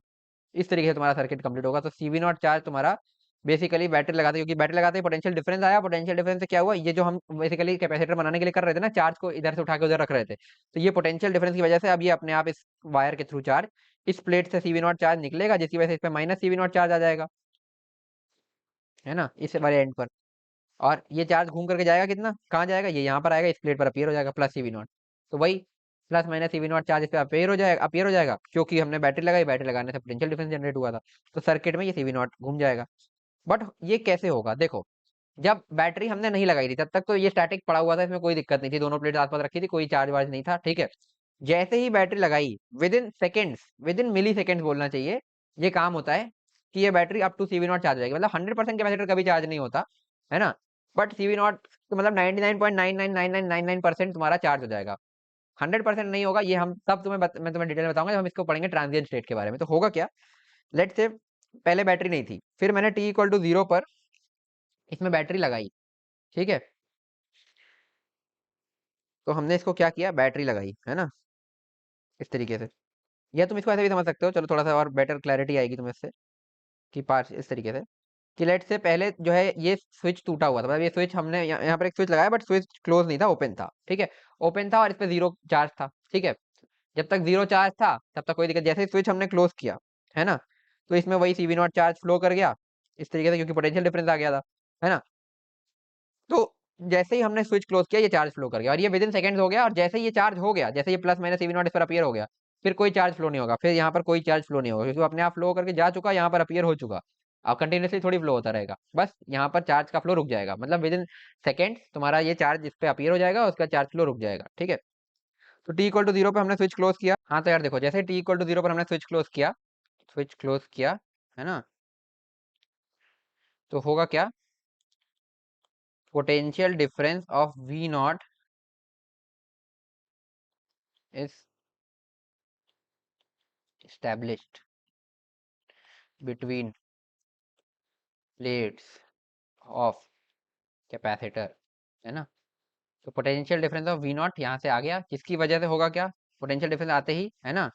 इस तरीके से तुम्हारा सर्किट कंप्लीट होगा। तो सी वी नॉट चार्ज तुम्हारा बेसिकली बैटरी लगाते, क्योंकि बैटरी लगाते ही पोटेंशियल डिफरेंस आया, पोटेंशियल डिफरेंस से क्या हुआ, ये जो हम बेसिकली कैपेसिटर बनाने के लिए कर रहे थे ना, चार्ज को इधर से उठा के उधर रख रहे थे, तो ये पोटेंशियल डिफरेंस की वजह से अब ये अपने आप इस वायर के थ्रू चार्ज इस प्लेट से सी वी नॉट चार्ज निकलेगा, जिसकी वजह से इस पे minus C V naught charge आ जाएगा, है ना, इस वाले एंड पर। और ये चार्ज घूम करके जाएगा कितना, कहाँ जाएगा, ये यहाँ पर आएगा, इस प्लेट पर अपीयर हो जाएगा प्लस सी वी नॉट। तो वही plus minus C V naught charge इस पे अपीयर हो जाएगा, क्योंकि हमने बैटरी लगाई, बैटरी लगाने से पोटेंशियल डिफरेंस जनरेट हुआ था, तो सर्किट में ये सी वी नॉट घूम जाएगा। बट ये कैसे होगा, देखो, जब बैटरी हमने नहीं लगाई थी तब तक तो ये स्टैटिक पड़ा हुआ था, इसमें कोई दिक्कत नहीं थी, दोनों प्लेट आसपास रखी थी, कोई चार्ज वार्ज नहीं था। ठीक है, जैसे ही बैटरी लगाई, within seconds, within milliseconds बोलना चाहिए, ये काम होता है कि ये battery up to C V naught charge हो जाएगी। मतलब 100% कैपेसिटर कभी चार्ज नहीं होता, है ना, बट सीवी नॉट तो मतलब 99.99999% तुम्हारा चार्ज हो जाएगा। 100% नहीं होगा, ये हम तब मैं तुम्हें डिटेल में बताऊंगा जब हम इसको पढ़ेंगे ट्रांजिएंट स्टेट के बारे में। तो होगा क्या, लेट से पहले बैटरी नहीं थी, फिर मैंने टी इक्वल टू 0 पर इसमें बैटरी लगाई। ठीक है, तो हमने इसको क्या किया, बैटरी लगाई, है ना, इस तरीके से। या तुम इसको ऐसे भी समझ सकते हो, चलो थोड़ा सा और बेटर क्लैरिटी आएगी तुम्हें इससे, कि पार्ट इस तरीके से कि लेट से पहले जो है ये स्विच टूटा हुआ था, मतलब ये स्विच हमने यहाँ पर एक स्विच लगाया, बट स्विच क्लोज नहीं था, ओपन था। ठीक है, ओपन था और इस पे जीरो चार्ज था। ठीक है, जब तक जीरो चार्ज था तब तक कोई दिक्कत, जैसे ही स्विच हमने क्लोज किया, है ना, तो इसमें वही सीवी नॉट चार्ज फ्लो कर गया इस तरीके से, क्योंकि पोटेंशियल डिफरेंस आ गया था, है ना। तो जैसे ही हमने स्विच क्लोज किया, ये चार्ज फ्लो कर गया, और ये विद इन सेकंड्स हो गया। और जैसे ही ये चार्ज हो गया, जैसे ये प्लस माइनस सीवी नॉट इस पर अपीयर हो गया, फिर कोई चार्ज फ्लो नहीं होगा, फिर यहाँ पर कोई चार्ज फ्लो नहीं होगा, क्योंकि वो अपने आप फ्लो करके जा चुका, यहाँ पर अपीयर हो चुका। अब कंटिन्यूसली थोड़ी फ्लो होता रहेगा, बस यहाँ पर चार्ज का फ्लो रुक जाएगा, मतलब विद इन सेकेंड तुम्हारा ये चार्ज इस पे अपीयर हो जाएगा, उसका चार्ज फ्लो रुक जाएगा। ठीक है, तो टी इक्वल टू 0 पर हमने स्विच क्लोज किया। हाँ, तो यार देखो, जैसे टी इक्वल टू 0 पर हमने स्विच क्लोज किया, है ना, तो होगा क्या, potential difference of V naught is established between plates of capacitor, है ना। तो potential difference of V naught यहाँ से आ गया, जिसकी वजह से होगा क्या, पोटेंशियल डिफरेंस आते ही, है ना,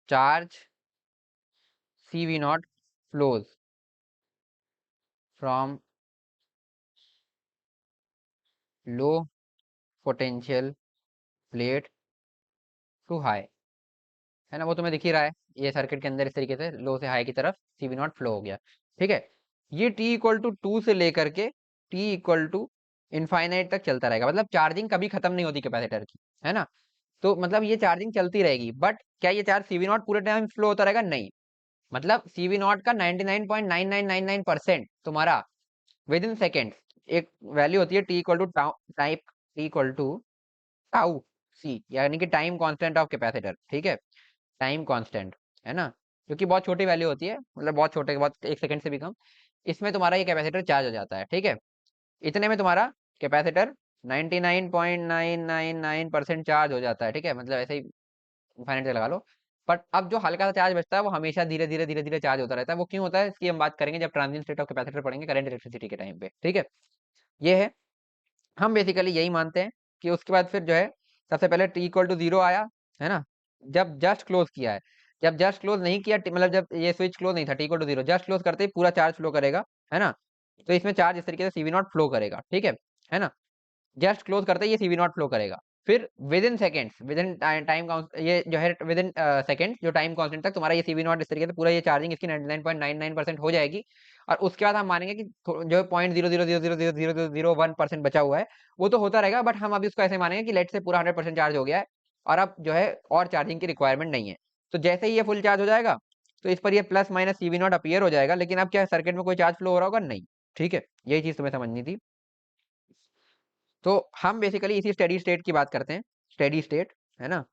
charge C V naught flows from low potential plate to high, है ना, वो तुम्हें दिख ही रहा है, ये सर्किट के अंदर इस तरीके से लो से हाई की तरफ सी वी नॉट फ्लो हो गया। ठीक है, ये टी इक्वल टू 2 से लेकर के टी इक्वल टू इनफाइनाइट तक चलता रहेगा, मतलब चार्जिंग कभी खत्म नहीं होती कैपेसिटर की, है ना। तो मतलब ये चार्जिंग चलती रहेगी, बट क्या ये चार्ज सीवी नॉट पूरे टाइम फ्लो होता रहेगा? नहीं, मतलब सीवी नॉट का 99.9999% तुम्हारा विद इन सेकेंड एक वैल्यू होती है T equal to type T equal to tau C, यानी कि टाइम कांस्टेंट ऑफ कैपेसिटर। ठीक है, टाइम कांस्टेंट, है ना, क्योंकि बहुत छोटी वैल्यू होती है, मतलब बहुत छोटे, बहुत एक सेकंड से भी कम, इसमें तुम्हारा ये कैपेसिटर चार्ज हो जाता है। ठीक है, इतने में तुम्हारा कैपेसिटर 99.999% चार्ज हो जाता है। ठीक है, मतलब ऐसे ही फाइनेट से लगा लो। बट अब जो हल्का सा चार्ज बचता है वो हमेशा धीरे धीरे धीरे धीरे चार्ज होता रहता है। वो क्यों होता है, इसकी हम बात करेंगे जब ट्रांजिएंट स्टेट ऑफ कैपेसिटर पढ़ेंगे करंट इलेक्ट्रिसिटी के टाइम पे। ठीक है, ये है, हम बेसिकली यही मानते हैं कि उसके बाद फिर जो है, सबसे पहले टी इक्वल टू 0 आया, है ना, जब जस्ट क्लोज किया है। जब जस्ट क्लोज नहीं किया, मतलब जब ये स्विच क्लोज नहीं था, T equal to 0 just close करते ही पूरा चार्ज फ्लो करेगा, है ना। तो इसमें चार्ज इस तरीके से सीवी नॉट फ्लो करेगा। ठीक है ना। जस्ट क्लोज करते ही ये सीवी नॉट फ्लो करेगा। फिर with in seconds, with in time, ये जो है विद इन सेकेंड, जो टाइम कांस्टेंट तक तुम्हारा ये सीवी नॉट इस तरीके से पूरा ये चार्जिंग इसकी 99.99% हो जाएगी। और उसके बाद हम मानेंगे कि जो 0.0000001% बचा हुआ है वो तो होता रहेगा, बट हम अभी उसको ऐसे मानेंगे कि लेट से पूरा 100% चार्ज हो गया है और अब जो है और चार्जिंग की रिक्वायरमेंट नहीं है। तो जैसे ही ये फुल चार्ज हो जाएगा तो इस पर ये plus minus CV not appear हो जाएगा, लेकिन अब क्या सर्किट में कोई चार्ज फ्लो हो रहा होगा? नहीं। ठीक है, यही चीज तुम्हें समझनी थी। तो हम बेसिकली इसी स्टेडी स्टेट की बात करते हैं। स्टेडी स्टेट, है ना?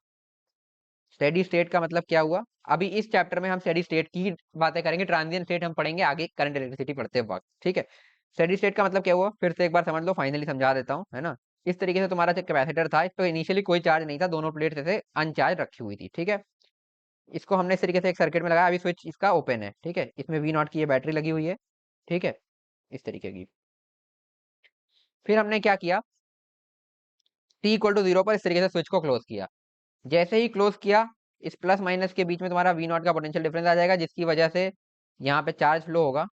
स्टेडी स्टेट का मतलब क्या हुआ? अभी इस चैप्टर में हम स्टेडी स्टेट की बातें करेंगे, ट्रांजिएंट स्टेट हम पढ़ेंगे आगे करंट इलेक्ट्रिसिटी पढ़ते वक्त। ठीक है, स्टेडी स्टेट का मतलब क्या हुआ फिर से एक बार समझ लो, फाइनली समझा देता हूँ, है ना? इस तरीके से तुम्हारा जो कैपेसिटर था, इस पर इनिशियली कोई चार्ज नहीं था, दोनों प्लेट से अनचार्ज रखी हुई थी। ठीक है, इसको हमने इस तरीके से एक सर्किट में लगाया, अभी स्विच इसका ओपन है। ठीक है, इसमें वी नॉट की ये बैटरी लगी हुई है। ठीक है, इस तरीके की। फिर हमने क्या किया, टी इक्वल टू 0 पर इस तरीके से स्विच को क्लोज किया। जैसे ही क्लोज किया, इस प्लस माइनस के बीच में तुम्हारा वी नॉट का पोटेंशियल डिफरेंस आ जाएगा, जिसकी वजह से यहाँ पे चार्ज फ्लो होगा,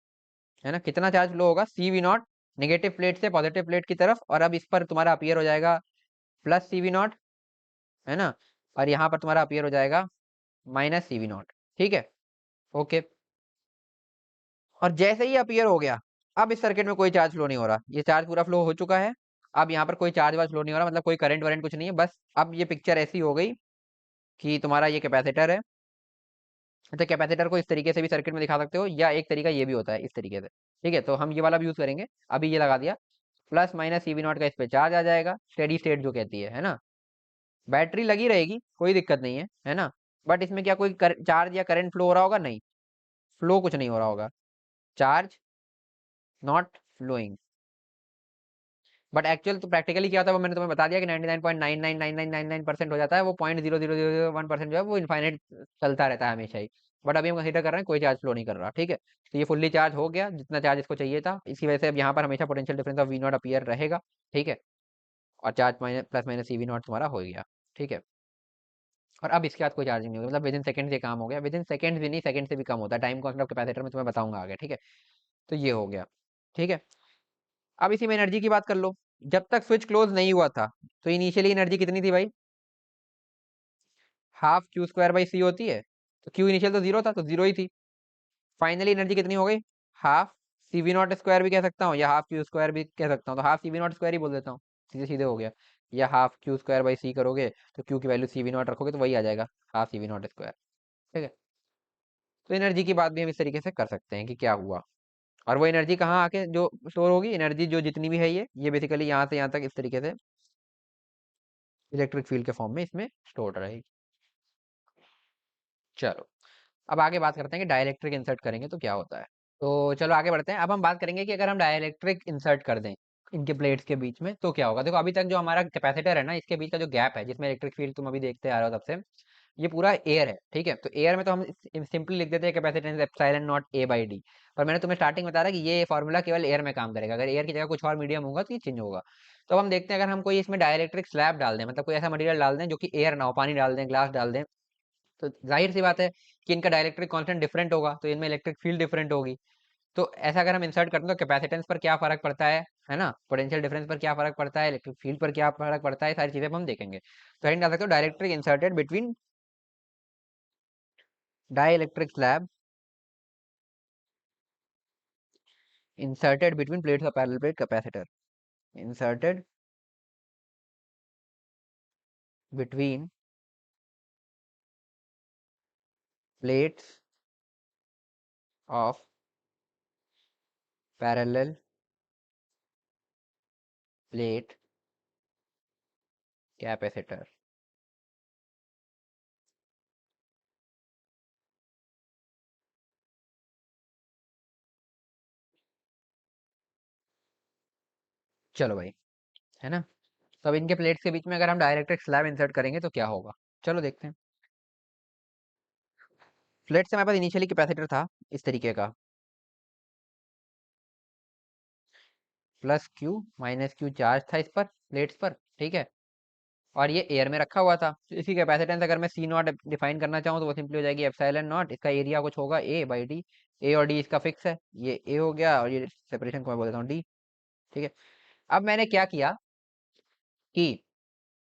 है ना? कितना चार्ज फ्लो होगा? सी वी नॉट, नेगेटिव प्लेट से पॉजिटिव प्लेट की तरफ, और अब इस पर तुम्हारा अपीयर हो जाएगा प्लस सी वी नॉट, है ना? और यहाँ पर तुम्हारा अपीयर हो जाएगा माइनस सी वी नॉट। ठीक है, ओके। और जैसे ही अपीयर हो गया, अब इस सर्किट में कोई चार्ज फ्लो नहीं हो रहा, ये चार्ज पूरा फ्लो हो चुका है। अब यहाँ पर कोई चार्ज वार्ज फ्लो नहीं हो रहा, मतलब कोई करंट वरेंट कुछ नहीं है, बस अब ये पिक्चर ऐसी हो गई कि तुम्हारा ये कैपेसिटर है। तो कैपेसिटर को इस तरीके से भी सर्किट में दिखा सकते हो, या एक तरीका ये भी होता है इस तरीके से। ठीक है, तो हम ये वाला भी यूज करेंगे। अभी ये लगा दिया, प्लस माइनस सीवी नॉट का इस पे चार्ज आ जाएगा, स्टेडी स्टेट जो कहती है ना? बैटरी लगी रहेगी, कोई दिक्कत नहीं है ना? बट इसमें क्या कोई चार्ज या करंट फ्लो हो रहा होगा? नहीं, फ्लो कुछ नहीं हो रहा होगा, charge not flowing. But actual तो प्रैक्टिकली क्या होता है वो मैंने तुम्हें बता दिया कि 99.999999% हो जाता है, वो 0.0001% जो है वो इनफाइनाइट चलता रहता है हमेशा ही। बट अभी हम कंसीडर कर रहे हैं कोई चार्ज फ्लो नहीं कर रहा। ठीक है, तो ये फुल्ली चार्ज हो गया, जितना चार्ज इसको चाहिए था, इसी वजह से अब यहाँ पर हमेशा potential difference of V naught appear रहेगा। ठीक है, और charge minus plus minus C V naught तुम्हारा हो गया। ठीक है, और अब इसके बाद कोई चार्जिंग नहीं होगी, मतलब विद इन सेकंड से काम हो गया। विद इन सेकंड भी नहीं, सेकंड से भी कम होता है टाइम कॉन्स्टेंट ऑफ कैपेसिटर में, तुम्हें बताऊंगा आगे। ठीक है, तो ये हो गया। ठीक है, अब इसी में एनर्जी की बात कर लो। जब तक स्विच क्लोज नहीं हुआ था तो इनिशियली एनर्जी कितनी थी भाई? हाफ क्यू स्क्वायर बाई सी होती है। तो क्यू इनिशियल तो जीरो था, तो जीरो ही थी। फाइनली एनर्जी कितनी हो गई? Half C V naught square भी कह सकता हूँ, या हाफ क्यू स्क्वायर भी कह सकता हूँ, तो half C V naught square ही बोल देता हूँ, सीधे सीधे हो गया। या half Q square by C करोगे तो क्यू की वैल्यू सी वी नॉट रखोगे तो वही आ जाएगा, half C V naught square. ठीक है, तो एनर्जी की बात भी हम इस तरीके से कर सकते हैं कि क्या हुआ, और वो एनर्जी कहाँ आके जो स्टोर होगी, एनर्जी जो जितनी भी है ये बेसिकली यहाँ से यहाँ तक इस तरीके से इलेक्ट्रिक फील्ड के फॉर्म में इसमें स्टोर रहेगी। चलो, अब आगे बात करते हैं कि डाइलेक्ट्रिक इंसर्ट करेंगे तो क्या होता है। तो चलो आगे बढ़ते हैं। अब हम बात करेंगे कि अगर हम डाइलेक्ट्रिक इंसर्ट कर दें इनके प्लेट्स के बीच में तो क्या होगा। देखो, अभी तक जो हमारा कैपेसिटर है ना, इसके बीच का जो गैप है जिसमें इलेक्ट्रिक फील्ड तुम अभी देखते आ रहे हो तब से, ये पूरा एयर है। ठीक है, तो एयर में तो हम सिंपली लिख देते हैं capacitance epsilon naught A by D. पर मैंने तुम्हें स्टार्टिंग में बताया कि ये फॉर्मूला केवल एयर में काम करेगा, अगर एयर की जगह कुछ और मीडियम होगा तो ये चेंज होगा। तो अब हम देखते हैं, अगर हम कोई इसमें डाइलेक्ट्रिक स्लैब डाल दें, मतलब कोई ऐसा मटेरियल डाल दें जो कि एयर ना हो, पानी डाल दें, ग्लास डाल दें, तो जाहिर सी बात है कि इनका डाइलेक्ट्रिक कांस्टेंट डिफरेंट होगा, तो इनमें इलेक्ट्रिक फील्ड डिफरेंट होगी। तो ऐसा अगर हम इंसर्ट करते हैं तो कैपेसिटेंस पर क्या फर्क पड़ता है ना? पोटेंशियल डिफरेंस पर क्या फर्क पड़ता है, इलेक्ट्रिक फील्ड पर क्या फर्क पड़ता है, सारी चीजें हम देखेंगे। तो हेडिंग डाल सकते हो, डायरेक्ट्रिक inserted between dielectric slab inserted between plates of parallel plate capacitor, inserted between plates of parallel plate capacitor। चलो भाई, है ना? तो अब इनके प्लेट्स के बीच में अगर हम डाइलेक्ट्रिक स्लैब इंसर्ट करेंगे तो क्या होगा, चलो देखते हैं। प्लेट से हमारे पास इनिशियली कैपेसिटर था इस तरीके का, plus Q minus Q charge था इस पर, प्लेट्स पर। ठीक है, और ये एयर में रखा हुआ था, तो इसकी कैपेसिटेंस अगर मैं सी नॉट डिफाइन करना चाहूँ तो वो सिंपली हो जाएगी एप्सिलॉन नॉट, इसका एरिया कुछ होगा ए बाई डी। ए और डी इसका फिक्स है, ये ए हो गया और ये सेपरेशन को मैं बोल देता हूँ डी। ठीक है, अब मैंने क्या किया, कि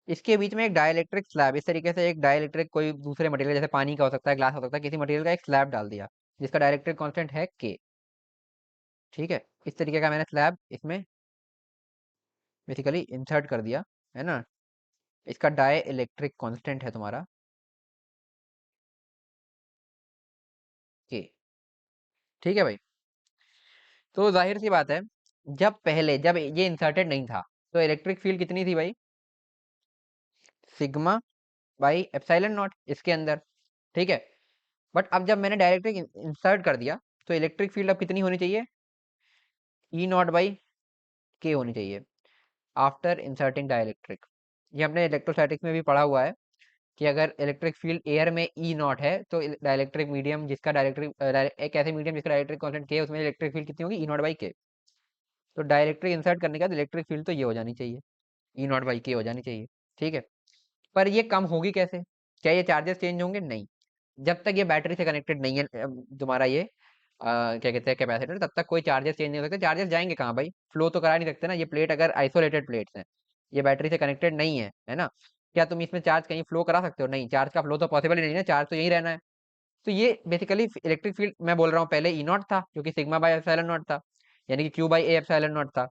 इसके बीच में एक डाइलेक्ट्रिक स्लैब, इस तरीके से एक डाइलेक्ट्रिक कोई दूसरे मटेरियल जैसे पानी का हो सकता है, ग्लास हो सकता है, किसी मटेरियल का एक स्लैब डाल दिया जिसका डाइलेक्ट्रिक कांस्टेंट है के। ठीक है, इस तरीके का मैंने स्लैब इसमें बेसिकली इंसर्ट कर दिया, है ना। इसका डाई इलेक्ट्रिक कांस्टेंट है तुम्हारा के। ठीक है भाई। तो जाहिर सी बात है, जब ये इंसर्टेड नहीं था तो इलेक्ट्रिक फील्ड कितनी थी भाई, सिग्मा बाई एप्सिलॉन नॉट इसके अंदर। ठीक है, बट अब जब मैंने डायरेक्टली इंसर्ट कर दिया तो इलेक्ट्रिक फील्ड अब कितनी होनी चाहिए, ई नॉट बाई के होनी चाहिए आफ्टर इंसर्टिंग डाइलेक्ट्रिक। ये हमने इलेक्ट्रोस्टैटिक्स में भी पढ़ा हुआ है कि अगर इलेक्ट्रिक फील्ड एयर में ई नॉट है तो डाइलेक्ट्रिक मीडियम जिसका एक ऐसे मीडियम जिसका डाइलेक्ट्रिक कांस्टेंट के है, उसमें इलेक्ट्रिक फील्ड कितनी होगी, ई नॉट बाई के। तो डाइलेक्ट्रिक इंसर्ट करने के बाद इलेक्ट्रिक फील्ड तो ये हो जानी चाहिए, ई नॉट बाई के हो जानी चाहिए। ठीक है, पर ये कम होगी कैसे, क्या ये चार्जेस चेंज होंगे, नहीं। जब तक ये बैटरी से कनेक्टेड नहीं है तुम्हारा ये क्या कहते हैं कैपेसिटर, तब तक कोई चार्जेस चेंज नहीं हो सकते। चार्जेस जाएंगे कहाँ भाई, फ्लो तो करा नहीं सकते ना, ये प्लेट अगर आइसोलेटेड प्लेट्स हैं, ये बैटरी से कनेक्टेड नहीं है ना, क्या तुम इसमें चार्ज कहीं फ्लो करा सकते हो, नहीं, चार्ज का फ्लो तो पॉसिबल ही नहीं है, चार्ज तो यही रहना है। तो ये बेसिकली इलेक्ट्रिक फील्ड मैं बोल रहा हूँ, पहले ई नॉट था जो कि सिग्मा बाय एप्सिलॉन नॉट था, यानी कि Q by A epsilon not था।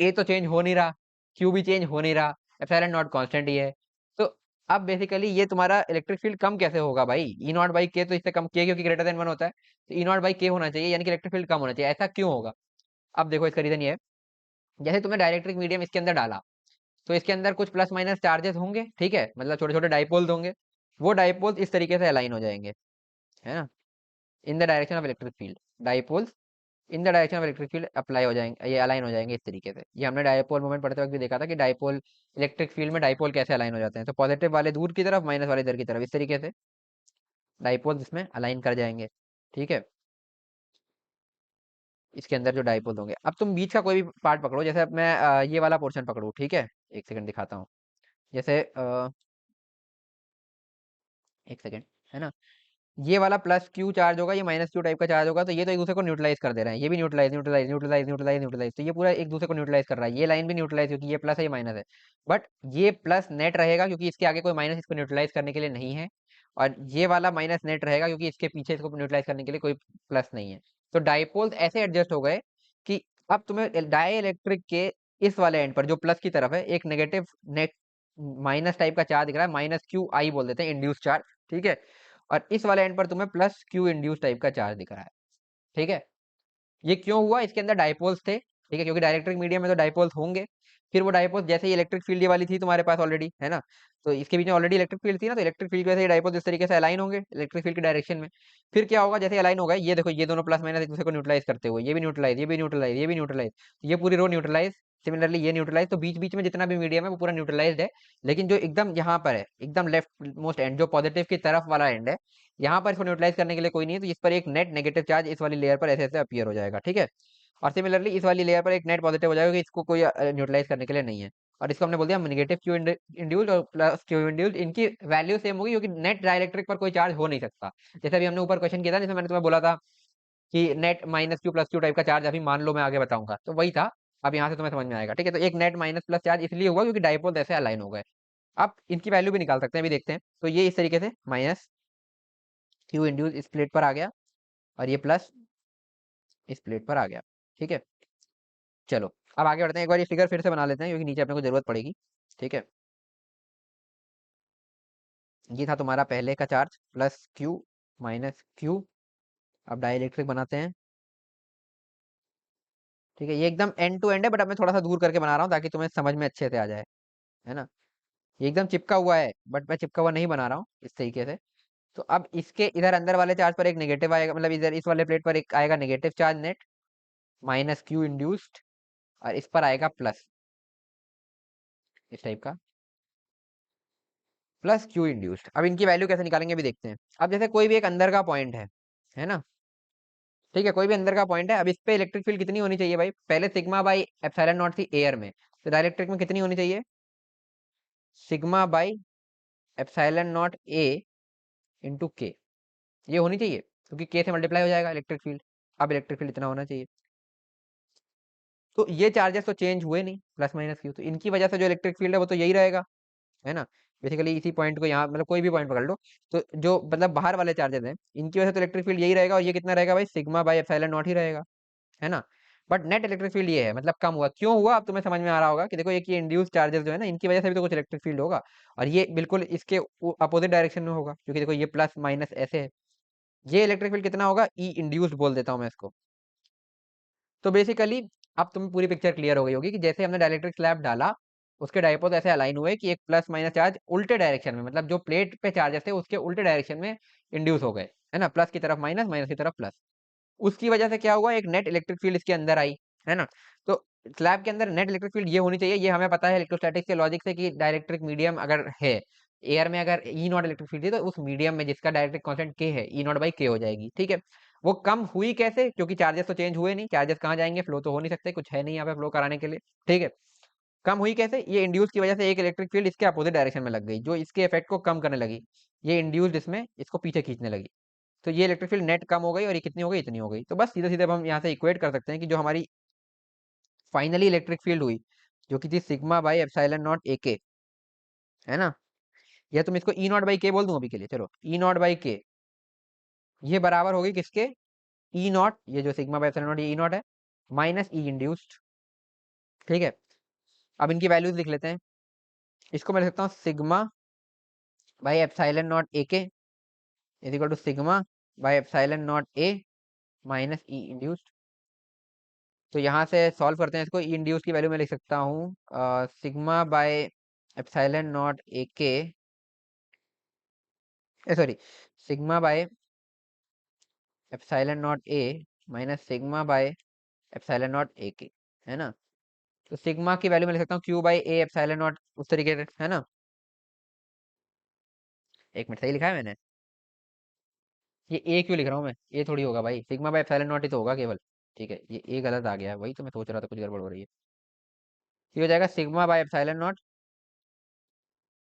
ए तो चेंज हो नहीं रहा, क्यू भी चेंज हो नहीं रहा, एप्सिलॉन नॉट कांस्टेंट ही है। तो अब बेसिकली ये तुम्हारा इलेक्ट्रिक फील्ड कम कैसे होगा भाई, ई नॉट बाई के तो इससे कम, के क्योंकि ग्रेटर देन 1 होता है, तो ई नॉट बाई के होना चाहिए, यानी कि इलेक्ट्रिक फील्ड कम होना चाहिए। ऐसा क्यों होगा, अब देखो इसका रीजन ये है, जैसे तुमने डाइलेक्ट्रिक मीडियम इसके अंदर डाला तो इसके अंदर कुछ प्लस माइनस चार्जेस होंगे, ठीक है, मतलब छोटे छोटे डाइपोल्स होंगे। वो डाइपोल्स इस तरीके से अलाइन हो जाएंगे, है ना, in the direction of electric field. Dipoles in the direction of electric field apply हो जाएंगे, ये अलाइन हो जाएंगे इस तरीके से। ये हमने डाइपोल मोमेंट पढ़ते वक्त भी देखा था कि डाइपोल इलेक्ट्रिक फील्ड में डाइपोल कैसे अलाइन हो जाते हैं, तो पॉजिटिव वाले दूर की तरफ, माइनस वाले इधर की तरफ, इस तरीके से डाइपोल इसमें अलाइन कर जाएंगे। ठीक है, इसके अंदर जो डाइपोल होंगे, अब तुम बीच का कोई भी पार्ट पकड़ो, जैसे अब मैं ये वाला पोर्शन पकड़ू, ठीक है, एक सेकंड दिखाता हूँ। जैसे एक सेकंड, है ना, ये वाला प्लस क्यू चार्ज होगा, ये माइनस क्यू टाइप का चार्ज होगा, तो ये तो एक दूसरे को न्यूट्रलाइज कर दे रहे हैं, ये भी neutralise neutralise neutralise neutralise neutralise, तो ये पूरा एक दूसरे को न्यूट्रलाइज कर रहा है। ये लाइन भी न्यूट्रलाइज क्योंकि ये प्लस है, ये माइनस है, बट ये प्लस नेट रहेगा क्योंकि इसके आगे कोई माइनस इसको न्यूट्रलाइज करने के लिए नहीं है, और ये वाला माइनस नेट रहेगा क्योंकि इसके पीछे इसको न्यूट्रलाइज करने के लिए कोई प्लस नहीं है। तो डाइपोल्स ऐसे एडजस्ट हो गए कि अब तुम्हें डाई इलेक्ट्रिक के इस वाले एंड पर जो प्लस की तरफ है एक नेगेटिव नेट माइनस टाइप का चार्ज दिख रहा है, माइनस क्यू आई बोल देते हैं, इंड्यूस चार्ज। ठीक है, और इस वाले एंड पर तुम्हें प्लस क्यू इंड्यूस टाइप का चार्ज दिख रहा है। ठीक है, ये क्यों हुआ, इसके अंदर डाइपोल्स थे, ठीक है, क्योंकि डाइलेक्ट्रिक मीडियम में तो डाइपोल्स होंगे। फिर वो डाइपोल्स जैसे ही इलेक्ट्रिक फील्ड वाली थी तुम्हारे पास ऑलरेडी, है ना, तो इसके बीच में ऑलरेडी इलेक्ट्रिक फील्ड थी ना, तो इलेक्ट्रिक फील्ड की वजह से ये डाइपोल्स इस तरीके से अलाइन होंगे इलेक्ट्रिक फील्ड के डायरेक्शन में। फिर क्या होगा, जैसे अलाइन होगा, ये देखो ये दोनों प्लस माइनस एक दूसरे को न्यूट्रलाइज करते हुए, ये भी न्यूट्रलाइज, ये भी न्यूट्रलाइज, ये भी न्यूट्रलाइज, ये पूरी रो न्यूट्रलाइज, सिमिलरली ये न्यूट्रलाइज, तो बीच बीच में जितना भी मीडियम है वो पूरा न्यूट्रलाइज्ड है। लेकिन जो एकदम यहाँ पर है, एकदम लेफ्ट मोस्ट एंड जो पॉजिटिव की तरफ वाला एंड है, यहाँ पर इसको न्यूट्रलाइज करने के लिए कोई नहीं है, तो इस पर एक नेट नेगेटिव चार्ज इस वाली लेयर पर ऐसे ऐसे अपीयर हो जाएगा। ठीक है, और सिमिलरली इस वाली लेयर पर एक नेट पॉजिटिव हो जाएगा कि इसको कोई न्यूट्रलाइज करने के लिए नहीं है, और इसको हमने बोल दिया नेगेटिव क्यू इंड्यूस्ड और प्लस क्यू इंड्यूस्ड, इनकी वैल्यू सेम होगी क्योंकि नेट डाइलेक्ट्रिक पर कोई चार्ज हो नहीं सकता। जैसे अभी हमने ऊपर क्वेश्चन किया था जिसमें मैंने तुम्हें बोला था कि net minus Q plus Q type का चार्ज अभी मान लो, मैं आगे बताऊंगा, तो वही था। अब यहाँ से तुम्हें समझ में आएगा। ठीक है, तो एक नेट माइनस प्लस चार्ज इसलिए हुआ क्योंकि डाइपोल ऐसे अलाइन हो गए। अब इनकी वैल्यू भी निकाल सकते हैं, अभी देखते हैं। तो ये इस तरीके से माइनस क्यू इंड्यूस इस प्लेट पर आ गया, और ये प्लस इस प्लेट पर आ गया। ठीक है, चलो अब आगे बढ़ते हैं, एक बार ये फिगर फिर से बना लेते हैं क्योंकि नीचे अपने को जरूरत पड़ेगी। ठीक है, ये था तुम्हारा पहले का charge plus Q minus Q. अब डाइलेक्ट्रिक बनाते हैं। ठीक है, ये एकदम एंड टू एंड है, बट अब मैं थोड़ा सा दूर करके बना रहा हूँ ताकि तुम्हें समझ में अच्छे से आ जाए, है ना। ये एकदम चिपका हुआ है, बट मैं चिपका हुआ नहीं बना रहा हूँ इस तरीके से। तो अब इसके इधर अंदर वाले चार्ज पर एक नेगेटिव आएगा, मतलब इधर इस वाले प्लेट पर एक आएगा negative charge net minus Q induced, और इस पर आएगा प्लस इस टाइप का प्लस क्यू इंड्यूस्ड। अब इनकी वैल्यू कैसे निकालेंगे भी देखते हैं। अब जैसे कोई भी एक अंदर का पॉइंट है ना, ठीक है, कोई भी अंदर का पॉइंट है, अब इस पे इलेक्ट्रिक फील्ड कितनी होनी चाहिए भाई, पहले सिग्मा बाई एप्सिलॉन नॉट थी एयर में, तो डाइलेक्ट्रिक में कितनी होनी चाहिए, sigma by epsilon naught A into के, ये होनी चाहिए क्योंकि के से मल्टीप्लाई हो जाएगा इलेक्ट्रिक फील्ड। अब इलेक्ट्रिक फील्ड इतना होना चाहिए। तो ये चार्जेस तो चेंज हुए नहीं प्लस माइनस क्यू, तो इनकी वजह से जो इलेक्ट्रिक फील्ड है वो तो यही रहेगा, है ना। बेसिकली इसी पॉइंट को यहाँ मतलब कोई भी पॉइंट पकड़ लो, तो जो मतलब बाहर वाले चार्जेस हैं इनकी वजह से तो इलेक्ट्रिक फील्ड यही रहेगा, और ये कितना रहेगा भाई, सिग्मा बाई एप्सिलॉन नॉट ही रहेगा, है ना। बट नेट इलेक्ट्रिक फील्ड ये है, मतलब कम हुआ, क्यों हुआ अब तुम्हें समझ में आ रहा होगा कि देखो ये इंड्यूस चार्जेस जो है ना, इनकी वजह से भी तो कुछ इलेक्ट्रिक फील्ड होगा, और ये बिल्कुल इसके अपोजिट डायरेक्शन में होगा, क्योंकि देखो ये प्लस माइनस ऐसे है। ये इलेक्ट्रिक फील्ड कितना होगा, ई इंड्यूस्ड बोल देता हूँ मैं इसको। तो बेसिकली अब तुम्हें पूरी पिक्चर क्लियर हो गई होगी कि जैसे हमने डाइलेक्ट्रिक स्लैब डाला, उसके डायपोल ऐसे अलाइन हुए कि एक प्लस माइनस चार्ज उल्टे डायरेक्शन में, मतलब जो प्लेट पे चार्जेस थे उसके उल्टे डायरेक्शन में इंड्यूस हो गए, है ना, प्लस की तरफ माइनस, माइनस की तरफ प्लस। उसकी वजह से क्या हुआ, एक नेट इलेक्ट्रिक फील्ड इसके अंदर आई, है ना। तो स्लैब के अंदर नेट इलेक्ट्रिक फील्ड ये होनी चाहिए, ये हमें पता है इलेक्ट्रोस्टैटिक्स के लॉजिक से कि डाइलेक्ट्रिक मीडियम अगर है, एयर में अगर ई नॉट इलेक्ट्रिक फील्ड है, तो उस मीडियम में जिसका डायरेक्ट्रिक कांस्टेंट के है, ई नॉट बाई के हो जाएगी, ठीक है। वो कम हुई कैसे, क्योंकि चार्जेस तो चेंज हुए नहीं, चार्जेस कहाँ जाएंगे, फ्लो तो हो नहीं सकते, कुछ है नहीं यहाँ पे फ्लो कराने के लिए, ठीक है। कम हुई कैसे, ये इंड्यूस की वजह से एक इलेक्ट्रिक फील्ड इसके अपोजिट डायरेक्शन में लग गई, जो इसके इफेक्ट को कम करने लगी, ये इंड्यूस्ड इसमें इसको पीछे खींचने लगी। तो ये इलेक्ट्रिक फील्ड नेट कम हो गई, और ये कितनी हो गई, इतनी हो गई। तो बस सीधे सीधे अब हम यहाँ से इक्वेट कर सकते हैं कि जो हमारी फाइनली इलेक्ट्रिक फील्ड हुई, जो कि थी sigma by epsilon naught A K, है ना, या तुम इसको ई नॉट बाई के बोल दूं अभी के लिए, चलो ई नॉट बाई के, ये बराबर होगी किसके, ई नॉट, ये जो सिग्मा बाई एप्सिलॉन नॉट, ये ई नॉट है, माइनस ई इंड्यूस्ड, ठीक है। अब इनकी वैल्यूज लिख लेते हैं, इसको मैं लिख सकता हूँ sigma by epsilon naught A K is equal to sigma by epsilon naught A minus E induced. तो यहाँ से सॉल्व करते हैं इसको, ई इंड्यूस की वैल्यू मैं लिख सकता हूँ sigma by epsilon naught A K, sorry, sigma by epsilon naught A minus sigma by epsilon naught A K, है ना। तो सिग्मा की वैल्यू मैं लिख सकता हूँ Q by A epsilon not, उस तरीके से, है ना। एक मिनट, सही लिखा है मैंने, ये ए क्यों लिख रहा हूँ मैं, ए थोड़ी होगा भाई, सिग्मा बाय एप्सिलॉन नॉट ही तो होगा केवल, ठीक है, ये ए गलत आ गया है, वही तो मैं सोच रहा था कुछ गड़बड़ हो रही है। ये हो जाएगा sigma by epsilon not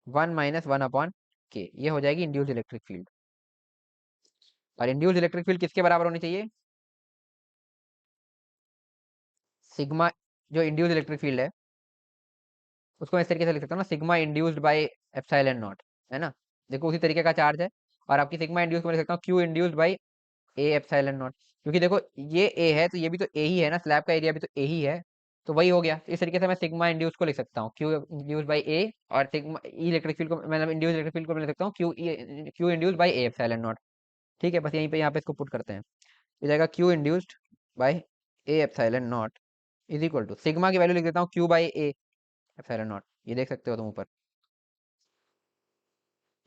1 - 1 upon के, ये हो जाएगी इंड्यूस्ड इलेक्ट्रिक फील्ड। और इंड्यूस्ड इलेक्ट्रिक फील्ड किसके बराबर होनी चाहिए, सिग्मा, जो इंड्यूस्ड इलेक्ट्रिक फील्ड है उसको मैं इस तरीके से लिख सकता हूँ ना, sigma induced by epsilon naught, है ना। देखो उसी तरीके का चार्ज है, और आपकी सिग्मा इंड्यूस को मैं लिख सकता हूँ Q induced by A epsilon not, क्योंकि देखो ये ए है तो ये भी तो ए ही है ना, स्लैब का एरिया भी तो ए ही है, तो वही हो गया। तो इस तरीके से मैं सिग्मा इंड्यूस को लिख सकता हूँ क्यू इंड्यूस बाय ए, और सिग्मा ई इलेक्ट्रिक फील्ड को मतलब इंड्यूस इलेक्ट्रिक फील्ड को मैं लिख सकता हूँ Q induce by A epsilon naught, ठीक है। बस यहीं पे यहाँ पे इसको पुट करते हैं, हो जाएगा Q induced by A epsilon naught is equal to, sigma की वैल्यू लिख देता हूँ Q by A epsilon naught, ये देख सकते हो तुम ऊपर,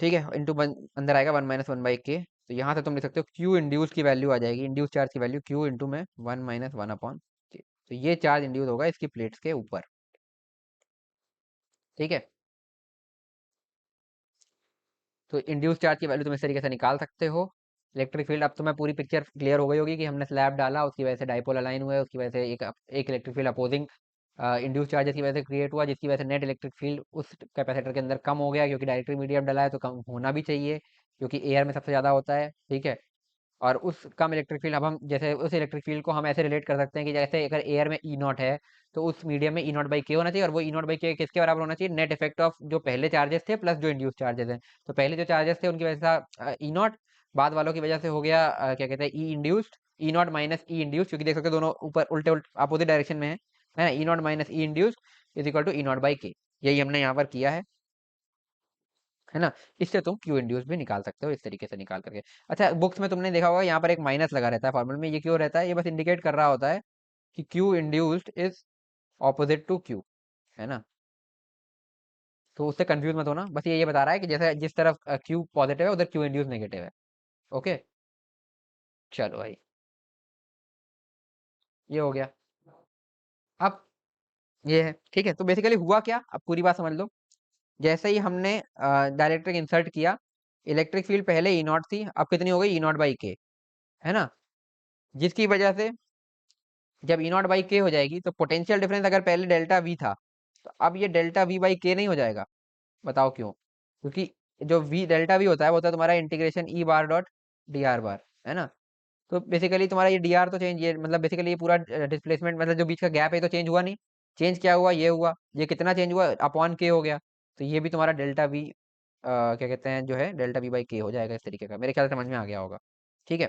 ठीक है, इंटू वन अंदर आएगा 1 - 1 बाई के। तो यहाँ से तुम लिख सकते हो क्यू इंड्यूस की वैल्यू आ जाएगी, इंड्यूस चार्ज की वैल्यू क्यू इंटू में 1 - 1 अपॉन के, तो ये चार्ज इंड्यूस होगा इसकी प्लेट्स के ऊपर, ठीक है। तो इंड्यूस चार्ज की वैल्यू तुम इस तरीके से निकाल सकते हो। इलेक्ट्रिक फील्ड, अब तुम्हें पूरी पिक्चर क्लियर हो गई होगी कि हमने स्लैब डाला, उसकी वजह से डाइपोल अलाइन हुए, उसकी वजह से एक electric field opposing induce charges की वजह से क्रिएट हुआ, जिसकी वजह से नेट इलेक्ट्रिक फील्ड उस कैपेसिटर के अंदर कम हो गया, क्योंकि डायरेक्ट्रिक मीडियम डाला है तो कम होना भी चाहिए, क्योंकि एयर में सबसे ज़्यादा होता है, ठीक है। और उस कम इलेक्ट्रिक फील्ड, अब हम जैसे उस इलेक्ट्रिक फील्ड को हम ऐसे रिलेट कर सकते हैं कि जैसे अगर एयर में ई नॉट है, तो उस मीडियम में ई नॉट बाई के होना चाहिए, और वो ई नॉट बाई के किसके बराबर होना चाहिए, नेट इफेक्ट ऑफ जो पहले चार्जेस थे प्लस जो इंड्यूस चार्जेस हैं। तो पहले जो चार्जेस थे उनकी वजह से ई नॉट, बाद वालों की वजह से हो गया क्या कहते हैं, E induced, E naught minus E induced, क्योंकि देख सकते हो दोनों ऊपर उल्टे उल्टे अपोजिट डायरेक्शन में है ना, E naught minus E induced is equal to E naught by K, यही हमने यहाँ पर किया है ना। इससे तुम क्यू इंड्यूस भी निकाल सकते हो इस तरीके से निकाल करके। अच्छा, बुक्स में तुमने देखा होगा यहाँ पर एक माइनस लगा रहता है फॉर्मूले में, ये क्यों रहता है, ये बस इंडिकेट कर रहा होता है कि Q induced is opposite to Q, है ना। तो उससे कंफ्यूज मत होना, बस ये बता रहा है कि जैसे जिस तरफ क्यू पॉजिटिव है उधर क्यू इंड्यूस नेगेटिव है। ओके, चलो भाई, ये हो गया। अब ये है, ठीक है। तो बेसिकली हुआ क्या, अब पूरी बात समझ लो। जैसे ही हमने डायरेक्ट्रिक इंसर्ट किया, इलेक्ट्रिक फील्ड पहले ई नॉट थी, अब कितनी हो गई, ई नॉट बाई के, है ना। जिसकी वजह से जब ई नॉट बाई के हो जाएगी, तो पोटेंशियल डिफरेंस अगर पहले डेल्टा वी था, तो अब ये डेल्टा वी बाई के नहीं हो जाएगा। बताओ क्यों, क्योंकि जो वी डेल्टा वी होता है वो होता है तुम्हारा integration E bar dot D R bar, है ना। तो बेसिकली तुम्हारा ये डी आर तो चेंज, ये मतलब बेसिकली ये पूरा डिस्प्लेसमेंट मतलब जो बीच का गैप है तो चेंज हुआ नहीं। चेंज क्या हुआ, ये हुआ, ये कितना चेंज हुआ, अपॉन के हो गया। तो ये भी तुम्हारा डेल्टा वी क्या कहते हैं जो है डेल्टा वी बाई के हो जाएगा इस तरीके का, मेरे ख्याल से समझ में आ गया होगा। ठीक है,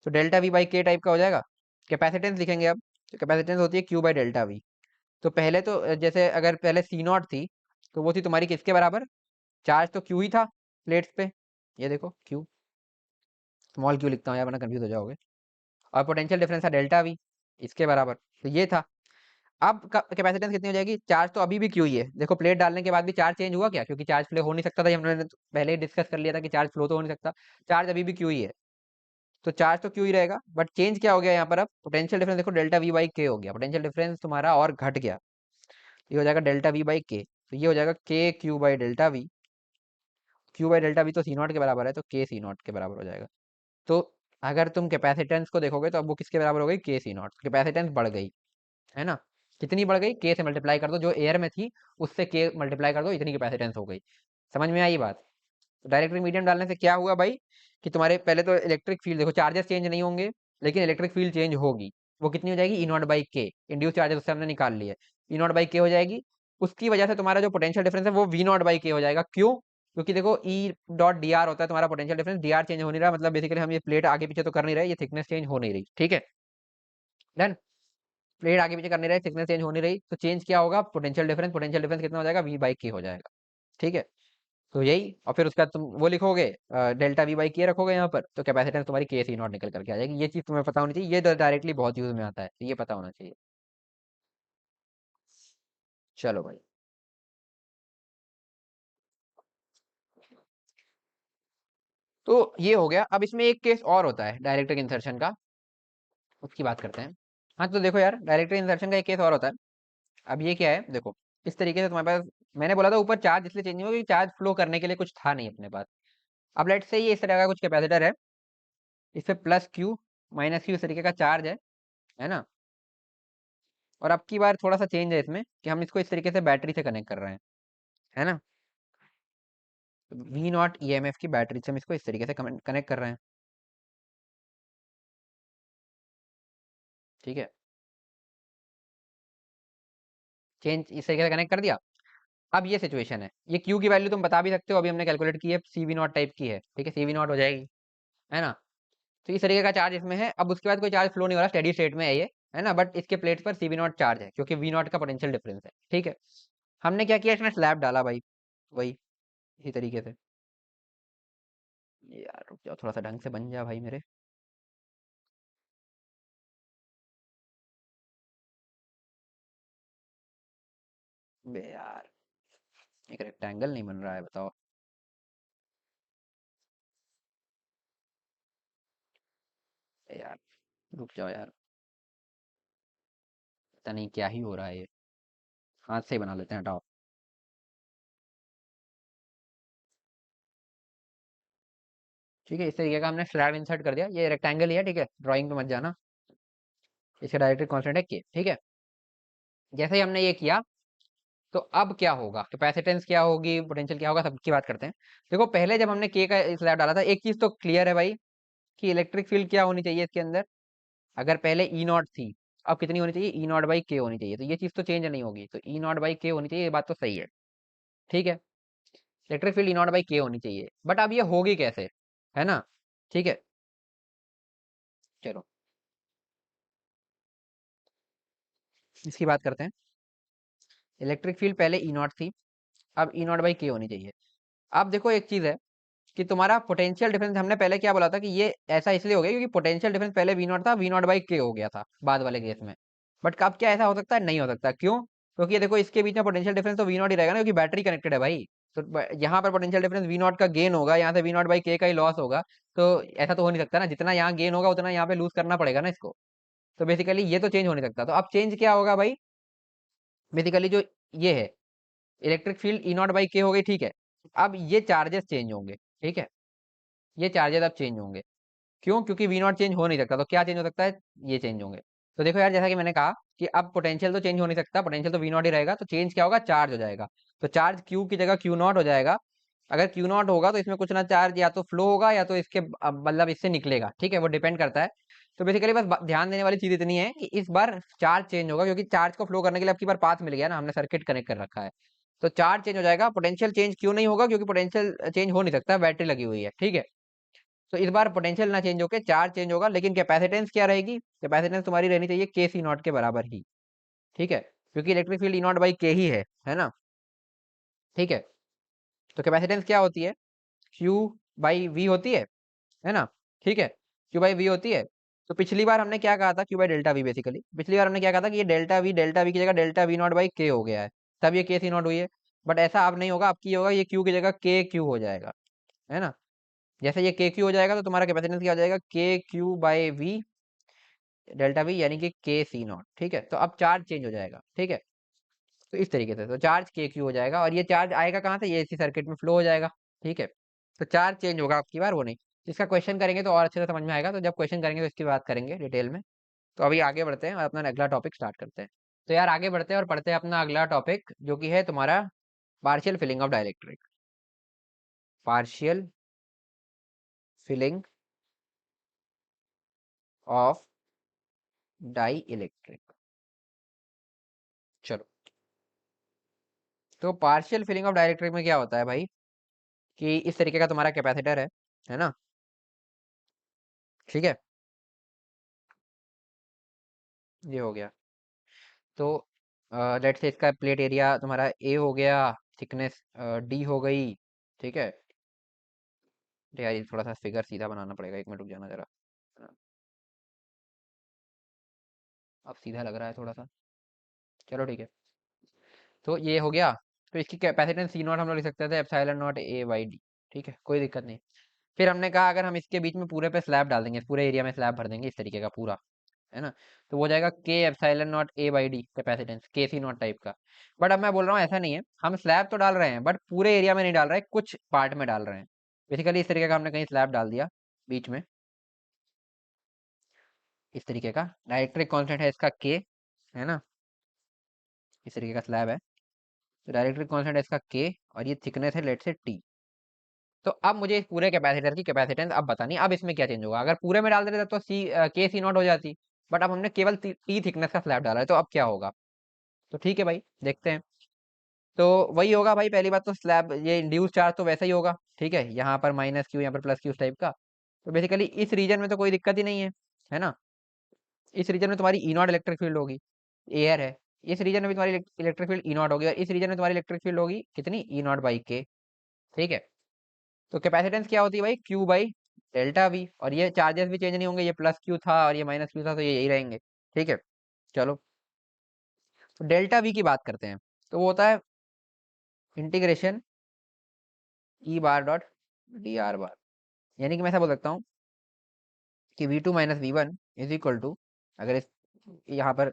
तो डेल्टा वी बाई के टाइप का हो जाएगा। कैपेसिटेंस लिखेंगे अब, तो कैपेसिटेंस होती है क्यू बाई डेल्टा वी। तो पहले तो जैसे अगर पहले सी नॉट थी, तो वो थी तुम्हारी किसके बराबर, चार्ज तो क्यू ही था प्लेट्स पे, ये देखो क्यू, स्मॉल क्यू लिखता हूँ यार वरना कंफ्यूज हो जाओगे। और पोटेंशियल डिफरेंस था डेल्टा वी, इसके बराबर, तो ये था। अब कैपेसिटेंस कितनी हो जाएगी, चार्ज तो अभी भी क्यू ही है, देखो प्लेट डालने के बाद भी चार्ज चेंज हुआ क्या, क्योंकि चार्ज फ्लो हो नहीं सकता था, ये हमने तो पहले ही डिस्कस कर लिया था कि चार्ज फ्लो तो हो नहीं सकता, चार्ज अभी भी क्यू ही है। तो चार्ज तो क्यू ही रहेगा, बट चेंज क्या हो गया यहाँ पर, अब पोटेंशियल डिफरेंस देखो डेल्टा वी बाई के हो गया, पोटेंशियल डिफरेंस तुम्हारा और घट गया, ये हो जाएगा डेल्टा वी बाई के, तो ये हो जाएगा के Q by delta we. Q by delta we तो सी नॉट के बराबर है, तो के सी नॉट के बराबर हो जाएगा। तो अगर तुम कैपेसिटेंस को देखोगे तो अब वो किसके बराबर हो गई, के सी नॉट, कैपेसिटेंस बढ़ गई, है ना। कितनी बढ़ गई, के से मल्टीप्लाई कर दो, जो एयर में थी उससे के मल्टीप्लाई कर दो, इतनी कैपेसिटेंस हो गई। समझ में आई बात। तो डायरेक्ट्रिक मीडियम डालने से क्या हुआ भाई, कि तुम्हारे पहले तो इलेक्ट्रिक फील्ड देखो, चार्जेस चेंज नहीं होंगे लेकिन इलेक्ट्रिक फील्ड चेंज होगी। वो कितनी हो जाएगी, ई नॉट बाई के, इंड्यूस चार्जेस उससे हमने निकाल लिए, ई नॉट बाई के हो जाएगी। उसकी वजह से तुम्हारा जो पोटेंशियल डिफरेंस है वो वी नॉट बाई के हो जाएगा, क्यों, क्योंकि देखो ई डॉट डी आर होता है तुम्हारा potential difference, D R change हो नहीं रहा, मतलब बेसिकली हम ये प्लेट आगे पीछे तो कर नहीं रहे, ये थिकनेस चेंज हो नहीं रही, ठीक है, डन। प्लेट आगे पीछे कर नहीं रहे, थिकनेस चेंज हो नहीं रही, तो चेंज क्या होगा, पोटेंशियल डिफरेंस, पोटेंशियल डिफरेंस कितना हो जाएगा, वी बाई के हो जाएगा, ठीक है। तो यही, और फिर उसका तुम वो लिखोगे, डेल्टा वी बाई के रखोगे यहाँ पर, तो कैपेसिटेंस तुम्हारी के सी नॉट निकल करके आ जाएगी। ये चीज तुम्हें पता होनी चाहिए, ये डायरेक्टली बहुत यूज में आता है, तो ये पता होना चाहिए। चलो भाई, तो ये हो गया। अब इसमें एक केस और होता है डायरेक्ट इंसर्शन का, उसकी बात करते हैं। हाँ तो देखो यार, डायरेक्ट इंसर्शन का एक केस और होता है। अब ये क्या है देखो, इस तरीके से तुम्हारे पास, मैंने बोला था ऊपर चार्ज इसलिए चेंज हुआ क्योंकि चार्ज फ्लो करने के लिए कुछ था नहीं अपने पास। अब लेट से ये इस तरह का कुछ कैपेसिटर है, इस पे प्लस क्यू माइनस क्यू इस तरीके का चार्ज है ना। और अब की बार थोड़ा सा चेंज है इसमें, कि हम इसको इस तरीके से बैटरी से कनेक्ट कर रहे हैं, है ना। V naught E M F की बैटरी से हम इसको इस तरीके से कनेक्ट कर रहे हैं, ठीक है। चेंज इस तरीके से कनेक्ट कर दिया। अब ये सिचुएशन है, ये क्यू की वैल्यू तुम बता भी सकते हो, अभी हमने कैलकुलेट की है, सी वी नॉट टाइप की है, ठीक है, सी वी नॉट हो जाएगी, है ना। तो इस तरीके का चार्ज इसमें है, अब उसके बाद कोई चार्ज फ्लो नहीं हो रहा, स्टेडी स्टेट में है ये, है ना, बट इसके प्लेट पर सी वी नॉट चार्ज है, क्योंकि वी नॉट का पोटेंशियल डिफरेंस है, ठीक है। हमने क्या किया, इसमें स्लैब डाला भाई, वही इसी तरीके से। यार रुक जाओ, थोड़ा सा ढंग से बन जा भाई मेरे। बे यार, एक रेक्टेंगल नहीं बन रहा है, बताओ। बे यार, रुक जाओ यार, पता नहीं क्या ही हो रहा है ये, हाथ से ही बना लेते हैं, हटाओ। ठीक है, इस तरीके का हमने स्लैब इंसर्ट कर दिया, ये रेक्टेंगल ही है, ठीक है, ड्राइंग पे मत जाना। इसका डायरेक्टरी कांस्टेंट है के, ठीक है। जैसे ही हमने ये किया, तो अब क्या होगा, कैपेसिटेंस क्या होगी, पोटेंशियल क्या होगा, सबकी बात करते हैं। देखो पहले जब हमने के का स्लैब डाला था, एक चीज तो क्लियर है भाई, कि इलेक्ट्रिक फील्ड क्या होनी चाहिए इसके अंदर, अगर पहले ई नॉट थी, अब कितनी होनी चाहिए, ई नॉट बाई के होनी चाहिए, तो ये चीज तो चेंज नहीं होगी, तो ई नॉट बाई के होनी चाहिए, ये बात तो सही है, ठीक है। Electric field E naught by के होनी चाहिए, बट अब ये होगी कैसे, है ना, ठीक है। चलो इसकी बात करते हैं। इलेक्ट्रिक फील्ड पहले ई नॉट थी, अब ई नॉट बाई के होनी चाहिए। अब देखो एक चीज है, कि तुम्हारा पोटेंशियल डिफरेंस, हमने पहले क्या बोला था, कि ये ऐसा इसलिए हो गया क्योंकि पोटेंशियल डिफरेंस पहले वी नॉट था, वी नॉट बाई के हो गया था बाद वाले केस में। बट अब क्या ऐसा हो सकता है, नहीं हो सकता, क्यों, क्योंकि ये देखो इसके बीच में पोटेंशियल डिफरेंस तो वी नॉट ही रहेगा ना, क्योंकि बैटरी कनेक्टेड है भाई। तो यहाँ पर पोटेंशियल डिफरेंस वी नॉट का गेन होगा, यहाँ से वी नॉट बाई के का ही लॉस होगा। तो ऐसा तो हो नहीं सकता ना, जितना यहाँ गेन होगा उतना यहाँ पे लूज करना पड़ेगा ना इसको। तो बेसिकली ये तो चेंज हो नहीं सकता, तो अब चेंज क्या होगा भाई, बेसिकली जो ये है, electric field E naught by के हो गई, ठीक है। अब ये चार्जेस चेंज होंगे, ठीक है, ये चार्जेस अब चेंज होंगे, क्यों, क्योंकि वी नॉट चेंज हो नहीं सकता, तो क्या चेंज हो सकता है, ये चेंज होंगे। तो देखो यार, जैसा कि मैंने कहा, कि अब पोटेंशियल तो चेंज हो नहीं सकता, पोटेंशियल तो वी नॉट ही रहेगा, तो चेंज क्या होगा, चार्ज हो जाएगा। तो चार्ज क्यू की जगह क्यू नॉट हो जाएगा, अगर क्यू नॉट होगा तो इसमें कुछ ना चार्ज या तो फ्लो होगा या तो इसके मतलब इससे निकलेगा, ठीक है, वो डिपेंड करता है। तो बेसिकली बस ध्यान देने वाली चीज इतनी है कि इस बार चार्ज चेंज होगा, क्योंकि चार्ज को फ्लो करने के लिए आपकी बार पाथ मिल गया ना, हमने सर्किट कनेक्ट कर रखा है। तो चार्ज चेंज हो जाएगा, पोटेंशियल चेंज क्यों नहीं होगा, क्योंकि पोटेंशियल चेंज हो नहीं सकता, बैटरी लगी हुई है, ठीक है। तो इस बार पोटेंशियल ना चेंज होकर चार्ज चेंज होगा, लेकिन कैपेसिटेंस क्या रहेगी, कैपेसिटेंस तुम्हारी रहनी चाहिए के सी नॉट के बराबर ही, ठीक है, क्योंकि electric field E naught by के ही है ना, ठीक है। तो कैपेसिटेंस क्या होती है, क्यू बाई वी होती है ना, ठीक है, क्यू बाई वी होती है। तो पिछली बार हमने क्या कहा था, Q by delta we, basically पिछली बार हमने क्या कहा था कि ये डेल्टा वी की जगह डेल्टा वी नॉट बाई के हो गया है, तब ये के सी नॉट हुई है। बट ऐसा अब नहीं होगा, अब की होगा, ये क्यू की जगह के क्यू हो जाएगा, है ना। जैसे ये के क्यू हो जाएगा तो तुम्हारा कैपेसिटेंस क्या हो जाएगा, के Q by we delta V, यानी कि के सी नॉट, ठीक है। तो अब चार्ज चेंज हो जाएगा, ठीक है। तो इस तरीके से तो चार्ज के क्यू हो जाएगा, और ये चार्ज आएगा कहाँ से, ये इसी सर्किट में फ्लो हो जाएगा, ठीक है। तो चार्ज चेंज होगा आपकी बार, वो नहीं। इसका क्वेश्चन करेंगे तो और अच्छे से समझ में आएगा, तो जब क्वेश्चन करेंगे तो इसकी बात करेंगे डिटेल में। तो अभी आगे बढ़ते हैं और अपना अगला टॉपिक स्टार्ट करते हैं। तो यार आगे बढ़ते हैं और पढ़ते हैं अपना अगला टॉपिक, जो कि है तुम्हारा partial filling of dielectric. Partial filling of dielectric. चलो, तो पार्शियल फिलिंग ऑफ डाइलेक्ट्रिक में क्या होता है भाई, कि इस तरीके का तुम्हारा कैपेसिटर है ना, ठीक है, ये हो गया। तो लेट्स से इसका प्लेट एरिया तुम्हारा ए हो गया, थिकनेस डी हो गई, ठीक है। तो यार ये थोड़ा सा फिगर सीधा बनाना पड़ेगा, एक मिनट रुक जाना जरा। अब सीधा लग रहा है थोड़ा सा, चलो ठीक है। तो ये हो गया। तो इसकी कैपेसिटेंस सी नॉट हम लोग लिख सकते थे epsilon naught A by D, ठीक है, कोई दिक्कत नहीं। फिर हमने कहा अगर हम इसके बीच में पूरे पे स्लैब डाल देंगे, पूरे एरिया में स्लैब भर देंगे इस तरीके का पूरा, है ना, तो वो हो जाएगा के epsilon naught A by D, capacitance के सी नॉट टाइप का। बट अब मैं बोल रहा हूँ ऐसा नहीं है, हम स्लैब तो डाल रहे हैं बट पूरे एरिया में नहीं डाल रहे हैं, कुछ पार्ट में डाल रहे हैं। बेसिकली इस तरीके का हमने कहीं स्लैब डाल दिया बीच में, इस तरीके का डाइलेक्ट्रिक कांस्टेंट है इसका के, है ना, इस तरीके का स्लैब है। तो डाइलेक्ट्रिक कांस्टेंट है इसका के, और ये थिकनेस है लेट से टी। तो अब मुझे इस पूरे कैपेसिटर की कैपेसिटेंस अब बतानी है, अब इसमें क्या चेंज होगा। अगर पूरे में डाल देते तो सी के सी नॉट हो जाती, बट अब हमने केवल टी थिकनेस का स्लैब डाला है, तो अब क्या होगा। तो ठीक है भाई, देखते हैं। तो वही होगा भाई, पहली बात तो स्लैब ये इंड्यूस चार्ज तो वैसा ही होगा, ठीक है, यहाँ पर माइनस क्यू, यहाँ पर प्लस क्यू टाइप का। तो बेसिकली इस रीजन में तो कोई दिक्कत ही नहीं है ना। इस रीजन में तुम्हारी ई नॉट इलेक्ट्रिक फील्ड होगी, एयर है। इस रीजन में भी तुम्हारी इलेक्ट्रिक फील्ड ई नॉट होगी, और इस रीजन में तुम्हारी इलेक्ट्रिक फील्ड होगी कितनी, ई नॉट बाई के, ठीक है। तो कैपेसिटेंस क्या होती है भाई, क्यू बाई डेल्टा वी, और ये चार्जेस भी चेंज नहीं होंगे, ये प्लस क्यू था और ये माइनस क्यू था, तो ये यही रहेंगे, ठीक है। चलो, तो डेल्टा वी की बात करते हैं। तो वो होता है integration E bar dot D R bar, यानी कि मैं ऐसा बोल सकता हूँ कि V two minus V one is equal to, अगर इस यहाँ पर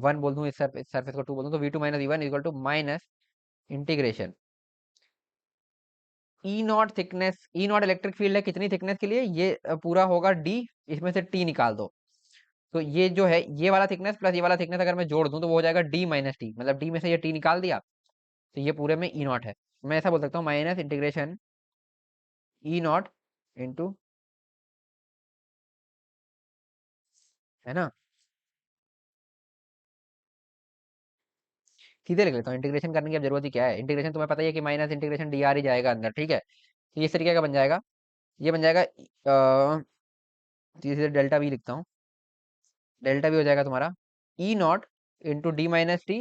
वन बोल दूँ, इस सरफेस को टू बोल दूँ, तो V two minus V one equal to minus integration E naught thickness, E naught electric field है कितनी थिकनेस के लिए, ये पूरा होगा डी, इसमें से टी निकाल दो। तो ये जो है, ये वाला थिकनेस प्लस ये वाला थिकनेस अगर मैं जोड़ दूं तो वो हो जाएगा डी माइनस टी, मतलब डी में से ये टी निकाल दिया, तो ये पूरे में ई नॉट है। मैं ऐसा बोल सकता हूँ minus integration E naught into, है ना, सीधे लिख लेता हूँ, इंटीग्रेशन करने की अब जरूरत ही क्या है, इंटीग्रेशन तुम्हें पता ही है कि माइनस इंटीग्रेशन डी आर ही जाएगा अंदर, ठीक है। तो ये इस तरीके का बन जाएगा, ये बन जाएगा सीधे डेल्टा वी लिखता हूँ, डेल्टा वी हो जाएगा तुम्हारा E naught into D minus T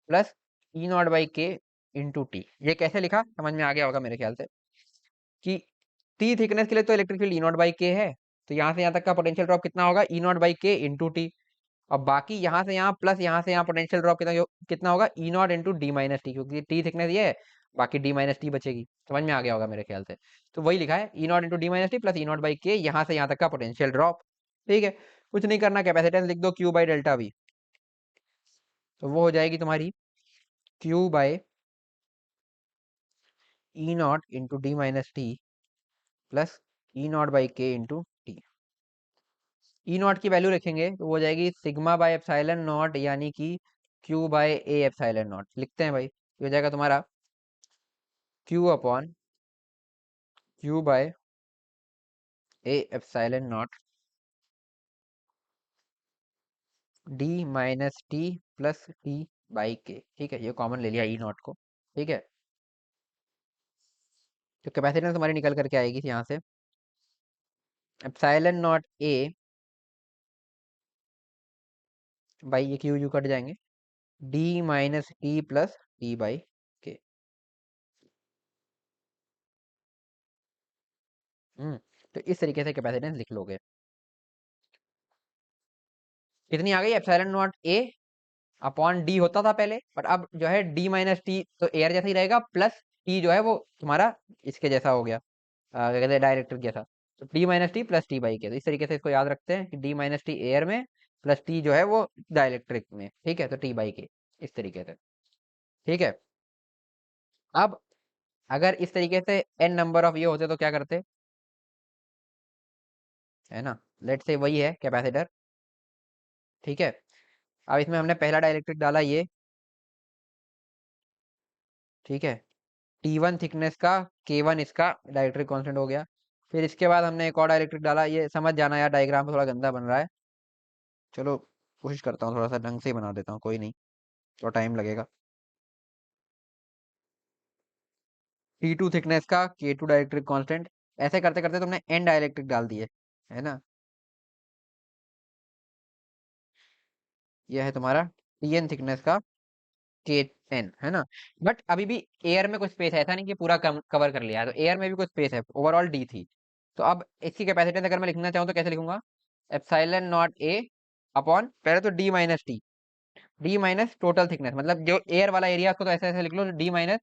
plus E naught by K into T. ये कैसे लिखा समझ में आ गया होगा मेरे ख्याल से, कि टी थिकनेस के लिए तो electric field E naught by K है, तो यहाँ से यहाँ तक का पोटेंशियल ड्रॉप कितना होगा, E naught by K into T. और बाकी यहाँ से यहाँ प्लस यहाँ से यहाँ पोटेंशियल ड्रॉप कितना कितना होगा, E naught into D minus T, क्योंकि टी थिकनेस ये है, बाकी डी माइनस टी बचेगी। समझ में आ गया होगा मेरे ख्याल से। तो वही लिखा है, E naught into D minus T plus E naught by K, यहाँ से यहाँ तक का पोटेंशियल ड्रॉप, ठीक है। कुछ नहीं करना, कैपेसिटेंस लिख दो क्यू बाई डेल्टा वी, तो वो हो जाएगी तुम्हारी Q by E naught into D minus T plus E naught by K into T. E not की वैल्यू रखेंगे तो वो हो जाएगी सिग्मा बाय एप्सिलॉन नॉट, यानी कि Q by A epsilon naught, लिखते हैं भाई, ये हो जाएगा तुम्हारा Q upon Q by A epsilon naught D minus T plus T by K. ठीक है, ये कॉमन ले लिया ई नॉट को। ठीक है, तो कैपेसिटेंस हमारी निकल करके आएगी यहाँ से एप्सिलॉन नॉट ए बाई ये क्यू यू कट जाएंगे D minus T plus T by के। तो इस तरीके से कैपेसिटेंस लिख लोगे। कितनी आ गई एप्सिलॉन नॉट ए अपॉन डी होता था पहले, बट अब जो है डी माइनस टी तो एयर जैसा ही रहेगा, प्लस टी जो है वो तुम्हारा इसके जैसा हो गया, क्या कहते हैं डायरेक्टर जैसा। तो D minus T plus T by के, तो इस तरीके से इसको याद रखते हैं कि डी माइनस टी एयर में प्लस टी जो है वो डायरेक्ट्रिक में। ठीक है, तो टी बाई के इस तरीके से। ठीक है, अब अगर इस तरीके से एन नंबर ऑफ ये होते तो क्या करते, है ना। लेट से वही है कैपेसिटर। ठीक है, अब इसमें हमने पहला डायरेक्ट्रिक डाला ये। ठीक है, T1 थिकनेस का, K1 इसका डायरेक्ट्रिक कांस्टेंट हो गया। फिर इसके बाद हमने एक और डायरेक्ट्रिक डाला, ये समझ जाना यार डायग्राम थोड़ा गंदा बन रहा है। चलो कोशिश करता हूँ थोड़ा सा ढंग से ही बना देता हूँ, कोई नहीं, थोड़ा टाइम लगेगा। T2 थिकनेस का, K2 डायरेक्ट्रिक कांस्टेंट। ऐसे करते करते तुमने N डायरेक्ट्रिक डाल दिए, है ना। यह है तुम्हारा Tn थिकनेस का K10, है ना। बट अभी भी एयर में कुछ स्पेस है, ऐसा नहीं कि पूरा कवर कर लिया है, तो एयर में भी कुछ स्पेस है, ओवरऑल डी थी। तो अब इसकी कैपेसिटेंस अगर मैं लिखना चाहूँ तो कैसे लिखूंगा, एप्सिलॉन नॉट ए अपॉन पहले तो D minus T, D minus total thickness, मतलब जो एयर वाला एरिया उसको तो ऐसे ऐसे लिख लो, डी माइनस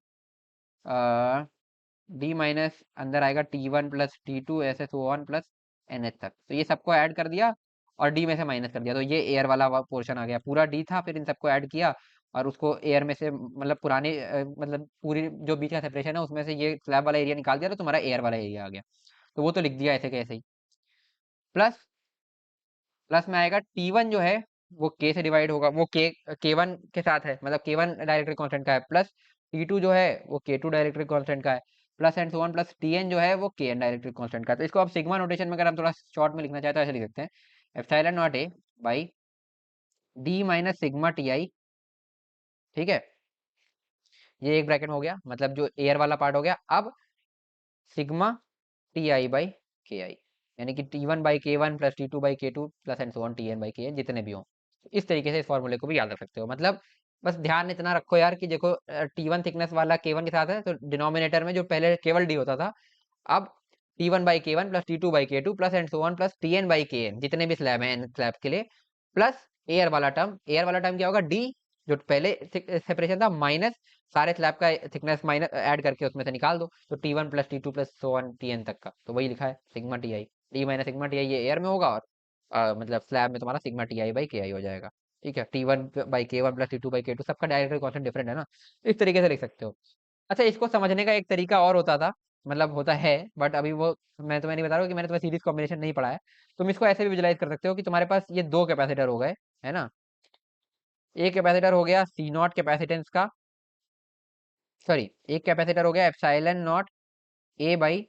डी माइनस अंदर आएगा T1 प्लस T2 ऐसे so on plus N H तक, तो ये सबको ऐड कर दिया और डी में से माइनस कर दिया, तो ये एयर वाला पोर्शन आ गया। पूरा डी था, फिर इन सबको ऐड किया और उसको एयर में से मतलब पुराने मतलब पूरी जो बीच का सेपरेशन है उसमें से ये स्लैब वाला एरिया निकाल दिया, तो तुम्हारा एयर वाला एरिया आ गया। तो वो तो लिख दिया ऐसे कैसे ही। प्लस प्लस में आएगा T1 जो है वो के से डिवाइड होगा, वो के1 के साथ है, मतलब के1 डायरेक्ट्रिक कांस्टेंट का है, प्लस T2 जो है वो के2 डायरेक्ट्रिक कांस्टेंट का है, plus and so on, plus Tn जो है वो Kn डायरेक्ट्रिक कांस्टेंट का है। तो इसको आप सिग्मा नोटेशन में अगर हम थोड़ा शॉर्ट में लिखना चाहते हैं तो ऐसे लिख सकते हैं, epsilon naught A by D minus sigma T I. ठीक है, ये एक ब्रैकेट में हो गया, मतलब जो एयर वाला पार्ट हो गया। अब सिग्मा टी आई बाई के आई, यानी कि T1 by K1 plus T2 by K2 plus and so on Tn by Kn जितने भी हों। इस तरीके से इस फॉर्मूले को भी याद रख सकते हो। मतलब बस ध्यान इतना रखो यार कि देखो T1 थिकनेस वाला K1 के साथ है, तो डिनोमिनेटर में जो पहले केवल डी होता था, अब T1 by K1 plus T2 by K2 plus and so on plus Tn by Kn जितने भी स्लैब हैं n स्लैब के लिए, प्लस एयर वाला टर्म। एयर वाला टर्म क्या होगा, डी जो पहले सेपरेशन था माइनस सारे स्लैब का थिकनेस माइनस ऐड करके उसमें से निकाल दो, तो T1 plus T2 plus so on Tn तक का, तो वही लिखा है sigma T I. D minus sigma T I ये एयर में होगा, और मतलब स्लैब में तुम्हारा सिग्मा टी आई बाई के आई हो जाएगा। ठीक है, T1 by K1 plus T2 by K2 सबका डायरेक्ट कॉन्स्टेंट डिफरेंट है ना, इस तरीके से लिख सकते हो। अच्छा, इसको समझने का एक तरीका और होता था, मतलब होता है, बट अभी वो मैं तुम्हें नहीं बता रहा हूँ कि मैंने तुम्हें सीरीज कॉम्बिनेशन नहीं पढ़ा है। तुम इसको ऐसे भी विजुलाइज कर सकते हो कि तुम्हारे पास ये दो कैपेसिटर हो गए, है ना। एक कैपेसिटर हो गया सी नॉट कैपेसिटेंस का, सॉरी, एक कैपेसिटर हो गया epsilon naught A by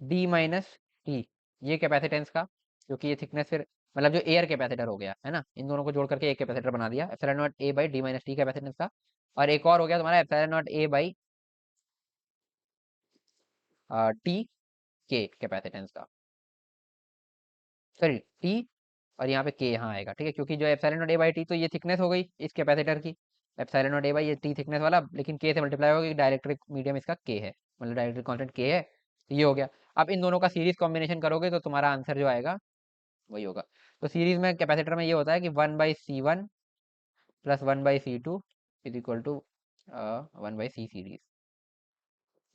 D minus T, ये कैपेसिटेंस का, क्योंकि ये थिकनेस फिर मतलब जो एयर कैपेसिटर हो गया, है ना, इन दोनों को जोड़ करके एक कैपेसिटर बना दिया, epsilon naught A by D minus T capacitance का। और एक और हो गया तुम्हारा epsilon naught A by T के कैपेसिटेंस का, सॉरी टी, और यहाँ पे के यहाँ आएगा। ठीक है, क्योंकि जो epsilon naught A by T तो ये थिकनेस हो गई इस कैपेसिटर की, एप्सिलॉन नॉट ए बाई ये टी थिकनेस वाला, लेकिन के से मल्टीप्लाई होगा क्योंकि डायरेक्ट्रिक मीडियम इसका के है, मतलब डायरेक्ट्रिक कांस्टेंट के है, तो ये हो गया। अब इन दोनों का सीरीज कॉम्बिनेशन करोगे तो तुम्हारा आंसर जो आएगा वही होगा। तो सीरीज में कैपेसिटर में ये होता है कि 1/C1 plus 1/C2 is equal to 1/C series,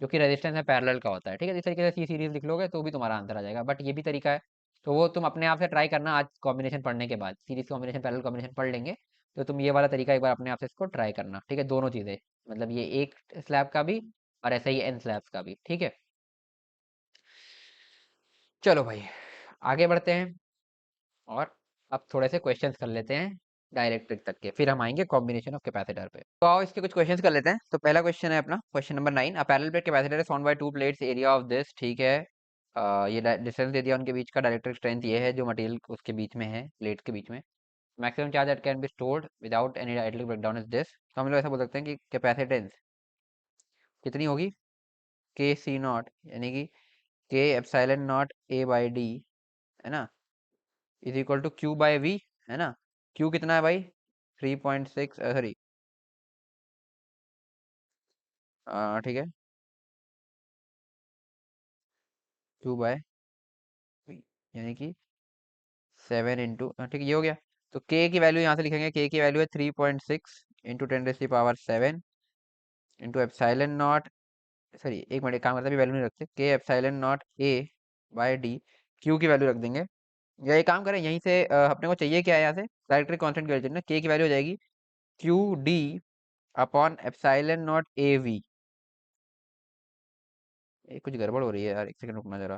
जो कि रेजिस्टेंस में पैरेलल का होता है। ठीक है, इस तरीके से सी सीरीज लिख लोगे तो भी तुम्हारा आंसर आ जाएगा, बट ये भी तरीका है, तो वो तुम अपने आप से ट्राई करना, आज कॉम्बिनेशन पढ़ने के बाद सीरीज कॉम्बिनेशन पैरेलल कॉम्बिनेशन पढ़ लेंगे, तो तुम ये वाला तरीका एक बार अपने आप से इसको ट्राई करना। ठीक है, दोनों चीजें, मतलब ये एक स्लैब का भी और ऐसे ही एन स्लैब्स का भी। ठीक है, चलो भाई आगे बढ़ते हैं और अब थोड़े से क्वेश्चंस कर लेते हैं। डाइलेक्ट्रिक तक के, फिर हम आएंगे कॉम्बिनेशन ऑफ कैपेसिटर पे। तो आओ इसके कुछ क्वेश्चंस कर लेते हैं। तो पहला क्वेश्चन है अपना question number 9, a parallel plate capacitor is found by two plates, area of this, ठीक है। ये डिस्टेंस दे दिया उनके बीच का, डाइलेक्ट्रिक स्ट्रेंथ ये है जो मटेरियल उसके बीच में है, प्लेट्स के बीच में। Maximum charge that can be stored without any dielectric breakdown is this. तो हम लोग ऐसा बोल सकते हैं कि कैपेसिटेंस कितनी होगी, के सी नॉट, यानी कि K epsilon naught A by D, है ना, is equal to Q by V, है ना। क्यू कितना है भाई, 3.6, सॉरी, ठीक है, क्यू बाय वी, यानी कि 7 इंटू, ठीक है, ये हो गया। तो के की वैल्यू यहाँ से लिखेंगे, के की वैल्यू है 3.6 into 10⁻⁷ into epsilon naught, sorry एक मिनट, एक काम करते हैं, वैल्यू नहीं रखते, K epsilon naught A by D, Q की वैल्यू रख देंगे। या एक काम करें, यहीं से अपने को चाहिए क्या है, यहाँ से डायरेक्टली कांस्टेंट की वैल्यू, के की वैल्यू हो जाएगी Q D upon epsilon naught A V. ये कुछ गड़बड़ हो रही है यार, एक सेकंड रुकना जरा।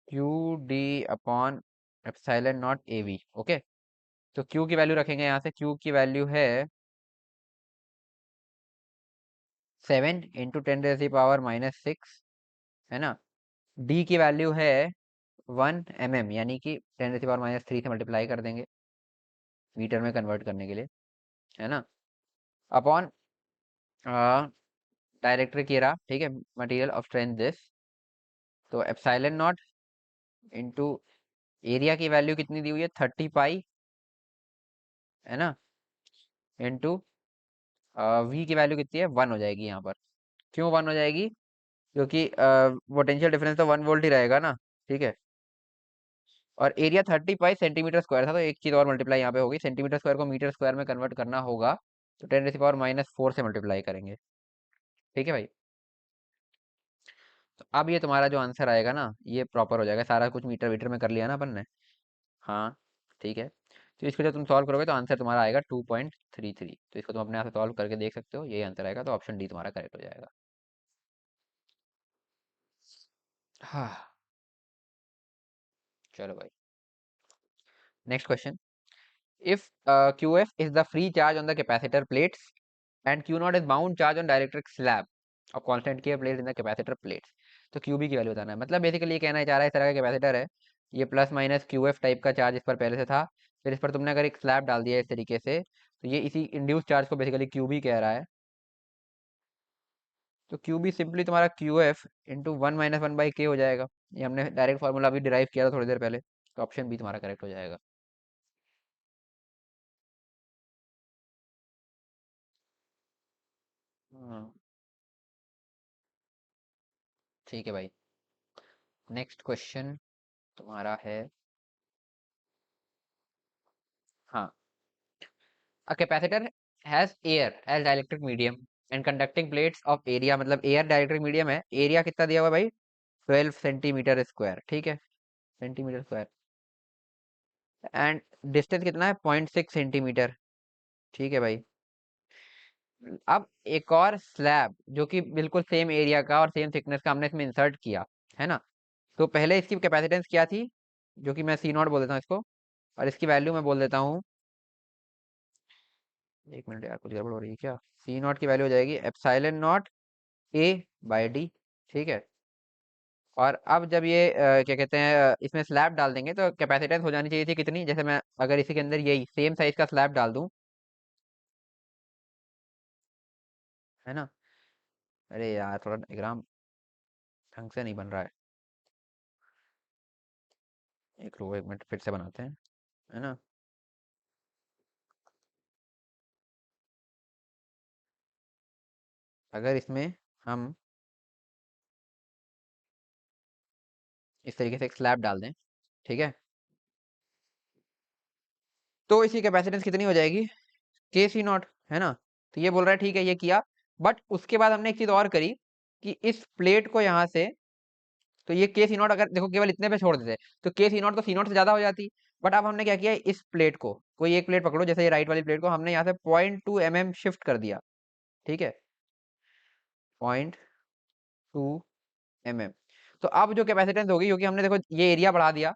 Q D upon epsilon naught A V, okay. तो क्यू की वैल्यू रखेंगे यहाँ से, क्यू की वैल्यू है 7 इंटू 10⁻⁻⁶, है ना। डी की वैल्यू है 1 mm, यानी कि 10⁻³ से मल्टीप्लाई कर देंगे मीटर में कन्वर्ट करने के लिए, है ना, अपॉन डायरेक्ट्रिक ये रहा, ठीक है, मटेरियल ऑफ स्ट्रेंथ दिस। तो एप्सिलॉन नॉट इंटू एरिया की वैल्यू कितनी दी हुई है, 30 पाई, है ना, इंटू वी की वैल्यू कितनी है, 1 हो जाएगी यहाँ पर। क्यों 1 हो जाएगी, क्योंकि पोटेंशियल डिफरेंस तो 1 वोल्ट ही रहेगा ना, ठीक है। और एरिया 30 पाई सेंटीमीटर स्क्वायर था, तो एक चीज और मल्टीप्लाई यहाँ पे होगी, सेंटीमीटर स्क्वायर को मीटर स्क्वायर में कन्वर्ट करना होगा, तो 10⁻⁻⁴ से मल्टीप्लाई करेंगे, ठीक है भाई। तो अब ये तुम्हारा जो आंसर आएगा ना, ये प्रॉपर हो जाएगा, सारा कुछ मीटर वीटर में कर लिया ना अपन ने। हाँ, ठीक है। तो इसको जब तुम सॉल्व करोगे तो आंसर तुम्हारा आएगा 2.33। तो इसको तुम अपने आप से सॉल्व करके देख सकते हो, यही आंसर आएगा, तो ऑप्शन डी तुम्हारा करेक्ट हो जाएगा। हाँ, चलो भाई, next question. If QF is the free charge on the capacitor plates and Q naught is bound charge on dielectric slab of constant K placed in the capacitor plates, तो QB की value बताना है। मतलब basically ये कहना चाह रहा है, इस तरह का कैपेसिटर है, ये प्लस माइनस QF टाइप का चार्ज इस पर पहले से था, फिर इस पर तुमने अगर एक स्लैब डाल दिया इस तरीके से, तो ये इसी इंड्यूस चार्ज को बेसिकली QB कह रहा है। तो QB सिंपली तुम्हारा QF इंटू 1 - 1/K हो जाएगा। ये हमने डायरेक्ट फॉर्मूला अभी डिराइव किया था थोड़ी देर पहले, तो ऑप्शन बी तुम्हारा करेक्ट हो जाएगा। हाँ, ठीक है भाई। नेक्स्ट क्वेश्चन तुम्हारा है, हाँ, a capacitor has air as dielectric medium and conducting plates of area, मतलब एयर डाइलेक्ट्रिक मीडियम है, एरिया कितना दिया हुआ है भाई, 12 सेंटीमीटर स्क्वायर, ठीक है, सेंटीमीटर स्क्वायर, एंड डिस्टेंस कितना है, 0.6 सेंटीमीटर, ठीक है भाई। अब एक और स्लैब जो कि बिल्कुल सेम एरिया का और सेम थिकनेस का हमने इसमें इंसर्ट किया, है ना। तो पहले इसकी कैपेसिटेंस क्या थी, जो कि मैं सी नॉट बोल देता हूँ इसको, और इसकी वैल्यू मैं बोल देता हूँ, एक मिनट यार, कुछ गड़बड़ हो रही है क्या, सी नॉट की वैल्यू हो जाएगी epsilon naught A by D, ठीक है। और अब जब ये क्या कहते हैं, इसमें स्लैब डाल देंगे तो कैपेसिटेंस हो जानी चाहिए थी कितनी, जैसे मैं अगर इसी के अंदर यही सेम साइज का स्लैब डाल दूं, है ना। अरे यार, थोड़ा डायग्राम ढंग से नहीं बन रहा है, एक रो, एक मिनट फिर से बनाते हैं, है ना। अगर इसमें हम इस तरीके से एक स्लैब डाल दें, ठीक है, तो इसकी कैपेसिटेंस कितनी हो जाएगी, के सी नॉट, है ना। तो ये बोल रहा है ठीक है, ये किया, बट उसके बाद हमने एक चीज और करी, कि इस प्लेट को यहाँ से, तो ये के सी नॉट अगर देखो केवल इतने पे छोड़ देते तो के सी नॉट तो सी नॉट से ज्यादा हो जाती, बट अब हमने क्या किया, इस प्लेट को, कोई एक प्लेट पकड़ो, जैसे ये राइट वाली प्लेट को हमने यहाँ से 0.2 mm शिफ्ट कर दिया, ठीक है, 0.2 2 mm। तो अब जो कैपेसिटेंस होगी, क्योंकि हमने देखो ये एरिया बढ़ा दिया,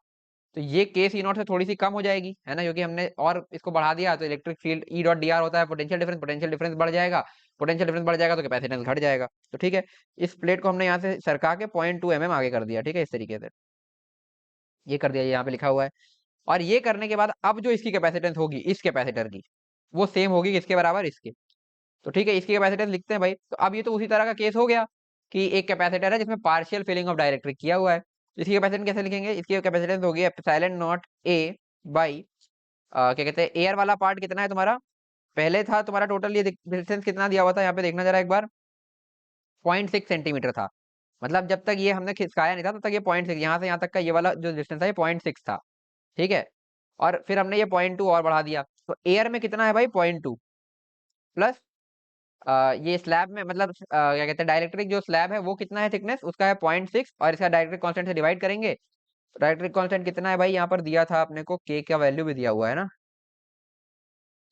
तो ये के सी नॉट से थोड़ी सी कम हो जाएगी, है ना, क्योंकि हमने और इसको बढ़ा दिया, तो electric field E dot D are होता है पोटेंशियल डिफरेंस बढ़ जाएगा, पोटेंशियल डिफरेंस बढ़ जाएगा तो कैपेसिटेंस घट जाएगा। तो ठीक है, इस प्लेट को हमने यहाँ से सरका के 0.2 mm आगे कर दिया, ठीक है, इस तरीके से ये कर दिया, यहाँ पे लिखा हुआ है। और ये करने के बाद अब जो इसकी कैपेसिटेंस होगी इस कैपेसिटर की, वो सेम होगी किसके बराबर, इसके। तो ठीक है, इसकी कैपेसिटेंस लिखते हैं भाई। तो अब ये तो उसी तरह का केस हो गया कि एक कैपेसिटर है जिसमें पार्शियल फिलिंग ऑफ डाइलेक्ट्रिक किया हुआ है। इसकी कैपेसिटेंस कैसे लिखेंगे, इसकी कैपेसिटेंस होगी एप्सिलॉन नॉट ए बाई क्या कहते हैं, एयर वाला पार्ट कितना है तुम्हारा, पहले था तुम्हारा टोटल ये डिस्टेंस कितना दिया हुआ था, यहाँ पे देखना जरा एक बार, 0.6 सेंटीमीटर था। मतलब जब तक ये हमने खिसकाया नहीं था तब तक ये 0.6, यहाँ से यहाँ तक का ये वाला जो डिस्टेंस था ये 0.6 था, ठीक है। और फिर हमने ये 0.2 और बढ़ा दिया, तो एयर में कितना है भाई, 0.2 प्लस ये स्लैब में मतलब क्या कहते हैं, डाइलेक्ट्रिक जो स्लैब है वो कितना है थिकनेस, उसका है 0.6, और इसका डाइलेक्ट्रिक कांस्टेंट से डिवाइड करेंगे। डाइलेक्ट्रिक कांस्टेंट कितना है भाई, यहाँ पर दिया था अपने को, के का वैल्यू भी दिया हुआ है ना,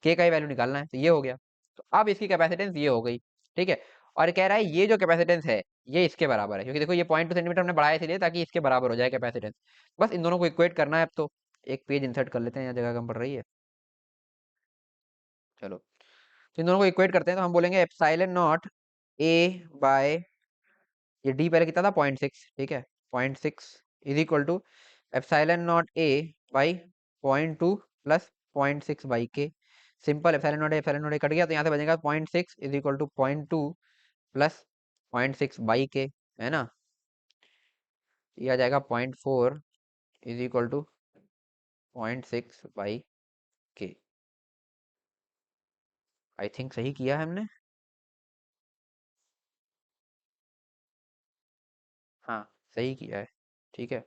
के का ही वैल्यू निकालना है, तो ये हो गया। तो अब इसकी कैपेसिटेंस ये हो गई, ठीक है। और कह रहा है ये जो कैपेसिटेंस है ये इसके बराबर है, क्योंकि देखो ये 0.2 सेंटीमीटर हमने बढ़ाया इसलिए ताकि इसके बराबर हो जाए कैपेसिटेंस। बस इन दोनों को इक्वेट करना है। अब तो एक पेज इंसर्ट कर लेते हैं, यहाँ जगह कम पड़ रही है, चलो। तो इन दोनों को इक्वेट करते हैं, तो हम बोलेंगे एप्सिलॉन नॉट ए बाय, ये डी पहले कितना था, 0.6, ठीक है, 0.6 is equal to epsilon naught A by 0.2 plus 0.6 by K. Simple, epsilon naught A cut गया, तो यहाँ से बचेगा 0.6 is equal to 0.2 plus 0.6 by K, है ना। ये आ जाएगा 0.4 इज इक्वल टू 0.6 बाई के। आई थिंक सही किया है हमने, हाँ सही किया है, ठीक है।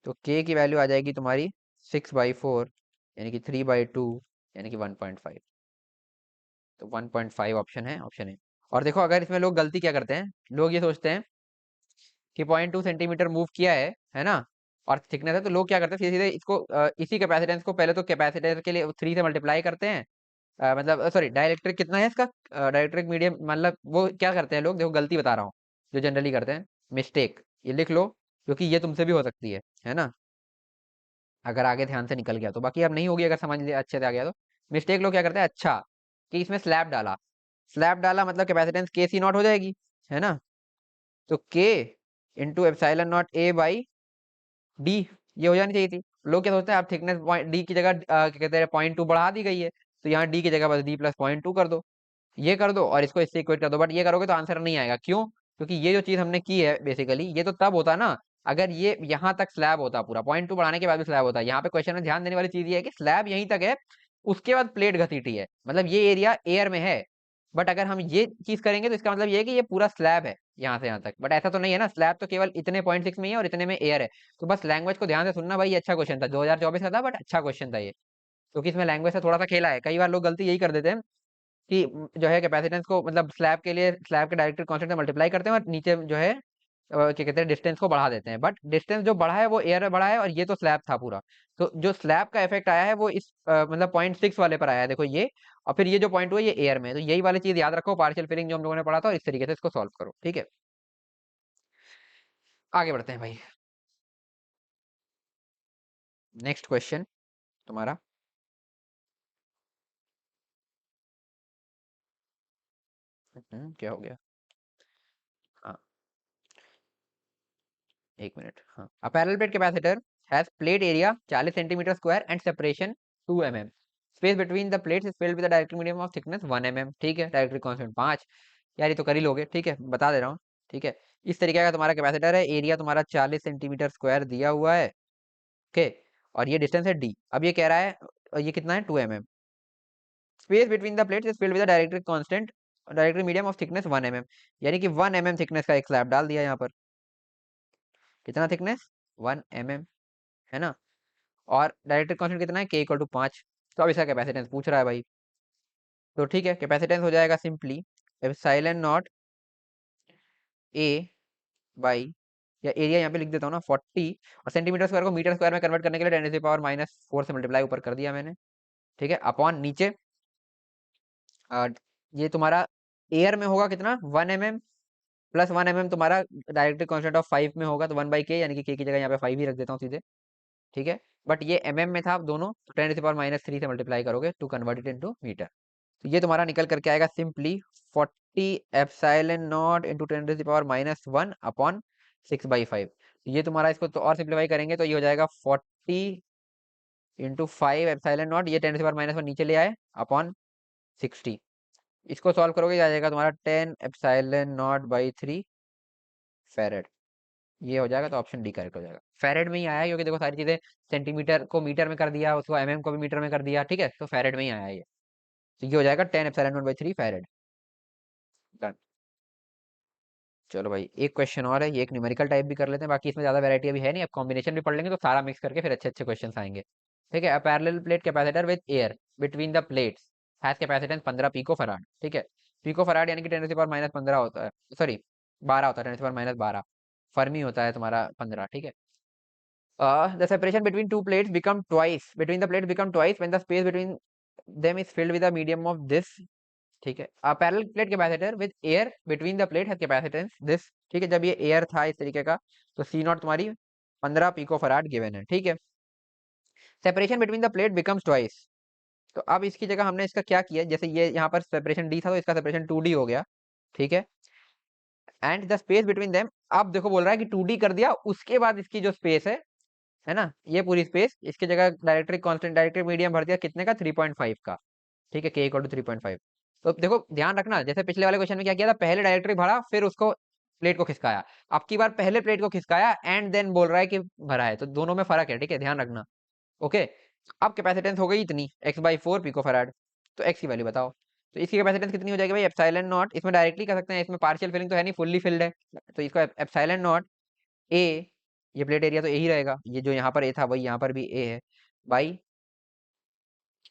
तो के की वैल्यू आ जाएगी तुम्हारी 6/4, यानी कि 3/2, यानी कि 1.5। तो 1.5 ऑप्शन है, ऑप्शन है। और देखो अगर इसमें लोग गलती क्या करते हैं, लोग ये सोचते हैं कि 0.2 सेंटीमीटर मूव किया है ना, और थिकनेस है, तो लोग क्या करते हैं सीधे सीधे इसको इसी कैपेसिटेंस को पहले तो कैपेसिटर के लिए 3 से मल्टीप्लाई करते हैं। मतलब सॉरी, डाइलेक्ट्रिक कितना है इसका, डाइलेक्ट्रिक मीडियम, मतलब वो क्या करते हैं लोग, देखो गलती बता रहा हूँ जो जनरली करते हैं, मिस्टेक, ये लिख लो, क्योंकि ये तुमसे भी हो सकती है ना, अगर आगे ध्यान से निकल गया तो। बाकी अब नहीं होगी अगर समझ लिया अच्छे से आ गया तो। मिस्टेक लोग क्या करते हैं, अच्छा कि इसमें स्लैब डाला, स्लैब डाला मतलब कैपेसिटेंस के सी नॉट हो जाएगी, है ना। तो के into epsilon naught A by D, ये हो जानी चाहिए थी। लोग क्या सोचते हैं, आप थिकनेस डी की जगह क्या कहते हैं 0.2 बढ़ा दी गई है, तो यहाँ डी की जगह बस डी प्लस 0.2 कर दो, ये कर दो और इसको इससे इक्वेट कर दो। बट ये करोगे तो आंसर नहीं आएगा, क्यों, क्योंकि ये जो चीज हमने की है बेसिकली, ये तो तब होता ना अगर ये यहाँ तक स्लैब होता, पूरा 0.2 बढ़ाने के बाद भी स्लैब होता। यहाँ पे क्वेश्चन में ध्यान देने वाली चीज ये है कि स्लैब यहीं तक है, उसके बाद प्लेट घसीटी है, मतलब ये एरिया एयर में है। बट अगर हम ये चीज करेंगे तो इसका मतलब ये है कि ये पूरा स्लैब है यहाँ से यहाँ तक, बट ऐसा तो नहीं है ना, स्लैब तो केवल इतने 0.6 में ही है और इतने में एयर है। तो बस लैंग्वेज को ध्यान से सुनना भाई, ये अच्छा क्वेश्चन था, 2024 का था बट अच्छा क्वेश्चन था ये, क्योंकि इसमें लैंग्वेज से थोड़ा सा खेला है। कई बार लोग गलती यही कर देते हैं कि जो है कैपेसिटेंस को मतलब स्लैब के लिए स्लैब के डायरेक्ट्रिक कांस्टेंट से मल्टीप्लाई करते हैं और नीचे जो है क्या कहते हैं डिस्टेंस को बढ़ा देते हैं, बट डिस्टेंस जो बढ़ा है वो एयर में बढ़ा है और ये तो स्लैब था पूरा। तो जो स्लैब का इफेक्ट आया है वो इस मतलब 0.6 वाले पर आया है, देखो ये। और फिर ये जो पॉइंट हुआ ये एयर में, तो यही वाली चीज याद रखो, पार्शियल फिलिंग जो हम लोगों ने पढ़ा था, और इस तरीके से इसको सॉल्व करो, ठीक है। आगे बढ़ते हैं भाई, नेक्स्ट क्वेश्चन तुम्हारा। क्या हो गया, हाँ एक मिनट, हाँ। अ parallel plate capacitor has plate area 40 centimetre square and separation 2 mm। Space between the plates is filled with the डायरेक्ट्रिक medium of thickness 1 mm, ठीक है। डायरेक्ट्रिक कांस्टेंट 5, यार ये तो कर ही लोगे, ठीक है, बता दे रहा हूँ, ठीक है। इस तरीके का तुम्हारा कैपेसिटर है, एरिया तुम्हारा 40 सेंटीमीटर स्क्वायर दिया हुआ है, ओके। और ये डिस्टेंस है डी। अब ये कह रहा है ये कितना है, 2 mm। Space between the plates is filled with the डायरेक्ट्रिक constant, डायरेक्ट्रिक medium of thickness 1 mm, यानी कि 1 mm थिकनेस का एक स्लैब डाल दिया यहाँ पर। कितना थिकनेस, 1 mm, है ना। और डायरेक्ट्रिक कांस्टेंट कितना है, के इक्वल टू 5। तो अब इसका कैपेसिटेंस पूछ रहा है भाई, तो ठीक है, कैपेसिटेंस हो जाएगा simply epsilon naught A by, या एरिया यहाँ पे लिख देता हूँ ना 40, और सेंटीमीटर स्क्वायर को मीटर स्क्वायर में कन्वर्ट करने के लिए 10⁻⁻⁴ से मल्टीप्लाई ऊपर कर दिया मैंने, ठीक है, अपॉन नीचे आ, ये तुम्हारा एयर में होगा कितना, 1 mm, प्लस 1 mm तुम्हारा डायरेक्टली कॉन्स्टेंट ऑफ 5 में होगा, तो 1/k, यानी कि k की जगह यहाँ पे 5 ही रख देता हूँ सीधे, ठीक है। बट ये mm में था दोनों, तो 10⁻³ से मल्टीप्लाई करोगे to convert it into metre. तो ये तुम्हारा निकल करके आएगा सिंपली 40 ε0 इंटू 10⁻⁻1 अपॉन 6/5। ये तुम्हारा, इसको तो और सिंप्लीफाई करेंगे तो ये हो जाएगा 40 × 5 ε0, ये 10⁻⁻1 नीचे ले आए अपॉन 60। इसको सॉल्व करोगे आ जाएगा तुम्हारा 10⁻�0/3 फेरेड। ये हो जाएगा, तो ऑप्शन डी करेक्ट हो जाएगा। फेरेड में ही आया है, क्योंकि देखो सारी चीजें सेंटीमीटर को मीटर में कर दिया, उसको को भी मीटर में कर दिया, ठीक है, तो फेरेड में ही आया है ये। तो ये हो जाएगा 10⁻⁻⁻3 फेरेड। डन। चलो भाई, एक क्वेश्चन और है, ये एक न्यूमेरिकल टाइप भी कर लेते हैं, बाकी इसमें ज्यादा वैरायटी अभी है नहीं, अब कॉम्बिनेशन भी पढ़ लेंगे तो सारा मिक्स करके फिर अच्छे अच्छे क्वेश्चन आएंगे। ठीक है। A parallel plate capacitor with air between the plates has capacitance 15 pico farad. ठीक है। पिको फराड यानी कि 10⁻⁻15 होता है, सॉरी 12 होता है, 10⁻⁻12। फर्मी होता है तुम्हारा 15, ठीक है। The separation between two plates become twice, between the plates become twice when the space between them is filled with a medium of this। ठीक है। A parallel plate capacitor with air between the plate has capacitance this। ठीक है, जब ये air था इस तरीके का, तो C0 तुम्हारी 15 पिको फराड गिवन है, ठीक है। Separation between the plate becomes twice. तो अब इसकी जगह हमने इसका क्या किया, जैसे ये यहाँ पर सेपरेशन D था, तो इसका सेपरेशन 2D हो गया, ठीक है। And the space between them, अब देखो बोल रहा है कि 2D कर दिया, उसके बाद इसकी जो स्पेस है ना, ये पूरी स्पेस, इसकी जगह डायरेक्ट्रिक कांस्टेंट, डायरेक्ट्रिक मीडियम भर दिया कितने का, 3.5 का, ठीक है, k = 3.5। तो देखो ध्यान रखना, जैसे पिछले वाले क्वेश्चन में क्या किया था, पहले डायरेक्ट्रिक भरा फिर उसको प्लेट को खिसकाया, अब की बार पहले प्लेट को खिसकाया एंड देन बोल रहा है कि भरा है, तो दोनों में फर्क है, ठीक है, ध्यान रखना। ओके। अब कैपेसिटेंस हो गई इतनी, x/4 पिको फराड। तो x की वैल्यू बताओ। तो इसकी कैपेसिटेंस कितनी हो जाएगी भाई, एप्सिलॉन नॉट, इसमें डायरेक्टली कर सकते हैं, इसमें पार्शियल फिलिंग तो है नहीं, फुल्ली फिल्ड है, तो इसको एप्सिलॉन नॉट ए, ये प्लेट एरिया तो ए ही रहेगा, ये जो यहाँ पर ए था वही यहाँ पर भी ए है, बाई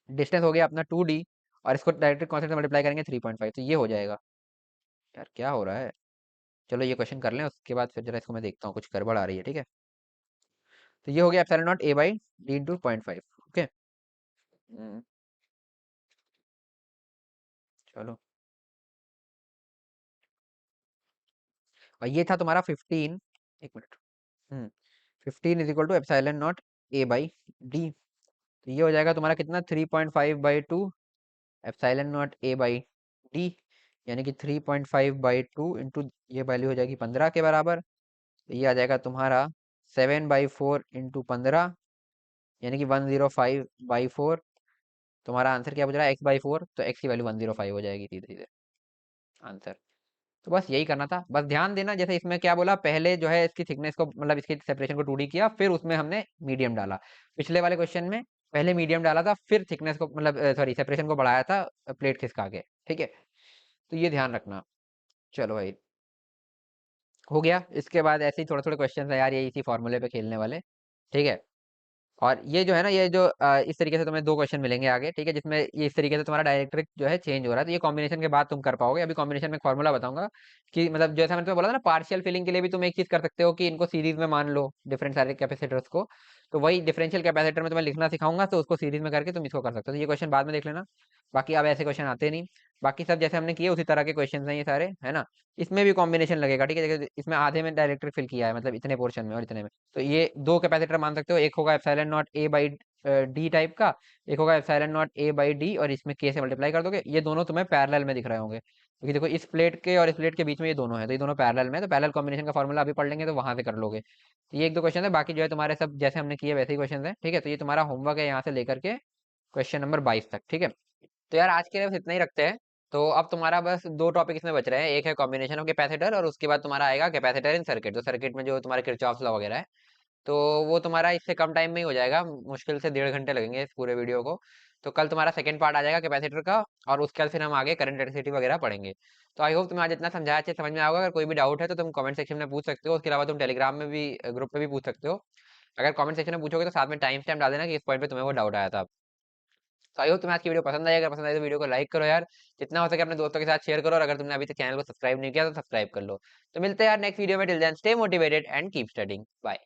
डिस्टेंस हो गया अपना 2D, और इसको डायरेक्ट कांस्टेंट से मल्टीप्लाई करेंगे 3.5, तो ये हो जाएगा। यार क्या हो रहा है, चलो ये क्वेश्चन कर लें, उसके बाद फिर जरा इसको मैं देखता हूँ, कुछ गड़बड़ आ रही है, ठीक है। तो ये हो गया epsilon not a/d into 0.5। Okay. चलो, और ये था तुम्हारा 15, एक मिनट, 15 = एप्सिलॉन नॉट a/d। तो ये हो जाएगा तुम्हारा कितना, 3.5/2 एप्सिलॉन नॉट a/d, यानी कि 3.5/2 इंटू ये वैल्यू हो जाएगी 15 के बराबर, तो ये आ जाएगा तुम्हारा 7/4 इंटू 15, यानी कि 105/4। तुम्हारा आंसर क्या बच रहा है, x/4, तो x की वैल्यू 105 हो जाएगी सीधे सीधे आंसर। तो बस यही करना था, बस ध्यान देना, जैसे इसमें क्या बोला, पहले जो है इसकी थिकनेस को, मतलब इसकी सेपरेशन को 2D किया, फिर उसमें हमने मीडियम डाला। पिछले वाले क्वेश्चन में पहले मीडियम डाला था, फिर थिकनेस को, मतलब सॉरी सेपरेशन को बढ़ाया था प्लेट खिसका के, ठीक है। तो ये ध्यान रखना। चलो भाई, हो गया। इसके बाद ऐसे ही थोड़े थोड़े क्वेश्चन है यार, ये इसी फॉर्मूले पे खेलने वाले, ठीक है। और ये जो है ना, ये जो इस तरीके से तुम्हें दो क्वेश्चन मिलेंगे आगे, ठीक है, जिसमें ये इस तरीके से तुम्हारा डायरेक्ट्रिक जो है चेंज हो रहा है, तो ये कॉम्बिनेशन के बाद तुम कर पाओगे। अभी कॉम्बिनेशन में फॉर्मूला बताऊंगा कि, मतलब जैसा मैंने तुम्हें बोला था ना, पार्शियल फिलिंग के लिए भी तुम एक चीज कर सकते हो कि इनको सीरीज में मान लो, डिफरेंट सारे कैपेसिटर्स को, तो वही डिफरेंशियल कैपेसिटर में तुम्हें लिखना सिखाऊंगा, तो उसको सीरीज में करके तुम इसको कर सकते हो। तो ये क्वेश्चन बाद में देख लेना, बाकी अब ऐसे क्वेश्चन आते नहीं, बाकी सब जैसे हमने किए उसी तरह के क्वेश्चन हैं ये सारे, है ना। इसमें भी कॉम्बिनेशन लगेगा, ठीक है, जैसे इसमें आधे में डायरेक्ट्रिक फिल किया है, मतलब इतने पोर्शन में और इतने में, तो ये दो कैपेसिटर मान सकते हो, एक होगा एप्सिलॉन नॉट a/d टाइप का, एक होगा एप्सिलॉन नॉट a/d, और इसमें k से मल्टीप्लाई कर दोगे, ये दोनों तुम्हें पैरेलल में दिख रहे होंगे, क्योंकि देखो इस प्लेट के और इस प्लेट के बीच में ये दोनों है, तो ये दोनों पैरेलल में, तो पैरेलल कॉम्बिनेशन का फॉर्मूला अभी पढ़ लेंगे तो वहां से कर लोगे। तो ये एक दो क्वेश्चन है, बाकी जो है तुम्हारे सब जैसे हमने किए वैसे ही क्वेश्चन है, ठीक है। तो ये तुम्हारा होमवर्क है यहाँ से लेकर के क्वेश्चन नंबर 22 तक, ठीक है। तो यार आज के लिए बस इतना ही रखते हैं। तो अब तुम्हारा बस दो टॉपिक इसमें बच रहे हैं, एक है कॉम्बिनेशन ऑफ कैपेसिटर, और उसके बाद तुम्हारा आएगा कैपेसिटर इन सर्किट, तो सर्किट में जो तुम्हारे किरचॉफ लॉ वगैरह है, तो वो तुम्हारा इससे कम टाइम में ही हो जाएगा, मुश्किल से 1.5 घंटे लगेंगे इस पूरे वीडियो को। तो कल तुम्हारा सेकंड पार्ट आ जाएगा कैपेसिटर का, और उसके बाद फिर हम आगे करंट इलेक्ट्रिसिटी वगैरह पढ़ेंगे। तो आई होप तुम्हें आज इतना समझाया अच्छे समझ में आएगा। अगर कोई भी डाउट है तो तुम कमेंट सेक्शन में पूछ सकते हो, उसके अलावा तुम टेलीग्राम में भी, ग्रुप पे भी पूछ सकते हो। अगर कमेंट सेक्शन में पूछोगे तो साथ में टाइम स्टैम्प डाल देना कि इस पॉइंट पे तुम्हें वो डाउट आया था। तो आई होप तुम्हें आज की वीडियो पसंद आई, अगर पसंद आई तो वीडियो को लाइक करो यार, जितना हो सके अपने दोस्तों के साथ शेयर करो, और अगर तुमने अभी तक चैनल को सब्सक्राइब नहीं किया तो सब्सक्राइब कर लो। तो मिलते हैं यार नेक्स्ट वीडियो में, till then stay motivated and keep studying, bye.